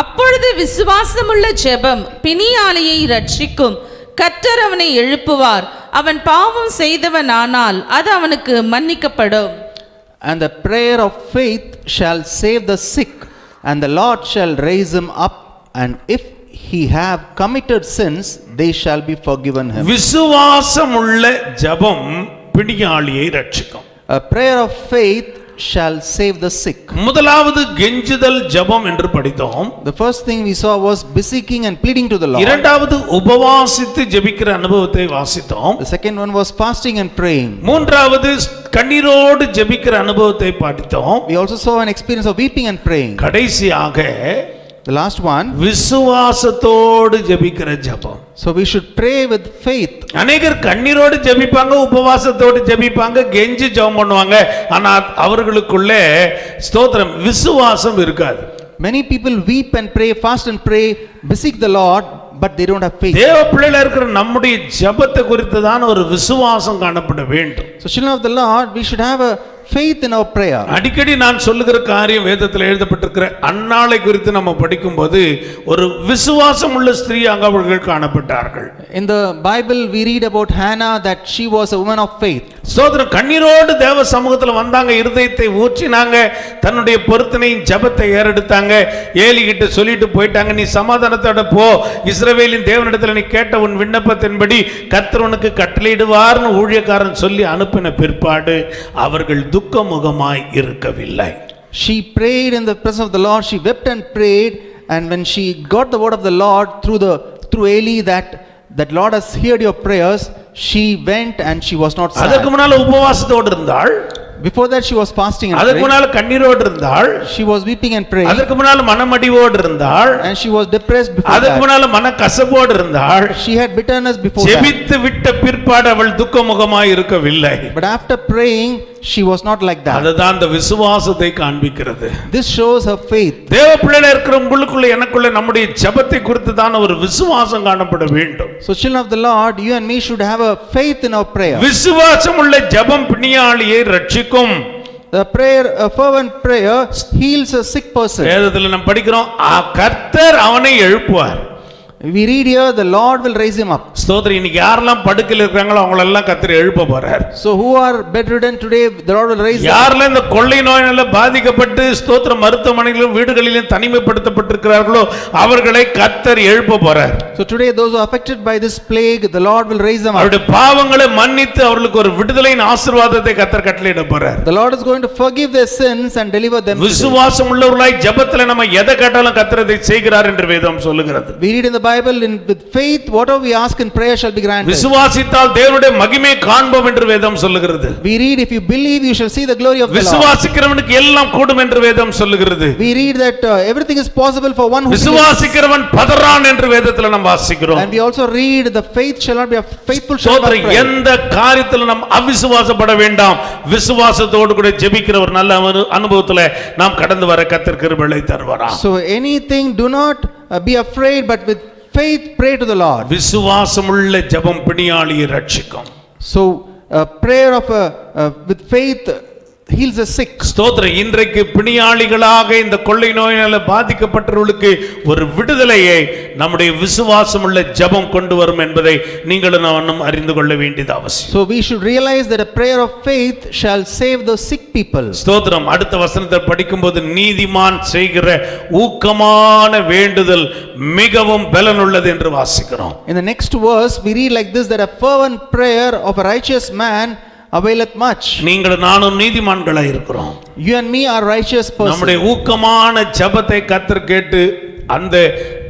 அப்பொழுது விசுவாசமுள்ள ஜெபம் பிணியாளியை ரட்சிக்கும், கர்த்தர் அவனை எழுப்புவார், அவன் பாவம் செய்தவன் ஆனால் அது அவனுக்கு மன்னிக்கப்படும். And the prayer of faith shall save the sick, and the Lord shall raise him up, and if he have committed sins, they shall be forgiven him. விசுவாசமுள்ள ஜெபம் பிணியாளியை ரட்சிக்கும். A prayer of faith shall save the sick. முதலாவது கெஞ்சுதல் ஜெபம் என்று படித்தோம். The first thing we saw was beseeching and pleading to the Lord. இரண்டாவது உபவாசித்து ஜெபிக்கிற அனுபவத்தை வாசித்தோம். The second one was fasting and praying. மூன்றாவது கண்ணீரோடு ஜெபிக்கிற அனுபவத்தை படித்தோம். We also saw an experience of weeping and praying. கடைசியாக The last one, விசுவாசத்தோடு ஜெபிக்கிற ஜெபம். so we should pray with faith. அநேகர் கண்ணீரோடு ஜெபிப்பாங்க, உபவாசத்தோடு ஜெபிப்பாங்க, கெஞ்சி ஜெபம் பண்ணுவாங்க. ஆனா அவர்களுக்குள்ளே ஸ்தோத்திரம் விசுவாசம் இருக்காது. Many people weep and pray, fast and pray, beseech the Lord, but they don't have faith. தேவ பிள்ளைகளா இருக்கிற நம்முடைய ஜெபத்தை குறித்துதான் ஒரு விசுவாசம் காணப்பட வேண்டும். So children of the Lord, we should have a faith in our prayer. அடிக்கடி நான் சொல்லுகிற காரியம் வேதத்தில் எழுதப்பட்டிருக்கிற அன்னாளை குறித்து நம்ம படிக்கும்போது ஒரு விசுவாசம் உள்ள ஸ்திரீயாக அவர்கள் காணப்பட்டார்கள். In the Bible we read about Hannah, that she was a woman of faith. சோதரன் கண்ணீரோடு தேவ சமூகத்தில் வந்தாங்க, இருதயத்தை ஊற்றினாங்க, தன்னுடைய பொருத்தனையும் ஜெபத்தை ஏறெடுத்தாங்க. ஏலி கிட்ட சொல்லிட்டு போயிட்டாங்க, நீ சமாதானத்தோட போ, இஸ்ரவேலின் தேவனிடத்தில் நீ கேட்ட உன் விண்ணப்பத்தின்படி கர்த்தர் உனக்கு கட்டளையிடுவார்னு ஊழியக்காரன் சொல்லி அனுப்பின பிற்பாடு அவர்கள் துக்கமுகமாய் இருக்கவில்லை. She prayed in the presence of the Lord, she wept and prayed, and when she got the word of the Lord through Eli that Lord has heard your prayers, she went and she was not அதற்கு sad. முன்னால உபவாசத்தோடு இருந்தாள். Before that she was fasting and அதற்கு praying. முன்னால கண்ணீரோடு இருந்தாள். She was weeping and praying. அதற்கு முன்னால மனமடிவோடு இருந்தாள். And she was depressed before அதற்கு that. முன்னால மனக்கசப்போடு இருந்தாள். She had bitterness before that. ஜெபித்து விட்ட பிற்பாடு அவள் துக்கமுகமாய் இருக்கவில்லை. But after praying, she was not like that. அதுதான் அந்த விசுவாசத்தை காண்பிக்கிறது. This shows her faith. தேவ பிள்ளைகளா இருக்கிற உங்களுக்குள்ள எனக்குள்ள நம்முடைய ஜெபத்தை குறித்து தான் ஒரு விசுவாசம் காணப்பட வேண்டும். So children of the Lord, you and me should have a faith in our prayer. விசுவாசம் உள்ள ஜெபம் பிணியாளியை ரட்சிக்கும். The prayer, a fervent prayer heals a sick person. வேதத்தில் நாம் படிக்கிறோம், கர்த்தர் அவனை எழுப்புவார். We read here, the Lord will raise him up. ஸ்தோத்திரம். இன்னைக்கு யாரெல்லாம் படுக்கையில் இருக்காங்களோ அவங்களெல்லாம் கர்த்தர் எழுப்ப போறார். So who are bedridden today, the Lord will raise them. யாரெல்லாம் இந்த கொள்ளை நோயினால பாதிக்கப்பட்டு ஸ்தோத்திரம் மருத்துவமனைகளிலும் வீடுகளிலும் தனிமைப்படுத்தப்பட்டிருக்கிறார்களோ அவர்களை கர்த்தர் எழுப்ப போறார். So today those who are affected by this plague, the Lord will raise them up. அவருடைய பாவங்களை மன்னித்து அவர்களுக்கு ஒரு விடுதலையின் ஆசீர்வாதத்தை கர்த்தர் கட்டளையிட போறார். The Lord is going to forgive their sins and deliver them. விசுவாசம் உள்ளவர்களாய் ஜெபத்துல நம்ம எதை கேட்டாலும் கர்த்தர் அதை செய்கிறார் என்று வேதம் சொல்லுகிறது. We read in the Bible, with faith whatever we ask in prayer shall be granted. விசுவாசித்தால் தேவனுடைய மகிமையை காண்போம் என்று வேதம் சொல்லுகிறது. We read, if you believe you shall see the glory of the Lord. விசுவாசிக்கிறவனுக்கு எல்லாம் கூடும் என்று வேதம் சொல்லுகிறது. We read that everything is possible for one who believes. விசுவாசிக்கிறவன் பதறான் என்று வேதத்துல நாம் வாசிக்கிறோம். And we also read, the faith shall not be a faithful shall not pray. எந்த காரியத்தில் நாம் அவிசுவாசப்பட வேண்டாம். விசுவாசத்தோடு கூட ஜெபிக்கிற ஒரு நல்ல அனுபவத்துல நாம் கடந்து வர கர்த்தர் கிருபையை தருவாராம். So anything, do not be afraid, but with faith pray to the Lord. விசுவாசமுள்ள ஜெபம் பிணியாளியை ரட்சிக்கும். So prayer of with faith heals the sick. ஸ்தோத்திரம். இன்றைக்கு பிணியாளிகளாக இந்த கொள்ளை நோயினால பாதிக்கப்பட்டவர்களுக்கு ஒரு விடுதலையை நம்முடைய விசுவாசமுள்ள ஜெபம் கொண்டு வரும் என்பதை நீங்களும் நானும் அறிந்து கொள்ள வேண்டியது அவசியம். So we should realize that a prayer of faith shall save the sick people. ஸ்தோத்திரம். அடுத்த வசனத்தை படிக்கும்போது நீதிமான் செய்கிற ஊக்கமான வேண்டுதல் மிகவும் பலனுள்ளது என்று வாசிக்கிறோம். In the next verse we read like this, that a fervent prayer of a righteous man availeth much. நீங்கள் நானும் நீதிமான்களாய் இருக்கிறோம். You and me are righteous persons. நம்முடைய ஊக்கமான ஜெபத்தை கர்த்தர் கேட்டு அந்த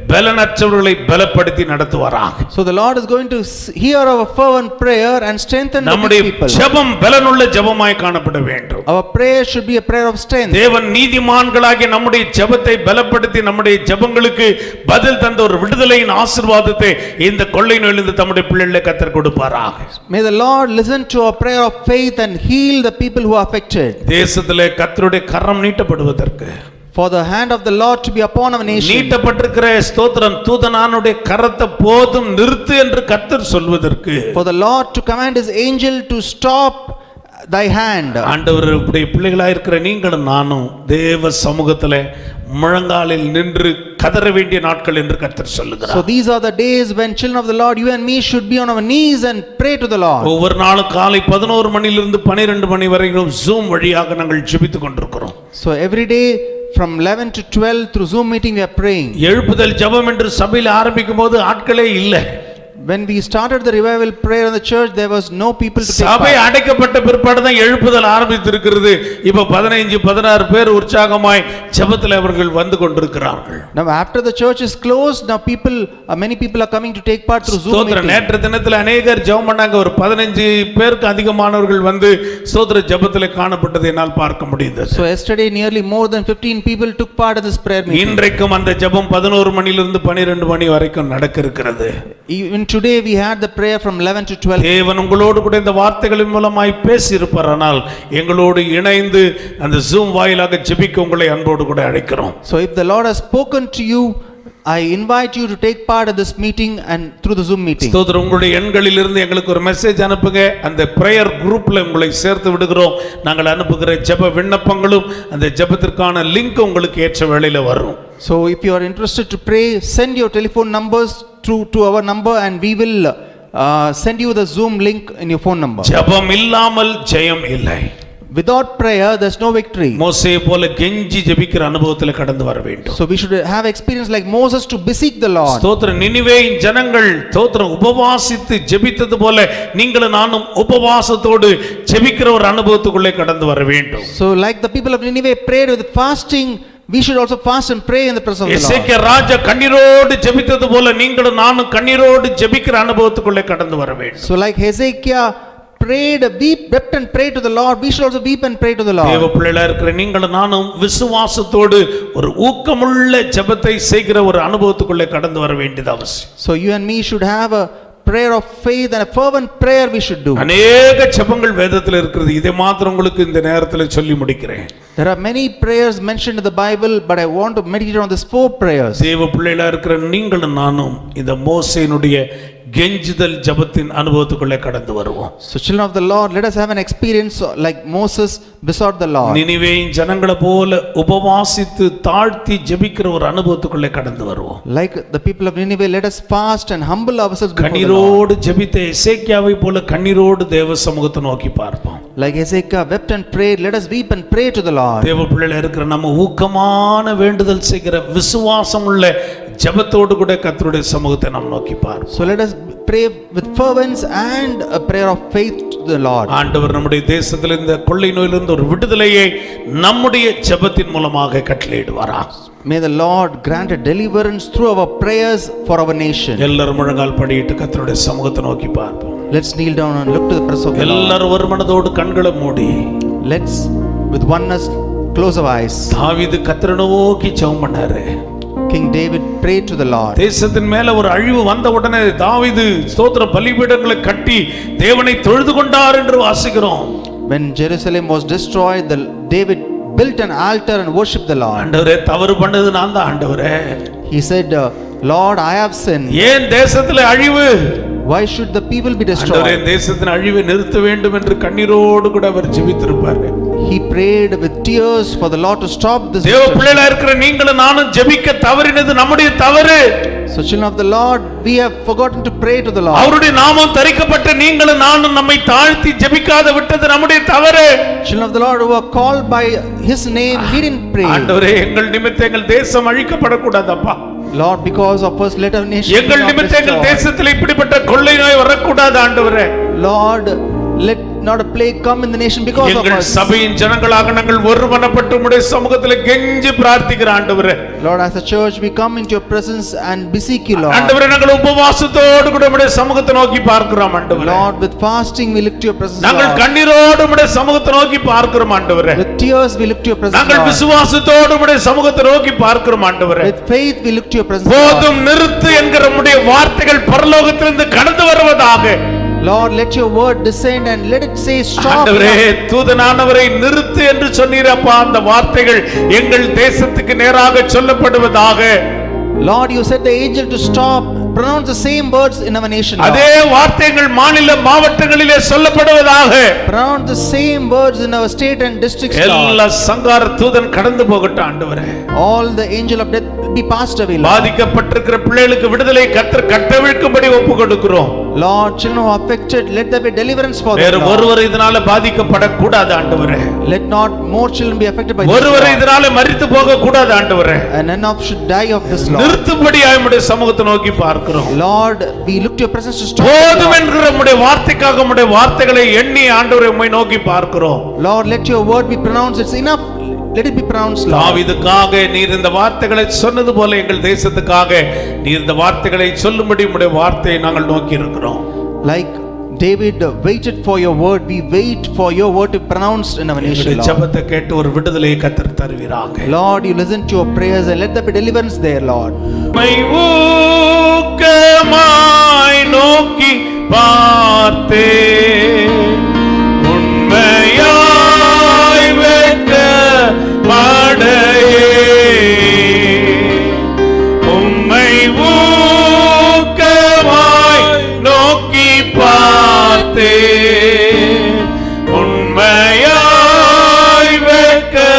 பலனற்றவர்களை பலப்படுத்தி நடத்துவாராக. So the Lord is going to hear our fervent prayer and strengthen the நம்முடைய people. ஜெபம் பலனுள்ள ஜெபமாய் காணப்பட வேண்டும். Our prayer should be a prayer of strength. தேவன் நீதிமான்களாகிய நம்முடைய ஜெபத்தை பலப்படுத்தி நம்முடைய ஜெபங்களுக்கு பதில் தந்த ஒரு விடுதலையின் ஆசீர்வாதத்தை இந்த கொள்ளை நோயிலிருந்து தம்முடைய பிள்ளைகளை கர்த்தர் கொடுப்பாராக. May the Lord listen to our prayer of faith and heal the people who are affected. தேசத்திலே கர்த்தருடைய கரம் நீட்டப்படுவதற்கு, For the hand of the Lord to be upon our nation. நீட்டப்பட்டிருக்கிற ஸ்தோத்திரம் தூதனானுடைய கரத்தை போதும் நிறுத்து என்று கர்த்தர் சொல்வதற்கு, For the Lord to command his angel to stop thy hand. ஆண்டவருடைய பிள்ளைகளாக இருக்கிற நீங்களும் நானும் தேவ சமூகத்திலே முழங்காலில் நின்று கதற வேண்டிய நாட்கள் என்று கர்த்தர் சொல்லுகிறார். So these are the days when children of the Lord, you and me, should be on our knees and pray to the Lord. ஒவ்வொரு நாளும் காலை 11 மணியிலிருந்து 12 மணி வரைக்கும் ஜூம் வழியாக நாங்கள் ஜெபித்துக் கொண்டிருக்கிறோம். So every day from 11 to 12 through Zoom meeting we are praying. எழுப்புதல் ஜெபம் என்று சபையில் ஆரம்பிக்கும் போது ஆட்களே இல்லை. When we started the revival prayer in the church, there was no people to take சபை part. அடைக்கப்பட்ட பிற்பாடு தான் எழுப்புதல் ஆரம்பித்திருக்கிறது. இப்போ 15-16 பேர் உற்சாகமாய் ஜெபத்தில் அவர்கள் வந்து கொண்டிருக்கிறார்கள். Now after the church is closed, now many people are coming to take part through Zoom meeting. நேற்று தினத்தில் அநேகர் ஜெபம் பண்ணாங்க. ஒரு 15 பேருக்கு அதிகமானவர்கள் வந்து ஸ்தோத்திர ஜெபத்தில் காணப்பட்டதை என்னால் பார்க்க முடிந்தது. So yesterday nearly more than 15 people took part in this prayer meeting. இன்றைக்கும் அந்த ஜெபம் 11 மணியிலிருந்து 12 மணி வரைக்கும் நடக்க இருக்கிறது. Even today we had the prayer from 11 to 12. தேவன் உங்களோடு கூட இந்த வார்த்தைகளின் மூலமாய் பேசி இருப்பாரானால் எங்களோடு இணைந்து அந்த ஜூம் வாயிலாக ஜெபிக்க உங்களை அன்போடு கூட அழைக்கிறோம். So if the Lord has spoken to you, I invite you to take part in this meeting and through the Zoom meeting. ஸ்தோத்திரம். உங்களுடைய எண்களில் இருந்து எங்களுக்கு ஒரு மெசேஜ் அனுப்புங்க. அந்த பிரேயர் குரூப்ல உங்களை சேர்த்து விடுகிறோம். நாங்கள் அனுப்புகிற ஜெப விண்ணப்பங்களும் அந்த ஜெபத்திற்கான லிங்க் உங்களுக்கு ஏற்ற வேளையில வரும். So if you are interested to pray, send your telephone numbers through to our number and we will send you the Zoom link in your phone number. ஜெபம் இல்லாமல் ஜெயம் இல்லை. Without prayer there's no victory. மோசே போல கெஞ்சி ஜெபிக்கிற அனுபவத்தில் கடந்து வர வேண்டும். So we should have experience like Moses to beseech the Lord. ஸ்தோத்திரம். நினிவேயின் ஜனங்கள் ஸ்தோத்திரம் உபவாசித்து ஜெபித்தது போல நீங்களும் நானும் உபவாசத்தோடு ஜெபிக்கிற ஒரு அனுபவத்துக்குள்ளே கடந்து வர வேண்டும். So like the people of Nineveh prayed with fasting, we should also fast and pray in the presence of the Lord. எசேக்கியா ராஜா கண்ணீரோடு ஜெபித்தது போல நீங்களும் நானும் கண்ணீரோடு ஜெபிக்கிற அனுபவத்துக்குள்ளே கடந்து வர வேண்டும். So like Hezekiah wept and prayed to the Lord, we should also weep and pray to the Lord. தேவ பிள்ளைகளா இருக்கிற நீங்களும் நானும் விசுவாசத்தோடு ஒரு ஊக்கமுள்ள ஜெபத்தை செய்கிற ஒரு அனுபவத்துக்குள்ளே கடந்து வர வேண்டியது அவசியம். So you and me should have a prayer of faith and a fervent prayer we should do. அநேக ஜெபங்கள் வேதத்தில் இருக்கிறது. இதை மாத்திரம் உங்களுக்கு இந்த நேரத்தில் சொல்லி முடிக்கிறேன். There are many prayers mentioned in the Bible, but I want to meditate on these 4 prayers. தேவ பிள்ளைகளா இருக்கிற நீங்களும் நானும் இந்த மோசேயினுடைய கெஞ்சுதல் ஜெபத்தின் அனுபவத்துக்குள்ளே கடந்து வருவோம். So children of the Lord, let us have an experience like Moses besought the Lord. நினிவேயின் ஜனங்களை போல உபவாசித்து தாழ்த்தி ஜெபிக்கிற ஒரு அனுபவத்துக்குள்ளே கடந்து வருவோம். Like the people of Nineveh, let us fast and humble ourselves before the Lord. கண்ணீரோடு ஜெபித்த எசேக்கியாவை போல கண்ணீரோடு தேவ சமூகத்தை நோக்கி பார்ப்போம். Like Hezekiah wept and prayed, let us weep and pray to the Lord. தேவ பிள்ளைகளா இருக்கிற நம்ம ஊக்கமான வேண்டுதல் செய்கிற விசுவாசம் உள்ள ஜெபத்தோடு கூட கர்த்தருடைய சமூகத்தை நாம் நோக்கி பார்ப்போம். So let us pray with fervence and a prayer of faith to the Lord. ஆண்டவர் நம்முடைய தேசத்தில் இந்த கொள்ளை நோயிலிருந்து ஒரு விடுதலையை நம்முடைய ஜெபத்தின் மூலமாக கட்டளையிடுவாராம். May the Lord grant a deliverance through our prayers for our nation. எல்லாரும் முழங்கால் படியிட்டு கர்த்தருடைய சமூகத்தை நோக்கி பார்ப்போம். Let's kneel down and look to the presence of the Lord. எல்லாரும் ஒரு மனதோடு கண்களை மூடி Let's with oneness close our eyes. தாவீது கர்த்தரை நோக்கி ஜெபம் பண்ணாரு. King David prayed to the Lord. தேசத்தின் மேல ஒரு அழிவு வந்த உடனே தாவீது ஸ்தோத்திர பலிபீடங்களை கட்டி தேவனை தொழுது கொண்டார் என்று வாசிக்கிறோம். When Jerusalem was destroyed, David built an altar and worshipped the Lord. ஆண்டவரே தவறு பண்ணது நான் தான் ஆண்டவரே. He said, Lord, I have sinned. ஏன் தேசத்திலே அழிவு? Why should the people be ஆண்டவரே destroyed? தேசத்தின் அழிவை நிறுத்த வேண்டும் என்று கண்ணீரோடு கூட அவர் ஜெபித்திருப்பார். He prayed with tears for the Lord to stop this தேவ destruction. பிள்ளைகளா இருக்கிற நீங்களும் நானும் ஜெபிக்க தவறினது நம்முடைய தவறு. So children of the Lord, we have forgotten to pray to the Lord. அவருடைய நாமம் தரிக்கப்பட்ட நீங்களும் நானும் நம்மை தாழ்த்தி ஜெபிக்காத விட்டது நம்முடைய தவறு. Children of the Lord who are called by His name, we didn't pray. ஆண்டவரே எங்கள் நிமித்தம் எங்கள் தேசம் அழிக்கப்படக்கூடாதப்பா. Lord, because of us, let our nation be எங்கள் not நிமித்தம் எங்கள் destroyed. தேசத்தில் இப்படிப்பட்ட கொள்ளை நோய் வரக்கூடாது ஆண்டவரே. Lord, let not a plague come in the nation because of எங்கள் us. சபையின் ஜனங்களாக நாங்கள் ஒருமனப்பட்டு உம்முடைய சமூகத்தில் கெஞ்சி பிரார்த்திக்கிற ஆண்டவரே. Lord, as a church we come into your presence and beseech you, Lord. ஆண்டவரே நாங்கள் உபவாசத்தோடு கூட உம்முடைய சமூகத்தை நோக்கி பார்க்கிறோம் ஆண்டவரே. Lord, with fasting we look to your presence, நாங்கள் Lord. கண்ணீரோடு உம்முடைய சமூகத்தை நோக்கி பார்க்கிறோம் ஆண்டவரே. With tears we look to your presence, நாங்கள் Lord. விசுவாசத்தோடு உம்முடைய சமூகத்தை நோக்கி பார்க்கிறோம் ஆண்டவரே. With faith we look to your presence, Lord. போதும் நிறுத்து என்கிற உம்முடைய வார்த்தைகள் பரலோகத்திலிருந்து கடந்து வருவதாக. Lord, let your word descend and let it say stop. ஆண்டவரே தூதனானவரை நிறுத்து என்று சொன்னீரப்பா, அந்த வார்த்தைகள் எங்கள் தேசத்துக்கு நேராக சொல்லப்படுவதாக. Lord, you said the angel to stop, pronounce the same words in our nation, Lord. அதே வார்த்தைகள் மாநில மாவட்டங்களிலே சொல்லப்படுவதாக. Pronounce the same words in our state and districts, Lord. எல்லா சங்கார தூதன் கடந்து போகட்டும் ஆண்டவரே. All the angel of death be passed away, Lord. பாதிக்கப்பட்டிருக்கிற பிள்ளைகளுக்கு விடுதலை கர்த்தர் கட்டவிழ்க்கும்படி ஒப்பு கொடுக்கிறோம். Lord, children who are affected, let there be deliverance for them, வேறு Lord. ஒருவர் இதனால பாதிக்கப்படக்கூடாது ஆண்டவரே. Let not more children be affected by this, ஒருவர் Lord. இதனால மரித்து போக கூடாது ஆண்டவரே. And none of should die of this, Lord. நிறுத்தும்படியாய் உம்முடைய சமூகத்தை நோக்கி பார்க்கிறோம். Lord, we look to your presence to stop, போதும் Lord. என்கிற உம்முடைய வார்த்தைக்காக உம்முடைய வார்த்தைகளை எண்ணி ஆண்டவரை உம்மை நோக்கி பார்க்கிறோம். Lord, let your word be pronounced. It's enough. Let it be pronounced, Lord. தாவீதுக்காக நீர் இந்த வார்த்தைகளை சொன்னது போல எங்கள் தேசத்துக்காக நீர் இந்த வார்த்தைகளை சொல்லும்படி உம்முடைய வார்த்தையை நாங்கள் நோக்கி இருக்கிறோம். Like David waited for your word, we wait for your word to be pronounced in our nation, எங்களுடைய Lord. ஜெபத்தை கேட்டு ஒரு விடுதலையை கர்த்தர் தருவீராக. Lord, you listen to your prayers and let there be deliverance there, Lord. உம்மை ஊக்கமாய் நோக்கி பார்த்தே உண்மையாய் வெட்கப்படையே உம்மை ஊக்கமாய் நோக்கி பார்த்தே உண்மையாய் வெட்கப்படையே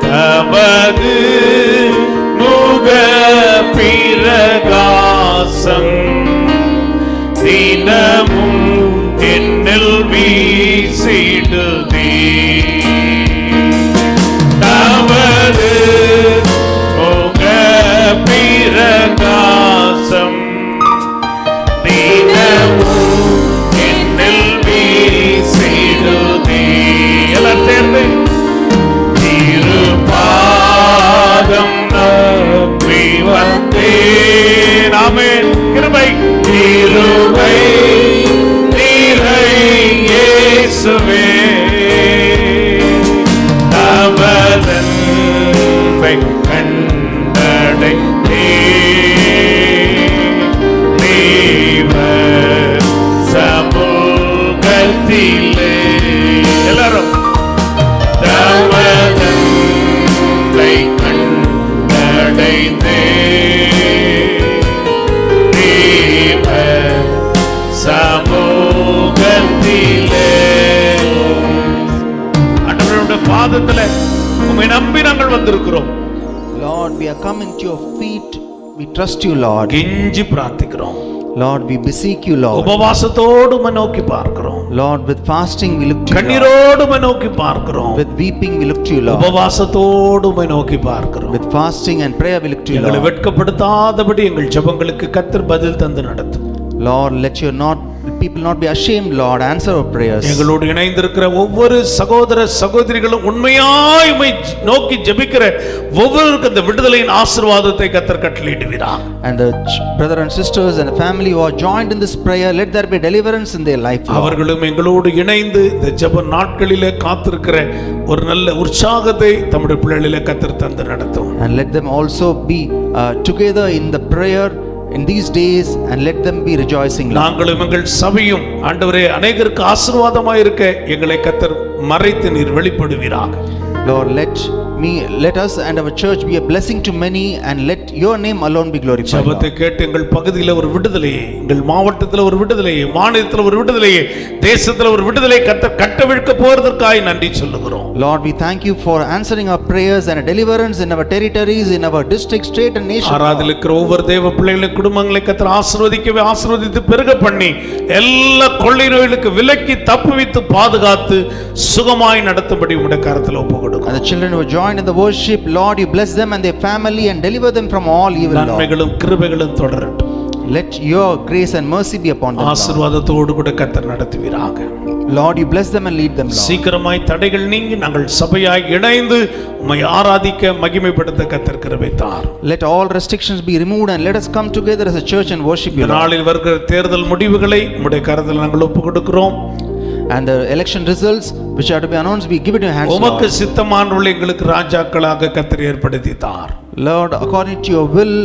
தமது முக பிரகாசம் தினமும் என்னில் வீசிடுதே தமது முக பிரகாசம் தினமும் என்னில் வீசிடுதே. எல்லாம் சேர்ந்து திருப்பாதம் நம்பி வந்தேன். ஆமென். கிருபை கிருபை நிறை இயேசுவே தமதன்பை கண்டடைந்தேன். தேவ சமூகத்திலே எல்லாரும் தமதன்பை கண்டடைந்தேன். பாதத்துல உம்மை நம்பி நாங்கள் வந்திருக்கிறோம். Lord, we are coming to your feet. We trust you, Lord. கெஞ்சி பிரார்த்திக்கிறோம். Lord, we beseech you, Lord. உபவாசத்தோடு உம்மை நோக்கி பார்க்கிறோம். Lord, with fasting we look to you, Lord. கண்ணீரோடு உம்மை நோக்கி பார்க்கிறோம். With weeping we look to you, Lord. உபவாசத்தோடு உம்மை நோக்கி பார்க்கிறோம். With fasting and prayer we look to you, எங்களை Lord. வெட்கப்படுத்தாதபடி எங்கள் ஜெபங்களுக்கு கர்த்தர் பதில் தந்து நடத்தும். Lord, let people not be ashamed, Lord. Answer our prayers. எங்களோடு இணைந்திருக்கிற ஒவ்வொரு சகோதர சகோதரிகளும் உண்மையாய் உம்மை நோக்கி ஜெபிக்கிற ஒவ்வொருவருக்கும் அந்த விடுதலையின் ஆசீர்வாதத்தை கர்த்தர் கட்டளையிடுவீராக. And the brother and sisters and the family who are joined in this prayer, let there be deliverance in their life, Lord. அவர்களும் எங்களோடு இணைந்து இந்த ஜெப நாட்களிலே காத்திருக்கிற ஒரு நல்ல உற்சாகத்தை தம்முடைய பிள்ளைகளிலே கர்த்தர் தந்து நடத்தும். And let them also be together in the prayer in these days, and let them be rejoicing, Lord. நாங்களும் எங்கள் சபையும் ஆண்டவரே அநேகருக்கு ஆசீர்வாதமாய் இருக்க எங்களை கர்த்தர் மறைத்து நீர் வெளிப்படுவீராக. Lord, let us and our church be a blessing to many, and let your name alone be glorified, ஜெபத்தை Lord. கேட்டு எங்கள் பகுதியில் ஒரு விடுதலையை, எங்கள் மாவட்டத்தில் ஒரு விடுதலையை, மாநிலத்தில் ஒரு விடுதலையை, தேசத்தில் ஒரு விடுதலையை கர்த்தர் கட்டவிழ்க்க போவதற்காக நன்றி சொல்லுகிறோம். Lord, we thank you for answering our prayers and a deliverance in our territories, in our district, state and nation. ஆராதில் இருக்கிற ஒவ்வொரு தேவ பிள்ளைகளின் குடும்பங்களை கர்த்தர் ஆசீர்வதித்து பெருக பண்ணி எல்லா கொள்ளை நோய்களுக்கு விலக்கி தப்புவித்து பாதுகாத்து சுகமாய் நடத்தும்படி உம்முடைய கரத்தில் ஒப்புக்கொடுக்கிறோம். And the children who joined in the worship, Lord, you bless them and their family and deliver them from all evil, Lord. நன்மைகளும் கிருபைகளும் தொடரட்டும். Let your grace and mercy be upon them, Lord. ஆசீர்வாதத்தோடு கூட கர்த்தர் நடத்துவீராக. Lord, you bless them and lead them, Lord. சீக்கிரமாய் தடைகள் நீங்கி நாங்கள் சபையாய் இணைந்து உம்மை ஆராதிக்க மகிமைப்படுத்த கர்த்தர் கிருபை தார். Let all restrictions be removed and let us come together as a church and worship you, இந்த Lord. நாளில் வருகிற தேர்தல் முடிவுகளை உம்முடைய கரத்தில் நாங்கள் ஒப்புக்கொடுக்கிறோம். And the election results which are to be announced, we give it in your hands, உமக்கு Lord. சித்தமானவர்களை எங்களுக்கு ராஜாக்களாக கர்த்தர் ஏற்படுத்தி தார். Lord, according to your will,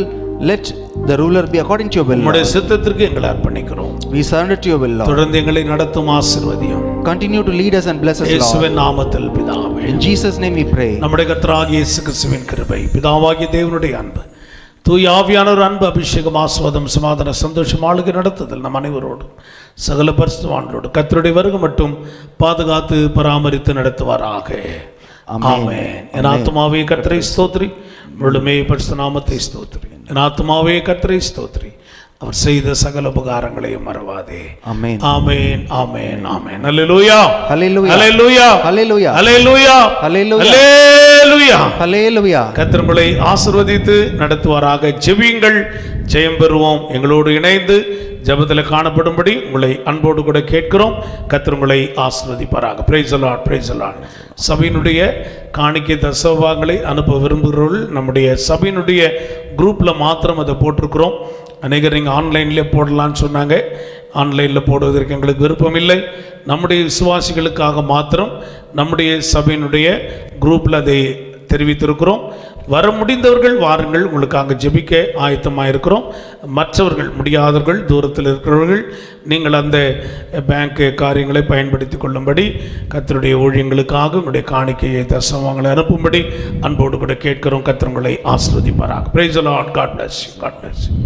let the ruler be according to your will, உம்முடைய Lord. சித்தத்திற்கு எங்களை அர்ப்பணிக்கிறோம். We surrender to your will, Lord. தொடர்ந்து எங்களை நடத்தும் ஆசீர்வதியும். Continue to lead us and bless us, Lord. இயேசுவின் நாமத்தில் பிதாவே. In Jesus' name we pray. நம்முடைய கர்த்தராகிய இயேசு கிறிஸ்துவின் கிருபை, பிதாவாகிய தேவனுடைய அன்பு, தூய ஆவியானவர் அன்பு, அபிஷேகம், ஆசீர்வாதம், சமாதான, சந்தோஷம், ஆளுகை நடத்துதல் நம் அனைவரோடும் சகல பரிசுத்தவான்களோடும் கர்த்தருடைய வருகை மட்டும் பாதுகாத்து பராமரித்து நடத்துவாராக. ஆமென். என் ஆத்துமாவே கர்த்தரை ஸ்தோத்திரி, முழுமே பரிசுத்த நாமத்தை ஸ்தோத்திரி. என் ஆத்துமாவே கர்த்தரை ஸ்தோத்திரி, அவர் செய்த சகல உபகாரங்களையும் மறவாதே. Amen. ஆமென், ஆமென், ஆமென். அல்லேலூயா, Hallelujah. அல்லேலூயா, Hallelujah. அல்லேலூயா, Hallelujah. அல்லேலூயா. Hallelujah. கர்த்தர் உங்களை ஆசீர்வதித்து நடத்துவாராக. ஜெபியுங்கள், ஜெயம் பெறுவோம். எங்களோடு இணைந்து ஜெபத்தில் காணப்படும்படி உங்களை அன்போடு கூட கேட்கிறோம். கர்த்தர் உங்களை ஆசீர்வதிப்பாராக. Praise the Lord, price the Lord. சபையினுடைய காணிக்கை தசவாங்களை அனுப்ப விரும்புகிறவர்கள் நம்முடைய சபையினுடைய குரூப்பில் மாத்திரம் அதை போட்டிருக்கிறோம். அநேகர் நீங்கள் ஆன்லைன்லேயே போடலான்னு சொன்னாங்க. ஆன்லைனில் போடுவதற்கு எங்களுக்கு விருப்பம் இல்லை. நம்முடைய விசுவாசிகளுக்காக மாத்திரம் நம்முடைய சபையினுடைய குரூப்பில் அதை தெரிவித்திருக்கிறோம். வர முடிந்தவர்கள் வாருங்கள், உங்களுக்காக ஜெபிக்க ஆயத்தமாக இருக்கிறோம். மற்றவர்கள், முடியாதவர்கள், தூரத்தில் இருக்கிறவர்கள், நீங்கள் அந்த பேங்க் காரியங்களை பயன்படுத்தி கொள்ளும்படி கர்த்தருடைய ஊழியங்களுக்காக உங்களுடைய காணிக்கையை தசமங்களை அனுப்பும்படி அன்போடு கூட கேட்கிறோம். கர்த்தர் உங்களை ஆசீர்வதிப்பாராக. Praise the lord. God bless you. God bless you.